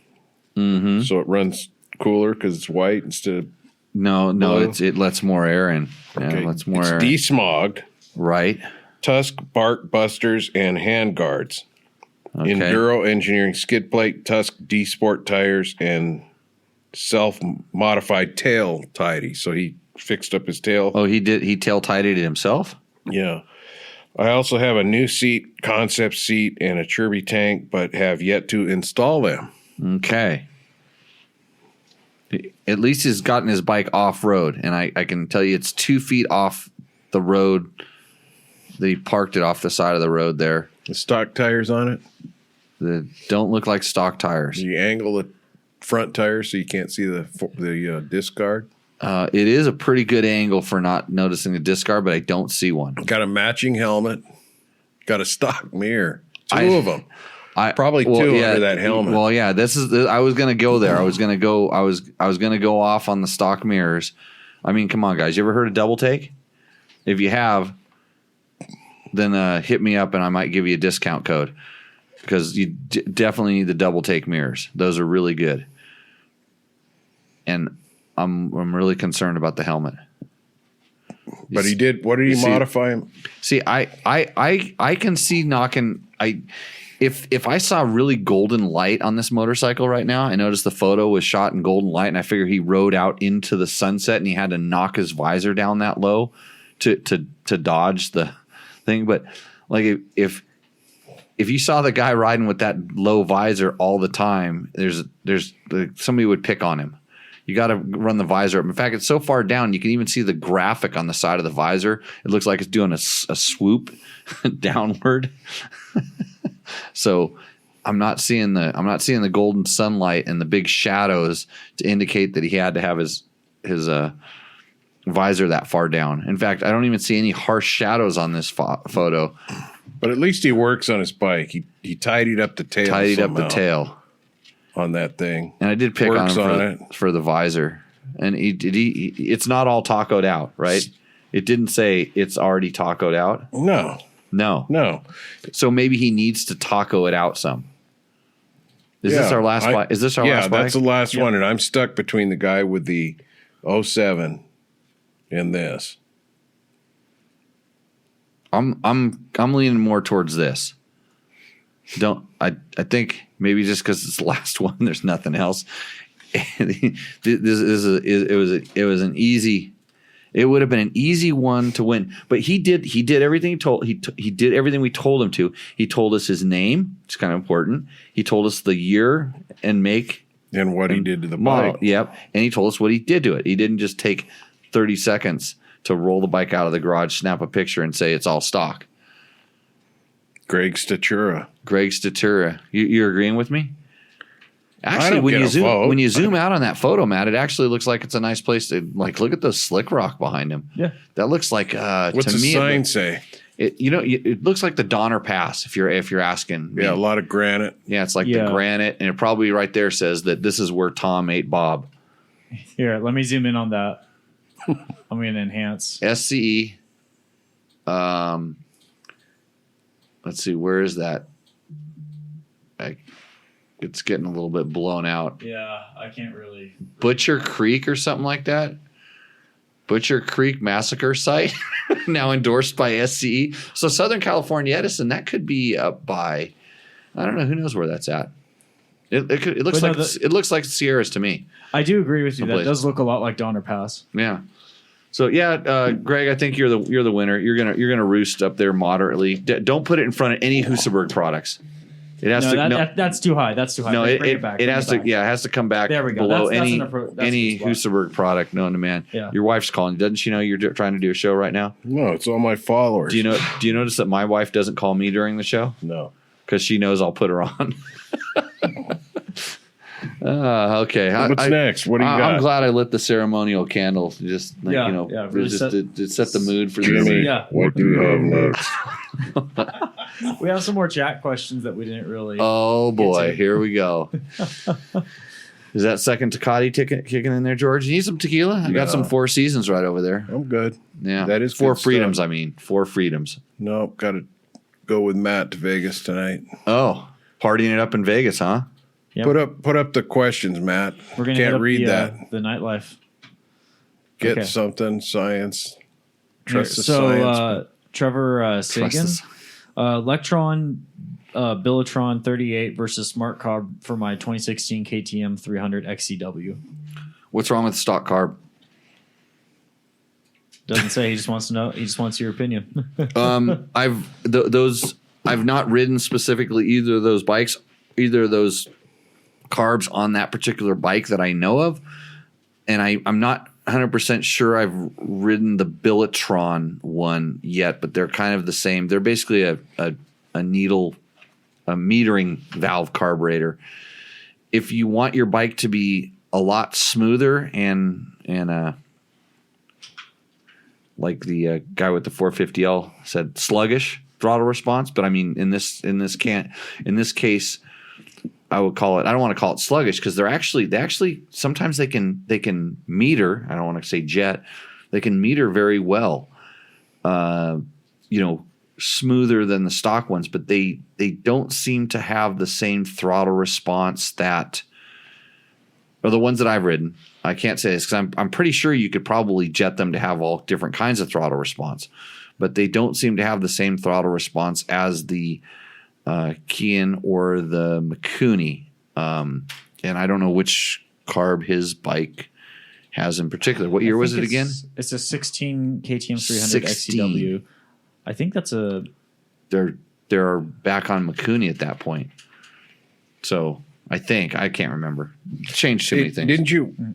Mm-hmm. So it runs cooler because it's white instead of No, blue. it lets more air in. Yeah, Okay. it lets more It's air in. desmogged. Right. Tusk bark busters and hand guards. Okay. Enduro engineering skid plate, Tusk D Sport tires, and self-modified tail tidy. So he fixed up his tail. Oh, he did. He tail tidied it himself. Yeah. I also have a new seat, concept seat, and a Chirby tank, but have yet to install them. Okay. At least he's gotten his bike off road, and I can tell you it's 2 feet off the road. They parked it off the side of the road there. The stock tires on it. That don't look like stock tires. You angle the front tires so you can't see the disc guard. It is a pretty good angle for not noticing the discard, but I don't see one. Got a matching helmet. Got a stock mirror. Two of them. Probably two under that helmet. Well, yeah, I was gonna go there. I was gonna go off on the stock mirrors. I mean, come on, guys. You ever heard of double take? If you have, then hit me up and I might give you a discount code because you definitely need the double take mirrors. Those are really good. And I'm really concerned about the helmet. But he did. What did he modify him? See, I can see knocking. If I saw really golden light on this motorcycle right now, I noticed the photo was shot in golden light, and I figure he rode out into the sunset and he had to knock his visor down that low to dodge the thing. But like if you saw the guy riding with that low visor all the time, there's somebody would pick on him. You got to run the visor up. In fact, it's so far down you can even see the graphic on the side of the visor. It looks like it's doing a swoop downward. So I'm not seeing the golden sunlight and the big shadows to indicate that he had to have his visor that far down. In fact, I don't even see any harsh shadows on this photo. But at least he works on his bike. He tidied up the tail. On that thing, and I did pick on him for the visor, and it's not all tacoed out, right? It didn't say it's already tacoed out. No. So maybe he needs to taco it out some. Is this our last bike? Is this our last bike? Yeah, that's the last one, and I'm stuck between the guy with the 07 and this. I'm leaning more towards this. I think maybe just because it's the last one, there's nothing else. It would have been an easy one to win, but he did everything he did everything we told him to. He told us his name, which is kind of important. He told us the year and make and what he did to the model. bike. Yep, and he told us what he did to it. He didn't just take 30 seconds to roll the bike out of the garage, snap a picture, and say it's all stock. Greg Statura. You're agreeing with me? Actually, when you zoom out on that photo, Matt, it actually looks like it's a nice place to look at the slick rock behind him. Yeah, that looks like. What's to the me, sign say? It looks like the Donner Pass. If you're asking, a lot of granite. Yeah, it's like the granite, and it probably right there says that this is where Tom ate Bob. Here, let me zoom in on that. I'm going to enhance SCE. Let's see, where is that? It's getting a little bit blown out. Yeah, I can't really. Butcher Creek or something like that. Butcher Creek Massacre Site, now endorsed by SCE. So Southern California Edison, that could be up by, I don't know, who knows where that's at. It looks like Sierras to me. I do agree with you. That does look a lot like Donner Pass. Yeah. So Greg, I think you're the winner. You're gonna roost up there moderately. Don't put it in front of any Husaberg products. It has that's too high. That's too high. No, it has to. Yeah, it has to come back below any Husaberg product known to man. Yeah. Your wife's calling. Doesn't she know you're trying to do a show right now? No, it's all my followers. Do you notice that my wife doesn't call me during the show? No, because she knows I'll put her on. Okay. What's next? What do you got? I'm glad I lit the ceremonial candle. Just really set the mood for Jimmy, this. Yeah. What do you have next? We have some more chat questions that we didn't really. Oh boy, here we go. Is that second Tecate kicking in there, George? You need some tequila? I got some Four Seasons right over there. I'm good. Yeah, that is Four Freedoms. I mean, Four Freedoms. No, got to go with Matt to Vegas tonight. Oh, partying it up in Vegas, huh? Yep. Put up the questions, Matt. We're gonna can't read that. The nightlife. Get something science. Trust the science. Trevor Sagan, Electron, Billotron 38 versus Smart Carb for my 2016 KTM 300 XCW. What's wrong with stock carb? Doesn't say. He just wants to know. He just wants your opinion. I've not ridden specifically either of those bikes, either of those carbs on that particular bike that I know of, and I'm not 100% sure I've ridden the Billotron one yet, but they're kind of the same. They're basically a metering valve carburetor. If you want your bike to be a lot smoother and like the guy with the 450L said, sluggish. throttle response, but I mean in this case, I would call it. I don't want to call it sluggish because they actually sometimes they can meter. I don't want to say jet. They can meter very well. Smoother than the stock ones, but they don't seem to have the same throttle response that, or the ones that I've ridden. I can't say this because I'm pretty sure you could probably jet them to have all different kinds of throttle response, but they don't seem to have the same throttle response as the Kian or the Mikuni. And I don't know which carb his bike has in particular. What year was it again? It's a 16 KTM 300 16. XCW. I think that's a. They're back on Mikuni at that point. So I can't remember. Changed too many things.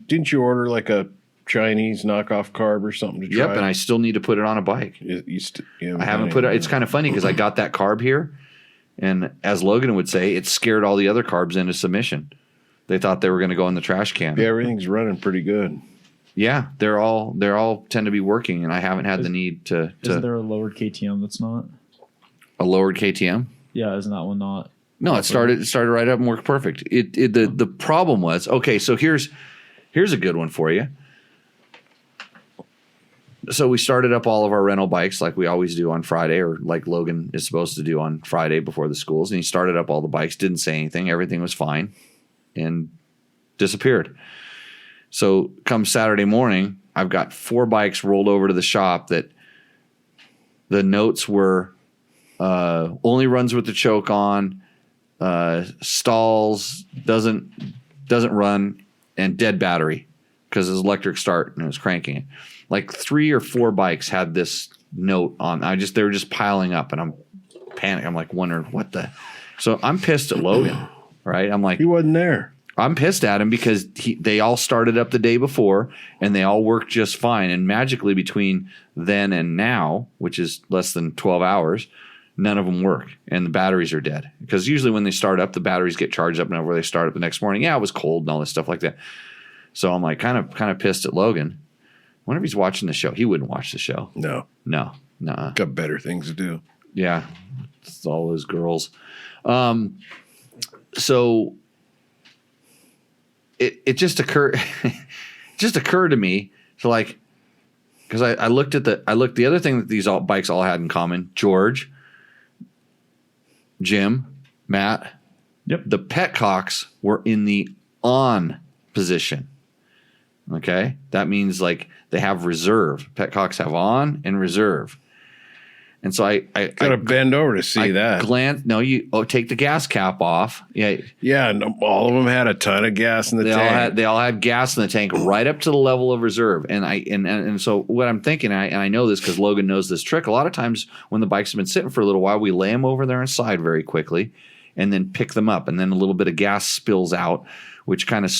Didn't you order like a Chinese knockoff carb or something to try? Yep, and I still need to put it on a bike. I haven't put it. It's kind of funny because I got that carb here, and as Logan would say, it scared all the other carbs into submission. They thought they were going to go in the trash can. Yeah, everything's running pretty good. Yeah, they're all tend to be working, and I haven't had the need to. Is there a lowered KTM that's not? A lowered KTM? Yeah, isn't that one not? No, it started right up and worked perfect. The problem was, okay, so here's a good one for you. So we started up all of our rental bikes like we always do on Friday, or like Logan is supposed to do on Friday before the schools, and he started up all the bikes, didn't say anything, everything was fine, and disappeared. So come Saturday morning, I've got 4 bikes rolled over to the shop that the notes were only runs with the choke on, stalls, doesn't run, and dead battery because his electric start and it was cranking it. Like 3 or 4 bikes had this note on. They were just piling up, and I'm panicking. I'm like wondering what the. So I'm pissed at Logan, right? I'm like, he wasn't there. I'm pissed at him because they all started up the day before and they all worked just fine. And magically between then and now, which is less than 12 hours, none of them work and the batteries are dead. Because usually when they start up, the batteries get charged up and where they start up the next morning. Yeah, it was cold and all this stuff like that. So I'm like kind of pissed at Logan. I wonder if he's watching the show. He wouldn't watch the show. No. Got better things to do. Yeah. It's all those girls. So it just occurred to me to like, because I looked the other thing that these bikes all had in common: George, Jim, Matt. Yep. The petcocks were in the on position. Okay, that means like they have reserve. Petcocks have on and reserve. And so I gotta bend over to see that. Take the gas cap off. Yeah, and all of them had a ton of gas in the tank. They all had gas in the tank right up to the level of reserve. And so what I'm thinking, and I know this because Logan knows this trick. A lot of times when the bikes have been sitting for a little while, we lay them over there inside very quickly, and then pick them up, and then a little bit of gas spills out, which kind of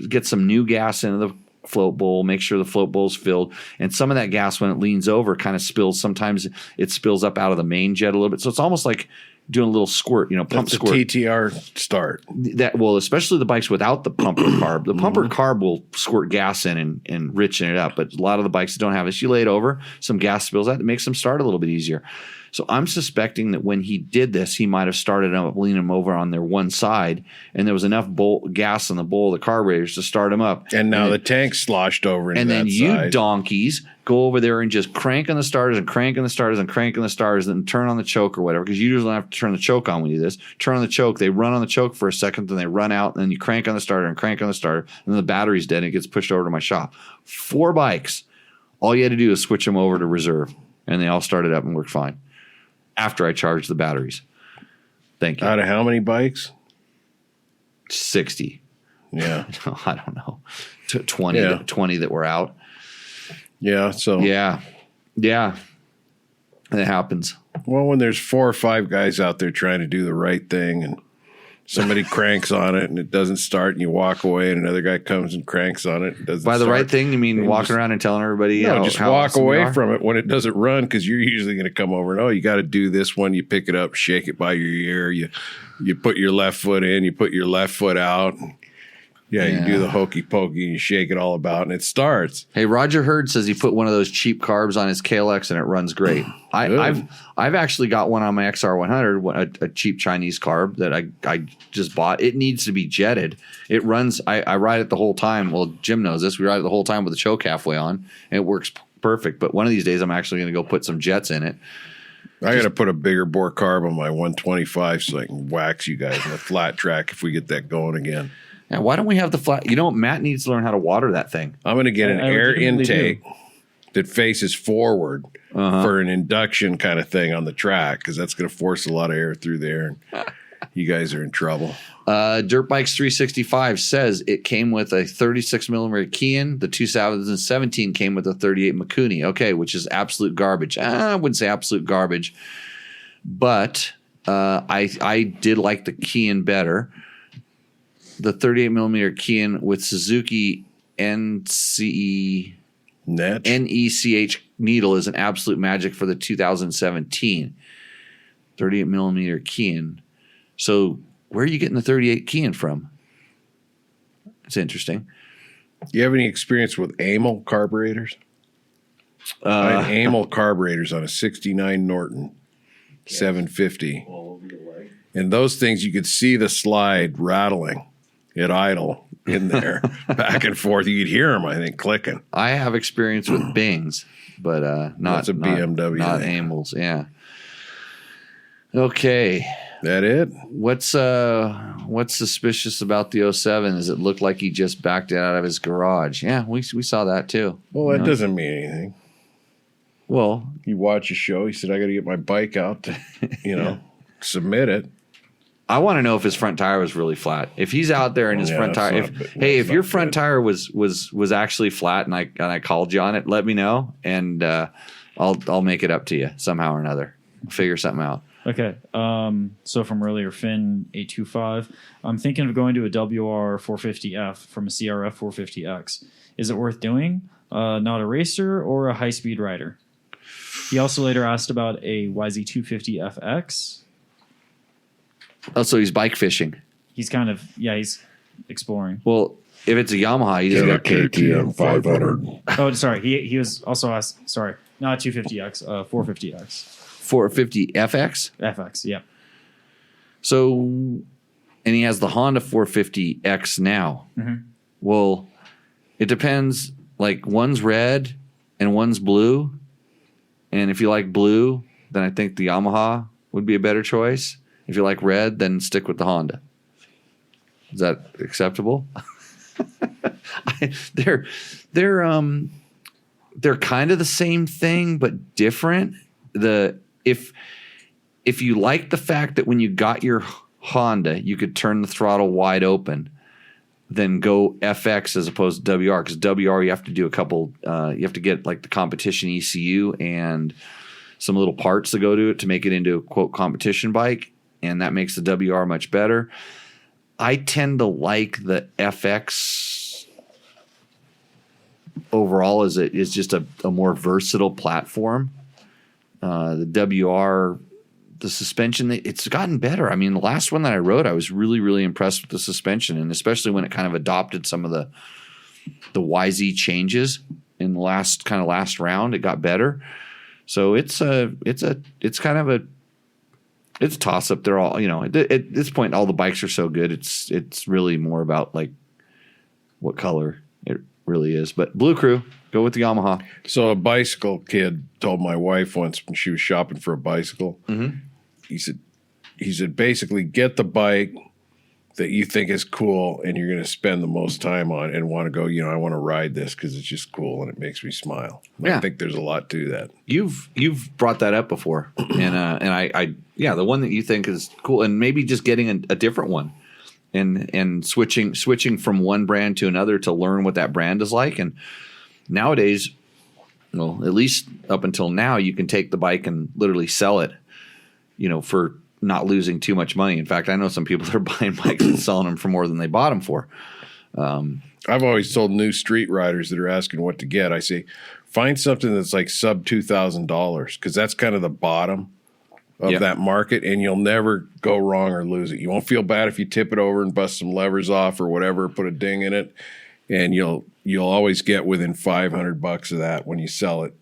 gets some new gas into the float bowl, make sure the float bowl's filled, and some of that gas when it leans over kind of spills. Sometimes it spills up out of the main jet a little bit, so it's almost like doing a little squirt, pump squirt. TTR start. Especially the bikes without the pumper carb. The pumper carb will squirt gas in and enrichen it up, but a lot of the bikes that don't have this, you lay it over, some gas spills out, it makes them start a little bit easier. So I'm suspecting that when he did this, he might have started up, leaning them over on their one side, and there was enough gas in the bowl of the carburetors to start them up. And now the tank sloshed over into that side. And then you donkeys go over there and just crank on the starters and crank on the starters and crank on the starters and turn on the choke or whatever, because you usually don't have to turn the choke on when you do this. Turn on the choke. They run on the choke for a second, then they run out, and then you crank on the starter and crank on the starter, and then the battery's dead and it gets pushed over to my shop. 4 bikes. All you had to do is switch them over to reserve, and they all started up and worked fine after I charged the batteries. Thank you. Out of how many bikes? 60. Yeah. I don't know. 20, 20 that were out. Yeah. So yeah, it happens. Well, when there's 4 or 5 guys out there trying to do the right thing, and somebody cranks on it and it doesn't start, and you walk away, and another guy comes and cranks on it, and doesn't by the start. Right thing, you mean walking around and telling everybody? No, just walk awesome away from it when it doesn't run, because you're usually going to come over and you got to do this one. You pick it up, shake it by your ear. You put your left foot in, you put your left foot out. Yeah, you do the hokey pokey, you shake it all about, and it starts. Hey, Roger Hurd says he put one of those cheap carbs on his KLX and it runs great. I've actually got one on my XR100, a cheap Chinese carb that I just bought. It needs to be jetted. It runs. I ride it the whole time. Well, Jim knows this. We ride it the whole time with the choke halfway on, and it works perfect. But one of these days, I'm actually going to go put some jets in it. I got to put a bigger bore carb on my 125 so I can wax you guys in the flat track if we get that going again. Now, why don't we have the flat? You know what? Matt needs to learn how to water that thing. I'm going to get an air intake that faces forward for an induction kind of thing on the track because that's going to force a lot of air through there. And you guys are in trouble. Dirt Bikes 365 says it came with a 36 millimeter Kian. The 2017 came with a 38 Mikuni. Okay, which is absolute garbage. I wouldn't say absolute garbage, but I did like the Kian better. The 38 millimeter Kian with Suzuki NECH needle is an absolute magic for the 2017 38 millimeter Kian. So where are you getting the 38 Kian from? It's interesting. You have any experience with amyl carburetors? I had amyl carburetors on a 69 Norton 750. And those things, you could see the slide rattling at idle in there, back and forth. You could hear them, I think, clicking. I have experience with Bings, but not a BMW. not amyls. Yeah. Okay. That it? What's suspicious about the 07 is it looked like he just backed it out of his garage. Yeah, we saw that too. Well, that doesn't mean anything. Well, you watch a show. He said, I got to get my bike out to, submit it. I want to know if his front tire was really flat. If he's out there and his front tire, if your front tire was actually flat and I called you on it, let me know and I'll make it up to you somehow or another. Figure something out. Okay. So from earlier, Finn 825, I'm thinking of going to a WR 450F from a CRF 450X. Is it worth doing? Not a racer or a high speed rider? He also later asked about a YZ250FX. Oh, so he's bike fishing. He's he's exploring. Well, if it's a Yamaha, he just got KTM 500. Oh, sorry. He was also asked, sorry, not 250X, 450X. 450 FX? FX, yeah. So, and he has the Honda 450X now. Mm-hmm. Well, it depends. Like, one's red and one's blue. And if you like blue, then I think the Yamaha would be a better choice. If you like red, then stick with the Honda. Is that acceptable? They're kind of the same thing, but different. If you like the fact that when you got your Honda, you could turn the throttle wide open, then go FX as opposed to WR. Because WR, you have to do a couple. You have to get like the competition ECU and some little parts to go to it to make it into a quote competition bike, and that makes the WR much better. I tend to like the FX overall as it is just a more versatile platform. The WR, the suspension, it's gotten better. I mean, the last one that I rode, I was really, really impressed with the suspension, and especially when it kind of adopted some of the YZ changes in the last round, it got better. So it's a toss up. They're all, at this point, all the bikes are so good. It's really more about like what color it really is. But Blue Crew, go with the Yamaha. So a bicycle kid told my wife once when she was shopping for a bicycle, he said, basically get the bike that you think is cool and you're going to spend the most time on and want to go, I want to ride this because it's just cool and it makes me smile. Yeah. I think there's a lot to that. You've brought that up before. and I the one that you think is cool, and maybe just getting a different one and switching from one brand to another to learn what that brand is like. And nowadays, well, at least up until now, you can take the bike and literally sell it, for not losing too much money. In fact, I know some people that are buying bikes and selling them for more than they bought them for. I've always told new street riders that are asking what to get, I say, find something that's like sub $2,000 because that's kind of the bottom of that market, and you'll never go wrong or lose it. You won't feel bad if you tip it over and bust some levers off or whatever, put a ding in it, and you'll always get within $500 of that when you sell it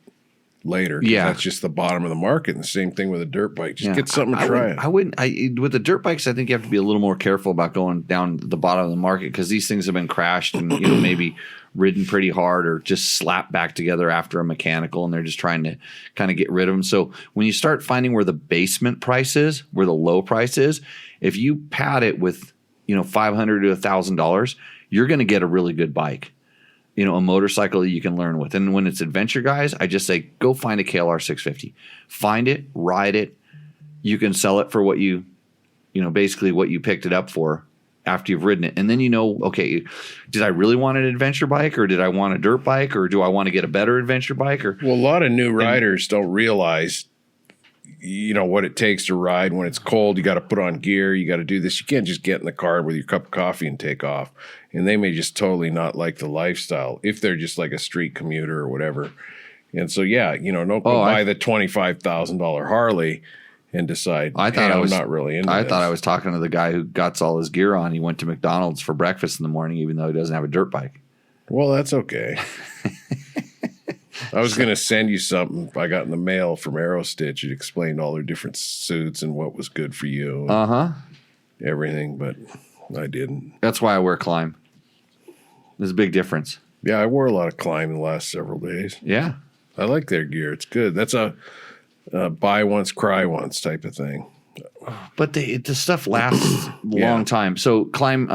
later. Yeah, that's just the bottom of the market. And the same thing with a dirt bike. Just get something to try. I wouldn't. With the dirt bikes, I think you have to be a little more careful about going down the bottom of the market because these things have been crashed and maybe ridden pretty hard or just slapped back together after a mechanical, and they're just trying to kind of get rid of them. So when you start finding where the basement price is, where the low price is, if you pad it with $500 to $1,000, you're going to get a really good bike. A motorcycle that you can learn with. And when it's adventure guys, I just say, go find a KLR 650. Find it, ride it. You can sell it for what basically what you picked it up for after you've ridden it. And then okay, did I really want an adventure bike or did I want a dirt bike or do I want to get a better adventure bike? Well, a lot of new riders don't realize what it takes to ride. When it's cold, you got to put on gear. You got to do this. You can't just get in the car with your cup of coffee and take off. And they may just totally not like the lifestyle if they're just like a street commuter or whatever. And so, don't go buy the $25,000 Harley and decide, I'm not really into this. I thought I was talking to the guy who got all his gear on. He went to McDonald's for breakfast in the morning, even though he doesn't have a dirt bike. Well, that's okay. I was going to send you something I got in the mail from Aerostitch. It explained all their different suits and what was good for you. Everything, but I didn't. That's why I wear Climb. There's a big difference. Yeah, I wore a lot of Climb in the last several days. Yeah. I like their gear. It's good. That's a buy once, cry once type of thing. But the stuff lasts a long time. So Climb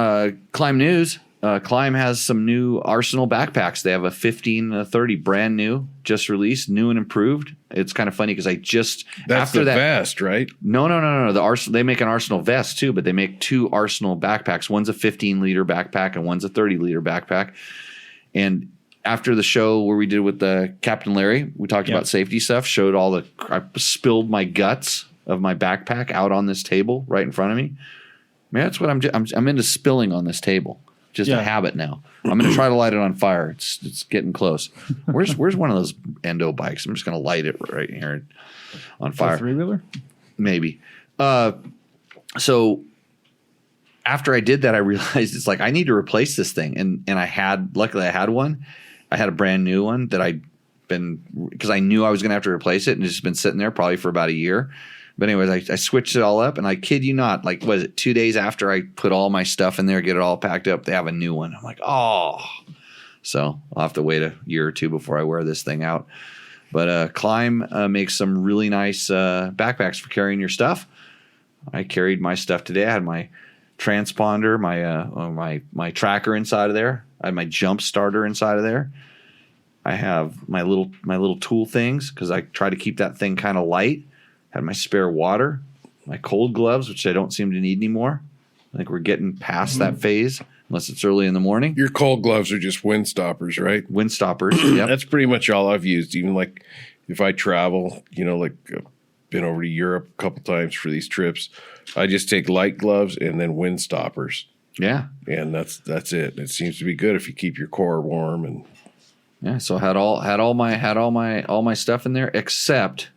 News. Climb has some new Arsenal backpacks. They have a 15 and a 30 brand new, just released, new and improved. It's kind of funny because that's after the vest, right? No. The Arsenal, they make an Arsenal vest too, but they make two Arsenal backpacks. One's a 15-liter backpack and one's a 30-liter backpack. And after the show where we did with the Captain Larry, we talked about safety stuff. Showed I spilled my guts of my backpack out on this table right in front of me. Man, that's what I'm into spilling on this table. Just a habit now. I'm going to try to light it on fire. It's getting close. Where's one of those endo bikes? I'm just going to light it right here on fire. A 3-wheeler? Maybe. So after I did that, I realized it's like I need to replace this thing. And luckily I had one. I had a brand new one that because I knew I was going to have to replace it, and it's just been sitting there probably for about a year. But anyways, I switched it all up, and I kid you not, 2 days after I put all my stuff in there, get it all packed up, they have a new one. I'm like, oh. So I'll have to wait a year or two before I wear this thing out. But Climb makes some really nice backpacks for carrying your stuff. I carried my stuff today. I had my transponder, my tracker inside of there. I had my jump starter inside of there. I have my little tool things because I try to keep that thing kind of light. Had my spare water, my cold gloves, which I don't seem to need anymore. I think we're getting past that phase, unless it's early in the morning. Your cold gloves are just wind stoppers, right? Wind stoppers, yep. That's pretty much all I've used. Even if I travel, been over to Europe a couple times for these trips, I just take light gloves and then wind stoppers. Yeah. And that's it. It seems to be good if you keep your core warm. And yeah, so I had all my stuff in there except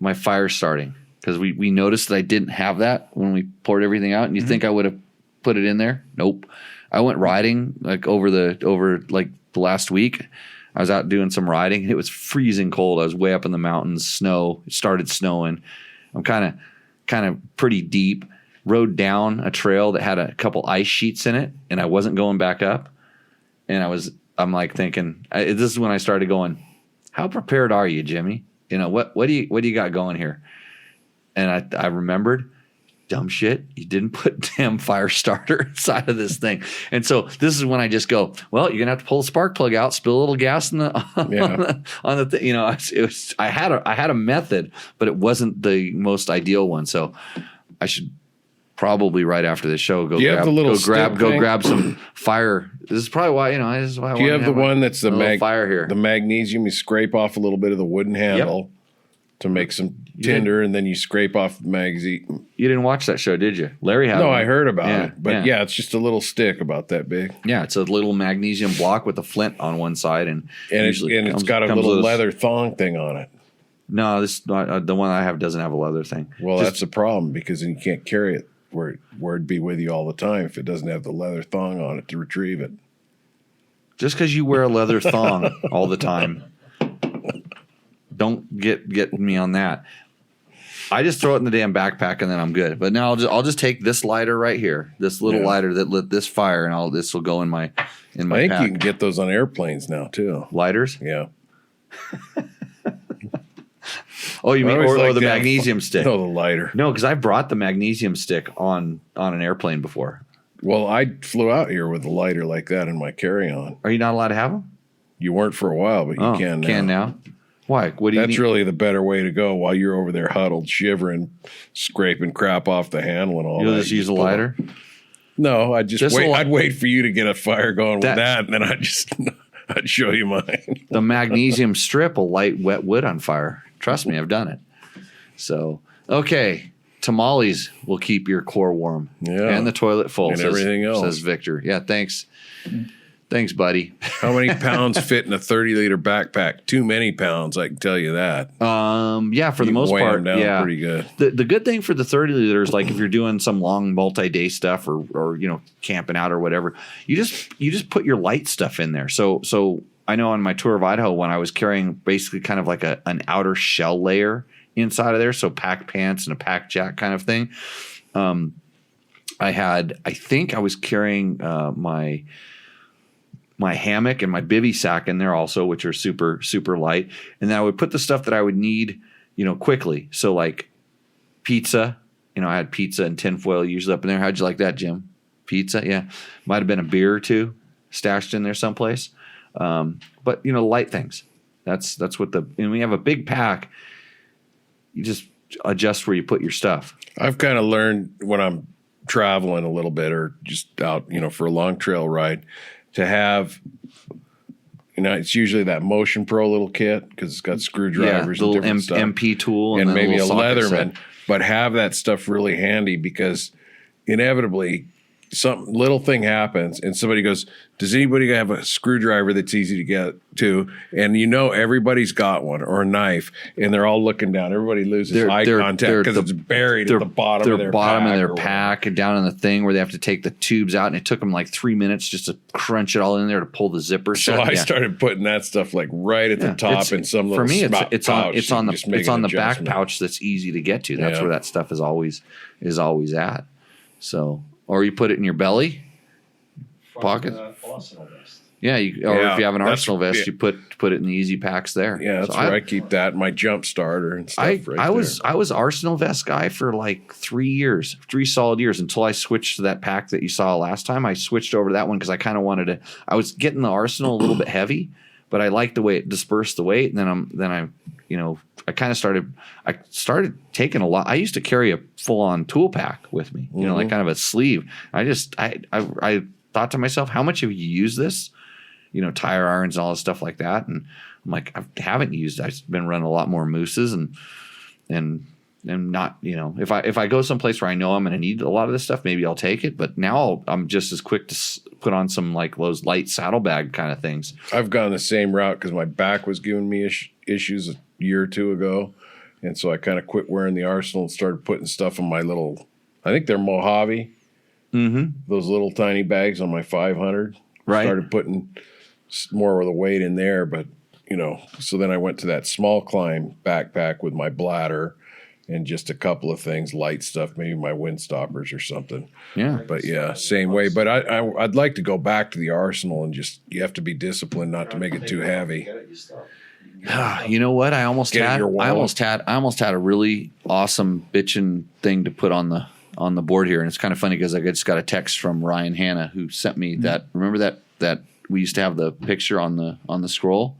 my fire starting, because we noticed that I didn't have that when we poured everything out, and you think I would have put it in there? Nope. I went riding over the last week. I was out doing some riding. It was freezing cold. I was way up in the mountains. It started snowing. I'm kind of pretty deep. Rode down a trail that had a couple ice sheets in it, and I wasn't going back up. And I'm thinking, this is when I started going, how prepared are you, Jimmy? What do you got going here? And I remembered, dumb shit, you didn't put damn fire starter inside of this thing. And so this is when I just go, well, you're gonna have to pull the spark plug out, spill a little gas on the thing. I had a method, but it wasn't the most ideal one. So I should probably right after the show go grab some fire. This is probably why this is why. Do you have the one that's the fire here? The magnesium. You scrape off a little bit of the wooden handle to make some tinder, and then you scrape off the magazine. You didn't watch that show, did you? Larry had. No, one. I heard about it, but it's just a little stick about that big. Yeah, it's a little magnesium block with a flint on one side, and it's got a little leather thong thing on it. No, the one I have doesn't have a leather thing. Well, that's the problem because then you can't carry it where it'd be with you all the time if it doesn't have the leather thong on it to retrieve it. Just because you wear a leather thong all the time, don't get me on that. I just throw it in the damn backpack and then I'm good. But now I'll just take this lighter right here, this little lighter that lit this fire, and this will go in my I think pack. you can get those on airplanes now too. Lighters? Yeah. Oh, you mean I always or like the that. magnesium stick? No, the lighter. No, because I brought the magnesium stick on an airplane before. Well, I flew out here with a lighter like that in my carry-on. Are you not allowed to have them? You weren't for a while, but you can now. Can now. Why? What do you That's need? really the better way to go while you're over there huddled, shivering, scraping crap off the handle and all that. You'll just use a lighter? No, I'd just wait. a li- I'd wait for you to get a fire going with That- that, and then I'd show you mine. The magnesium strip will light wet wood on fire. Trust me, I've done it. So, okay. Tamales will keep your core warm. Yeah. And the toilet full. And everything else. Says Victor. Yeah, thanks. Thanks, buddy. How many pounds fit in a 30-liter backpack? Too many pounds, I can tell you that. Yeah, for the You most weigh 'em part, down yeah. pretty good. The good thing for the 30 liters, like if you're doing some long multi-day stuff or camping out or whatever, you just put your light stuff in there. So I know on my tour of Idaho when I was carrying basically kind of like an outer shell layer inside of there, so pack pants and a pack jack kind of thing. I think I was carrying my hammock and my bivy sack in there also, which are super, super light. And then I would put the stuff that I would need, quickly. So like pizza, I had pizza and tinfoil usually up in there. How'd you like that, Jim? Pizza? Yeah. Might have been a beer or two stashed in there someplace. But light things. That's what when we have a big pack, you just adjust where you put your stuff. I've kind of learned when I'm traveling a little bit or just out, for a long trail ride to have, it's usually that Motion Pro little kit because it's got screwdrivers the and little different stuff. MP tool and then maybe a little socket set. Leatherman, but have that stuff really handy because inevitably some little thing happens and somebody goes, does anybody have a screwdriver that's easy to get to? And everybody's got one or a knife and they're all looking down. Everybody loses eye contact because it's buried at the bottom of their pack and down in the thing where they have to take the tubes out. And it took them like 3 minutes just to crunch it all in there to pull the zipper So shut. I started putting that stuff like right at the top in some little for me. pouch. It's on the back adjustment. pouch that's easy to get to. That's where that stuff is always at. So, or you put it in your belly pocket. Arsenal vest. Yeah, if you have an Arsenal vest, you put it in the easy packs there. Yeah, that's where I keep that, my jump starter and stuff I was Arsenal vest guy for like 3 solid years until I switched to that pack that you saw last time. I switched over to that one because I kind of wanted to. I was getting the Arsenal a little bit heavy, but I liked the way it dispersed the weight. And then I kind of started taking a lot. I used to carry a full on tool pack with me, like kind of a sleeve. I thought to myself, how much have you used this? Tire irons and all this stuff like that. And I'm like, I haven't used it. I've been running a lot more mooses and not, if I go someplace where I know I'm going to need a lot of this stuff, maybe I'll take it. But now I'm just as quick to put on some like those light saddlebag kind of things. I've gone the same route because my back was giving me issues a year or two ago. And so I kind of quit wearing the Arsenal and started putting stuff in my little, I think they're Mojave. Those little tiny bags on my 500. Right. Started putting more of the weight in there, but so then I went to that small climb backpack with my bladder and just a couple of things, light stuff, maybe my wind stoppers or something. Yeah. But yeah, same way. But I'd like to go back to the Arsenal and you have to be disciplined not to make it too heavy. You know what? I almost Get in had your wallet. I almost had a really awesome bitchin' thing to put on the board here, and it's kind of funny because I just got a text from Ryan Hanna who sent me that. Remember that we used to have the picture on the scroll,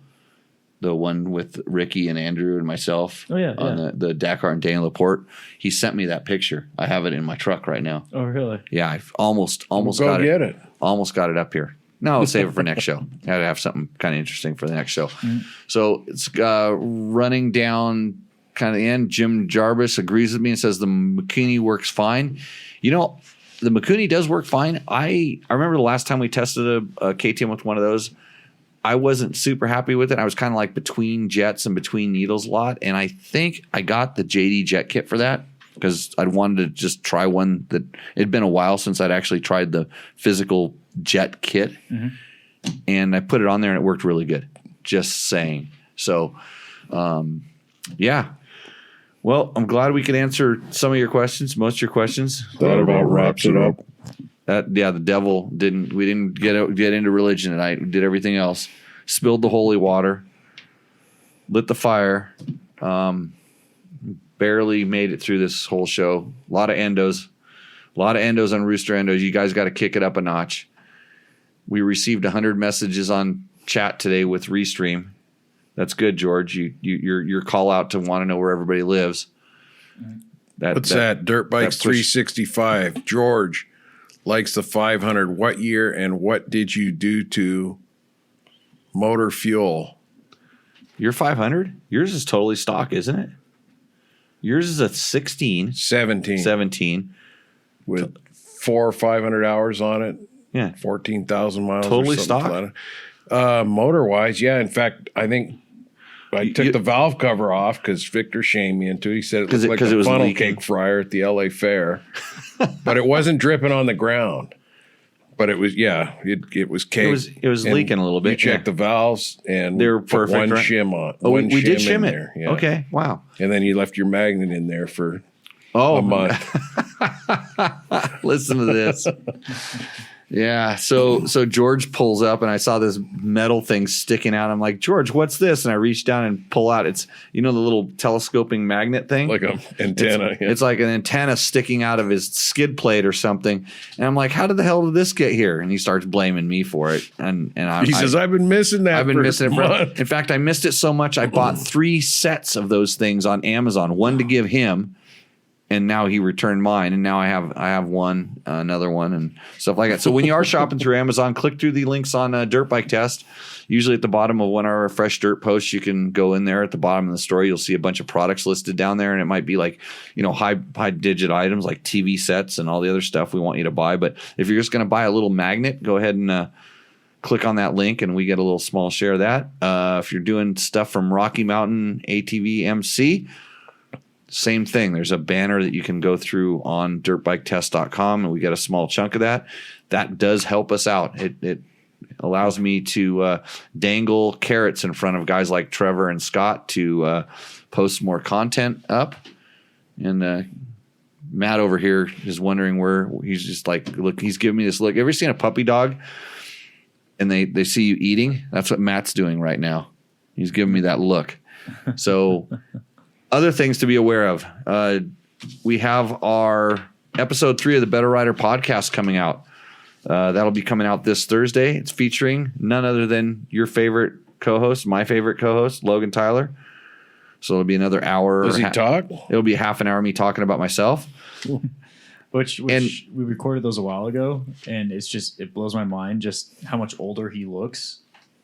the one with Ricky and Andrew and myself. Oh, yeah, on the Dakar and Dana Laporte. He sent me that picture. I have it in my truck right now. Oh, really? Yeah, I've almost Go got it. get it. Almost got it up here. No, I'll save it for next show. I had to have something kind of interesting for the next show. So it's running down kind of the end. Jim Jarvis agrees with me and says the Mikuni works fine. The Mikuni does work fine. I remember the last time we tested a KTM with one of those, I wasn't super happy with it. I was kind of like between jets and between needles a lot. And I think I got the JD jet kit for that because I wanted to just try one that it'd been a while since I'd actually tried the physical jet kit. And I put it on there and it worked really good. Just saying. So, yeah. Well, I'm glad we could answer some of your questions, most of your questions. That about wraps it up. The devil didn't. We didn't get into religion tonight. We did everything else. Spilled the holy water. Lit the fire. Barely made it through this whole show. A lot of endos. On Rooster Endos. You guys got to kick it up a notch. We received 100 messages on chat today with Restream. That's good, George. Your call out to want to know where everybody lives. What's that? Dirt Bikes 365. George likes the 500. What year and what did you do to motor fuel? Your 500? Yours is totally stock, isn't it? Yours is a 16. 17. With 400 or 500 hours on it. Yeah. 14,000 miles. Totally or something stock? Motor wise, yeah. In fact, I think I took the valve cover off because Victor shamed me into it. He said it looked like a funnel leaking. cake fryer at the LA Fair. But it wasn't dripping on the ground. But it was, it was caked. It was leaking a little bit. You checked the valves and they were put perfect. one Right? shim on. Oh, we did shim in it. there. Yeah. Okay, wow. And then you left your magnet in there for a month. Listen to this. Yeah, so George pulls up and I saw this metal thing sticking out. I'm like, George, what's this? And I reach down and pull out. It's the little telescoping magnet thing, Like an antenna. It's like an antenna sticking out of his skid plate or something. And I'm like, how did the hell did this get here? And he starts blaming me for it. And He says, I've been missing that. I've been missing it month. in fact, I missed it so much I bought 3 sets of those things on Amazon. One to give him. And now he returned mine, and now I have one, another one, and stuff like that. So when you are shopping through Amazon, click through the links on Dirt Bike Test. Usually at the bottom of one of our fresh dirt posts, you can go in there at the bottom of the story. You'll see a bunch of products listed down there, and it might be like high digit items like TV sets and all the other stuff we want you to buy. But if you're just going to buy a little magnet, go ahead and click on that link, and we get a little small share of that. If you're doing stuff from Rocky Mountain ATV MC. Same thing. There's a banner that you can go through on dirtbiketest.com, and we get a small chunk of that. That does help us out. It allows me to dangle carrots in front of guys like Trevor and Scott to post more content up. And Matt over here is wondering where he's just like, look, he's giving me this look. Ever seen a puppy dog and they see you eating? That's what Matt's doing right now. He's giving me that look. So other things to be aware of. We have our episode 3 of the Better Rider podcast coming out. That'll be coming out this Thursday. It's featuring none other than your favorite co-host, my favorite co-host, Logan Tyler. So it'll be another hour. Does he talk? It'll be half an hour of me talking about myself. Which we recorded those a while ago, and it blows my mind just how much older he looks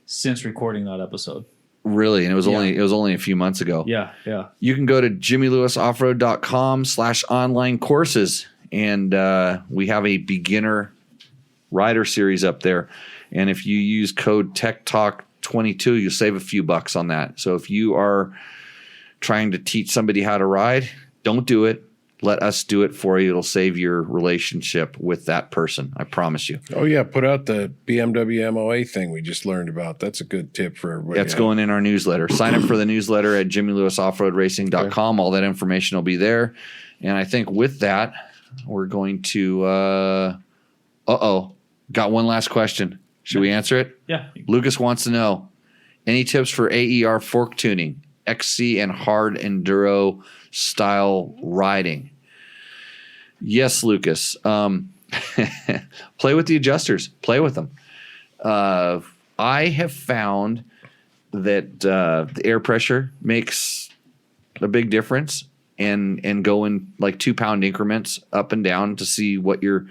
since recording that episode. Really, and it was only a few months ago. Yeah. You can go to jimmylewisoffroad.com/online courses, and we have a beginner rider series up there. And if you use code TechTalk22, you'll save a few bucks on that. So if you are trying to teach somebody how to ride, don't do it. Let us do it for you. It'll save your relationship with that person. I promise you. Oh, yeah. Put out the BMW MOA thing we just learned about. That's a good tip for everybody. That's going in our newsletter. Sign up for the newsletter at jimmylewisoffroadracing.com. All that information will be there. And I think with that, we're going to got one last question. Should we answer it? Yeah. Lucas wants to know, any tips for AER fork tuning, XC and hard enduro style riding? Yes, Lucas. Play with the adjusters. Play with them. I have found that the air pressure makes a big difference, and go in like 2-pound increments up and down to see what you're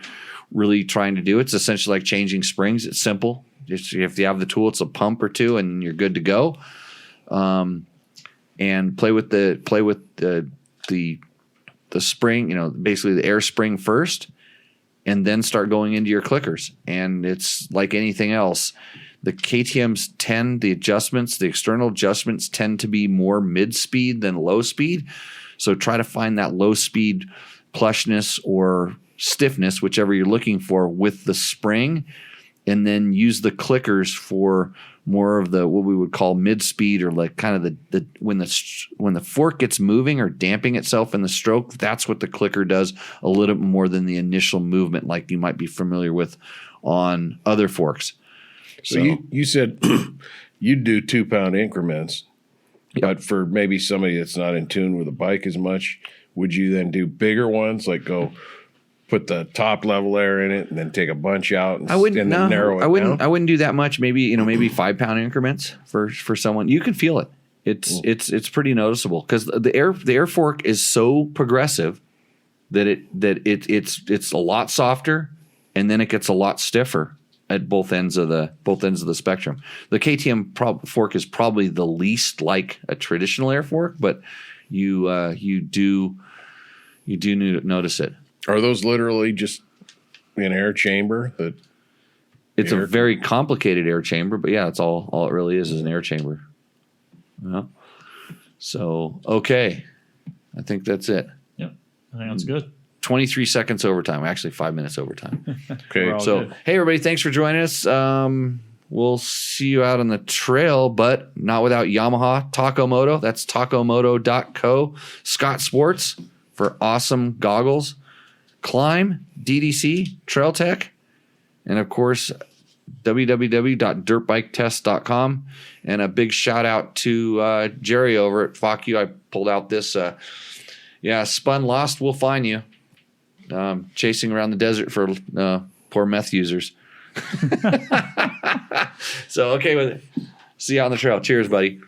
really trying to do. It's essentially like changing springs. It's simple. Just if you have the tool, it's a pump or two, and you're good to go. And play with the spring, basically the air spring first, and then start going into your clickers. And it's like anything else. The KTM's the external adjustments tend to be more mid-speed than low speed. So try to find that low speed plushness or stiffness, whichever you're looking for, with the spring, and then use the clickers for more of the what we would call mid-speed, or like kind of the when the fork gets moving or damping itself in the stroke. That's what the clicker does a little bit more than the initial movement, like you might be familiar with on other forks. So you said you'd do 2 pound increments, but for maybe somebody that's not in tune with a bike as much, would you then do bigger ones, like go put the top level air in it and then take a bunch out and, then narrow it down? I wouldn't do that much. Maybe 5 pound increments for someone. You can feel it. It's pretty noticeable because the air fork is so progressive that it's a lot softer, and then it gets a lot stiffer at both ends of the spectrum. The KTM fork is probably the least like a traditional air fork, but you do notice it. Are those literally just an air chamber? It's a very complicated air chamber, but yeah, that's all it really is an air chamber. Yeah. So, okay. I think that's it. Yep. I think that's good. 23 seconds overtime. Actually, 5 minutes overtime. Okay. So, good. hey, everybody, thanks for joining us. We'll see you out on the trail, but not without Yamaha Taco Moto. That's tacomoto.co. Scott Sports for awesome goggles. Climb, DDC, Trail Tech, and of course, www.dirtbiketest.com. And a big shout out to Jerry over at Fuck You. I pulled out this, Spun Lost Will Find You. Chasing around the desert for poor meth users. So, okay with it. See you on the trail. Cheers, buddy.